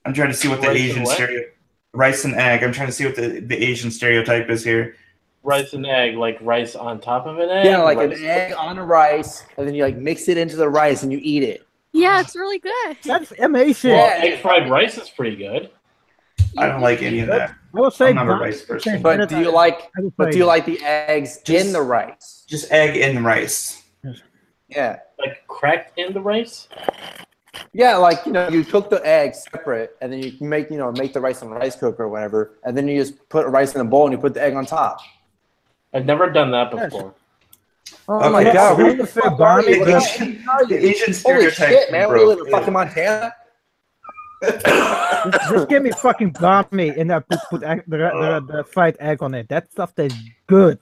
I'm trying to see what the Asian stereotype. Rice and egg. I'm trying to see what the Asian stereotype is here. Rice and egg, like rice on top of an egg? Yeah, like an egg on a rice, and then you like mix it into the rice and you eat it. Yeah, it's really good. That's amazing. Well, egg fried rice is pretty good. I don't like any of that. I will say, I'm not a rice person. But do you like the eggs in the rice? Just egg in the rice. Yeah. Like cracked in the rice? Yeah, like you cook the eggs separate, and then you make the rice in a rice cooker or whatever, and then you just put rice in a bowl and you put the egg on top. I've never done that before. Oh my god! The Asian stereotype, holy shit, man! We live in fucking Montana. Just give me fucking balmy and I put the fried egg on it. That stuff tastes good.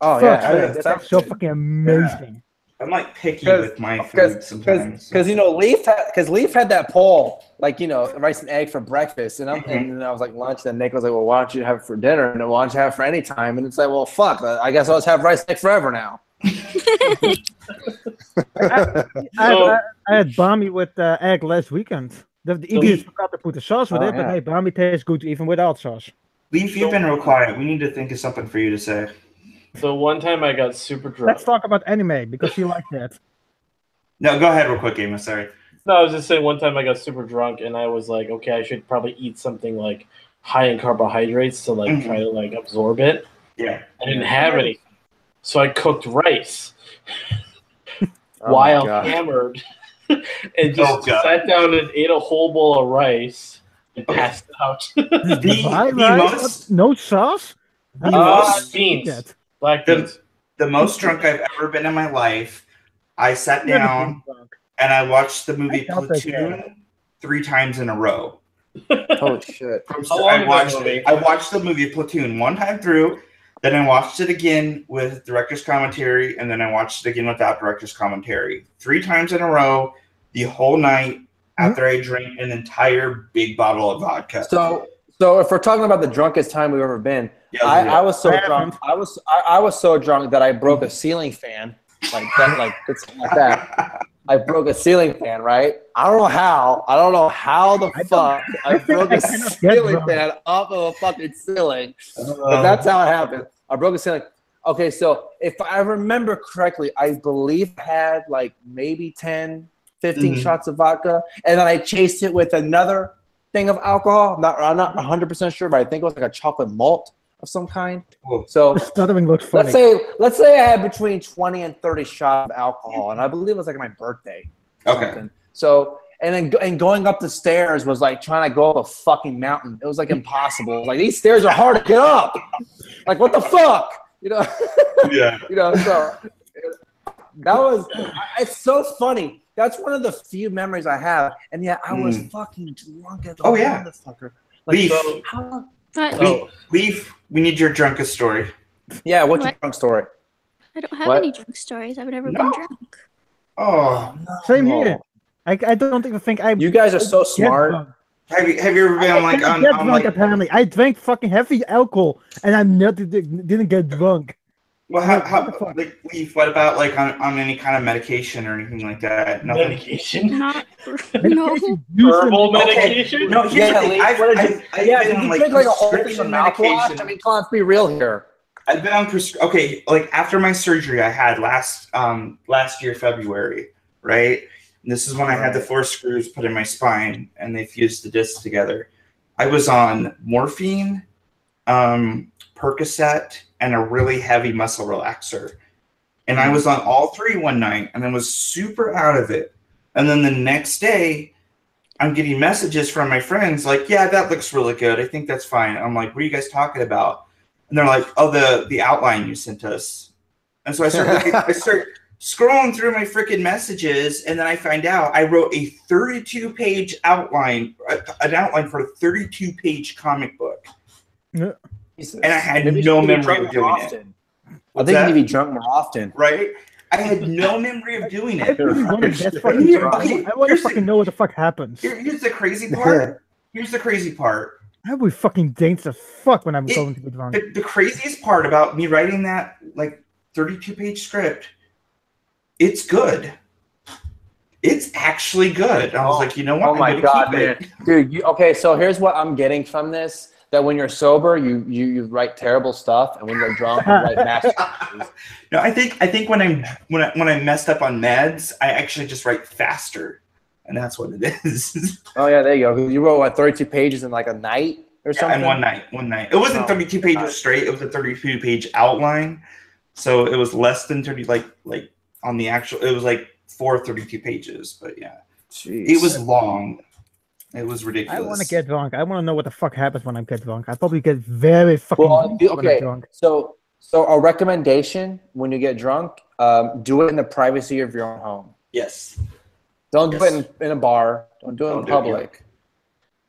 Oh that's so fucking amazing. I'm like picky with my food sometimes. Because Leaf had that poll, like rice and egg for breakfast, and and I was like lunch. Then Nick was like, "Well, why don't you have it for dinner? And why don't you have it for any time?" And it's like, "Well, fuck, I guess I'll just have rice and egg forever now." I had balmy with egg last weekend. The idiots forgot to put the sauce with it, but hey, balmy tastes good even without sauce. Leaf, you've been real quiet. We need to think of something for you to say. So one time I got super drunk. Let's talk about anime because you like that. No, go ahead real quick, Amos. Sorry. No, I was just saying one time I got super drunk and I was like, okay, I should probably eat something like high in carbohydrates to like try to like absorb it. Yeah. I didn't have anything. So I cooked rice while hammered and just sat down and ate a whole bowl of rice and passed out. No sauce? Beans. Black beans. The most drunk I've ever been in my life, I sat down and I watched the movie Platoon 3 times in a row. Holy shit. I watched the movie Platoon 1 time through, then I watched it again with director's commentary, and then I watched it again without director's commentary. 3 times in a row, the whole night after I drank an entire big bottle of vodka. So if we're talking about the drunkest time we've ever been, I was so drunk. I was so drunk that I broke a ceiling fan, like that. I broke a ceiling fan, right? I don't know how. I don't know how the fuck I broke a ceiling fan off of a fucking ceiling. But that's how it happened. I broke a ceiling. Okay, so if I remember correctly, I believe I had like maybe 10, 15 shots of vodka, and then I chased it with another thing of alcohol. I'm not 100% sure, but I think it was like a chocolate malt of some kind. So stuttering looks funny. Let's say I had between 20 and 30 shots of alcohol, and I believe it was like my birthday. Okay. So and going up the stairs was like trying to go up a fucking mountain. It was like impossible. Like these stairs are hard to get up. Like what the fuck, Yeah. So that was. It's so funny. That's one of the few memories I have, and yeah, I was fucking drunk as a motherfucker. Like, Leaf, we need your drunkest story. Yeah, what's your drunk story? I don't have any drunk stories. I've never been drunk. Oh, same here. I don't even think I. You guys are so smart. Have you ever been apparently, I drank fucking heavy alcohol and I didn't get drunk. Well, like, Leaf, what about like on any kind of medication or anything like that? Nothing? Medication? No. Herbal medication? No, here's the thing. I've been on, like, like a whole thing of mouthwash? I mean, let's be real here. I've been on like after my surgery I had last year February, right? And this is when I had the 4 screws put in my spine and they fused the discs together. I was on morphine, Percocet, and a really heavy muscle relaxer. And I was on all three one night, and I was super out of it. And then the next day, I'm getting messages from my friends like, yeah, that looks really good. I think that's fine. I'm like, what are you guys talking about? And they're like, oh, the outline you sent us. And so I start scrolling through my freaking messages, and then I find out I wrote a 32-page outline, an outline for a 32-page comic book. Yeah. And I had no memory of doing it. I think you need to be drunk more often. Right? I had no memory of doing it. I want to fucking know what the fuck happens. Here's the crazy part. Here's the crazy part. I would fucking dance as fuck when I'm going to get drunk. The craziest part about me writing that like 32-page script, it's good. It's actually good. I was like, you know what? Oh my god, man, dude. Okay, so here's what I'm getting from this: that when you're sober, you write terrible stuff, and when you're drunk, you write masterpieces. No, I think when I messed up on meds, I actually just write faster, and that's what it is. Oh yeah, there you go. You wrote what 32 pages in like a night or something. And one night. It wasn't 32 pages straight. It was a 32-page outline, so it was less than 30. Like on the actual, it was like 4 32 pages. But yeah, jeez. It was long. It was ridiculous. I want to get drunk. I want to know what the fuck happens when I get drunk. I probably get very fucking drunk when I'm drunk. So a recommendation when you get drunk, do it in the privacy of your own home. Yes. Don't do it in a bar. Don't do it in public.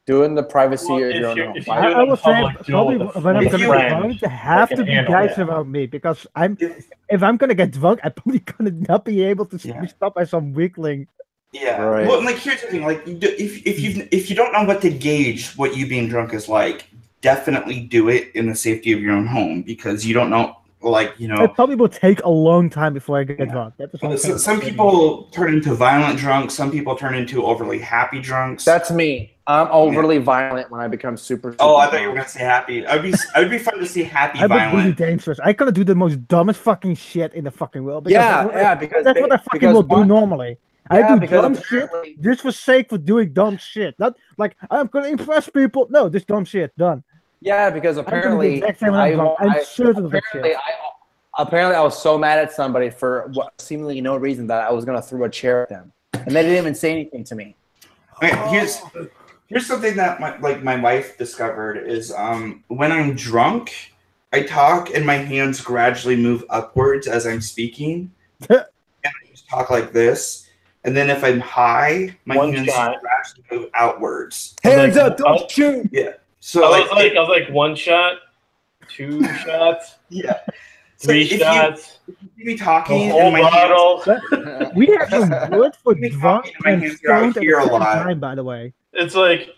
Do it in the privacy of your own home. I will say probably when I'm gonna get drunk, there have to be guys around me because if I'm gonna get drunk, I'm probably gonna not be able to be stopped by some weakling. Yeah. Right. Well, like here's the thing: like, if you don't know what to gauge what you being drunk is like, definitely do it in the safety of your own home because you don't know. Like, you know, it probably will take a long time before I get drunk. Some people turn into violent drunks. Some people turn into overly happy drunks. That's me. I'm overly violent when I become super. Oh, I thought you were gonna say happy. I would be fun to see happy violent. I'd be really dangerous. I gotta do the most dumbest fucking shit in the fucking world. Because that's what I fucking will do normally. I do dumb shit just for sake for doing dumb shit. Not like I'm gonna impress people. No, just dumb shit. Done. Yeah, because apparently I was so mad at somebody for seemingly no reason that I was gonna throw a chair at them, and they didn't even say anything to me. Okay, here's something that my wife discovered is when I'm drunk, I talk and my hands gradually move upwards as I'm speaking, and I just talk like this. And then if I'm high, my hands gradually move outwards. Hands up! Don't shoot! Yeah. So I was like 1 shot, 2 shots, yeah, 3 shots. If you be talking, a whole bottle. We have some wood for drunk and stoned at the same time. By the way, it's like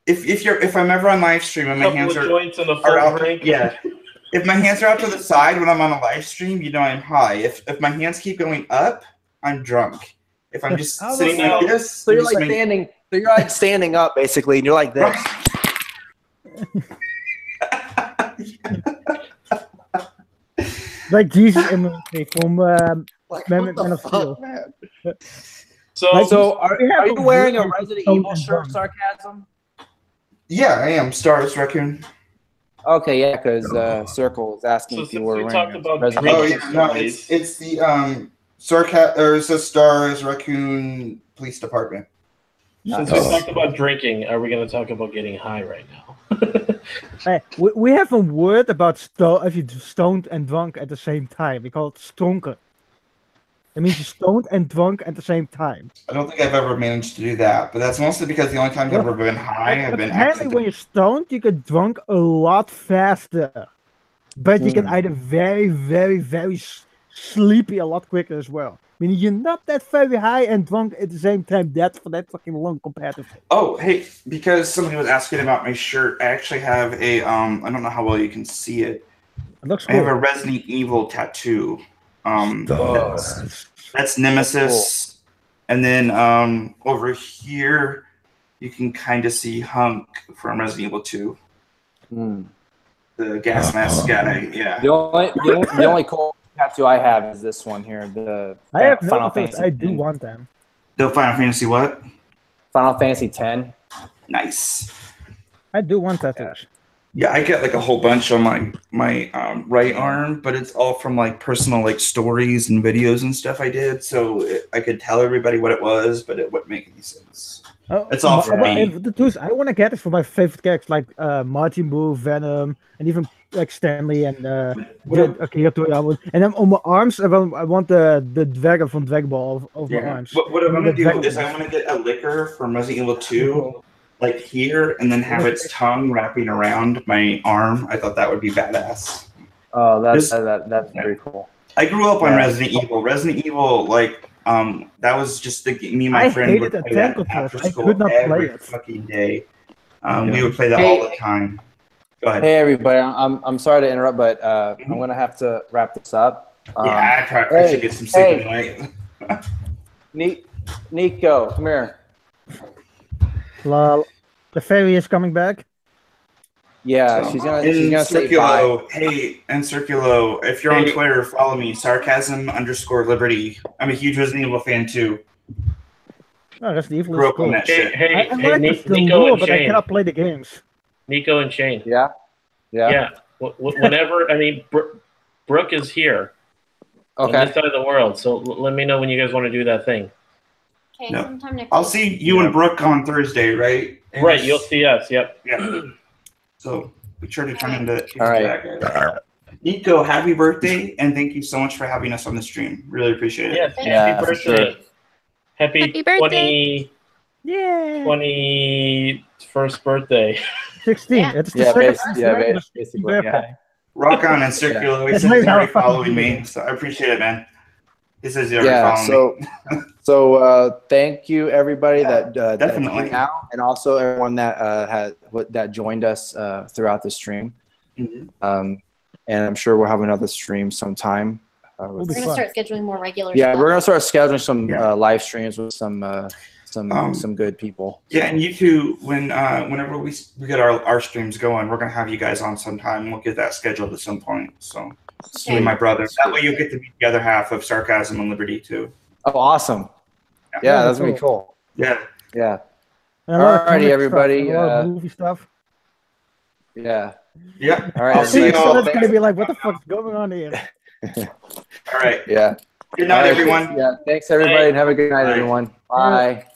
if I'm ever on live stream and my hands are out, drink. Yeah. If my hands are out to the side when I'm on a live stream, you know I'm high. If my hands keep going up, I'm drunk. If I'm just sitting like this, so you're like standing. So you're like standing up basically, and you're like this. Like Jesus immediately from Man of Steel. So are you wearing a Resident Evil shirt, Sarcasm? Yeah, I am. Stars Raccoon. Okay, yeah, because Circle was asking if you were wearing Resident Evil. Oh, yeah, no, it's the it's the Stars Raccoon Police Department. Since we talked about drinking, are we going to talk about getting high right now? Hey, we have a word about if you stoned and drunk at the same time. We call it stonker. It means you're stoned and drunk at the same time. I don't think I've ever managed to do that, but that's mostly because the only times I've ever been high, I've been apparently when you're stoned, you get drunk a lot faster. But you get either very, very, very sleepy a lot quicker as well. Meaning you're not that very high and drunk at the same time. That's for that fucking long comparatively. Oh, hey, because somebody was asking about my shirt, I actually have a I don't know how well you can see it. It looks cool. I have a Resident Evil tattoo. That's Nemesis. Cool. And then over here you can kind of see Hunk from Resident Evil 2. The gas mask guy, yeah. The only cool tattoo I have is this one here. I have Final Fantasy. I do want them. The Final Fantasy what? Final Fantasy 10. Nice. I do want tattoos. Yeah, I get like a whole bunch on my right arm, but it's all from like personal like stories and videos and stuff I did. So I could tell everybody what it was, but it wouldn't make any sense. It's all for me. The truth, I want to get it for my favorite characters like Martin Boo, Venom, and even like Stanley and Akira Toriyama. And then on my arms, I want the dragon from Dragon Ball of my arms. What I'm gonna do is I'm gonna get a liquor from Resident Evil 2. Like here, and then have its tongue wrapping around my arm. I thought that would be badass. Oh, that's very cool. I grew up on Resident Evil. Resident Evil, like, that was just me and my friend would play that after school every fucking day. We would play that all the time. Go ahead. Hey everybody, I'm sorry to interrupt, but I'm gonna have to wrap this up. I probably should get some sleep tonight. Nico, come here. Lol. The fairy is coming back. Yeah, So, she's gonna say Circulo, bye. hey, and Circulo, if you're on Twitter, follow me, sarcasm_liberty. I'm a huge Resident Evil fan too. Oh, Resident Evil Grew is up cool. on that shit. Hey, I like the Nico lore, and but I Shane. cannot play the games. Nico and Shane. Yeah. Whenever, I mean, Brooke is here. Okay. On this side of the world. So let me know when you guys want to do that thing. Okay, No. sometime next I'll week. see you and Brooke on Thursday, right? And Right, you'll see us. Yep. Yeah. So be sure to turn into All right. that. Nico, happy birthday, and thank you so much for having us on the stream. Really appreciate it. Yes, Yeah, happy for birthday. sure. Happy birthday. 21st birthday. 16. Yeah. It's the Yeah, second basically. birthday. Rock on and Circular. He It's says he's not already how following fucking me, so I appreciate it, man. He says he's already Yeah. following me. So thank you everybody that definitely. came out, and also everyone that joined us throughout the stream. Mhm. And I'm sure we'll have another stream sometime. We're gonna start scheduling more regular Yeah, stuff. we're gonna start scheduling some live streams with some good people. Yeah, and you two, whenever we get our streams going, we're gonna have you guys on sometime. We'll get that scheduled at some point. So, you and my brother. That way, you'll get to meet the other half of Sarcasm and Liberty too. Oh, awesome! Yeah, that's gonna be cool. Yeah. Yeah. And a lot of comic Alrighty, stuff, everybody. and a lot of movie stuff. Yeah. Yeah. All right. I'll see you So all. that's gonna be like, what the fuck's going on here? All right. Yeah. Good night, All right, everyone. Yeah. Thanks, everybody, and have a good night, Bye. everyone. Bye.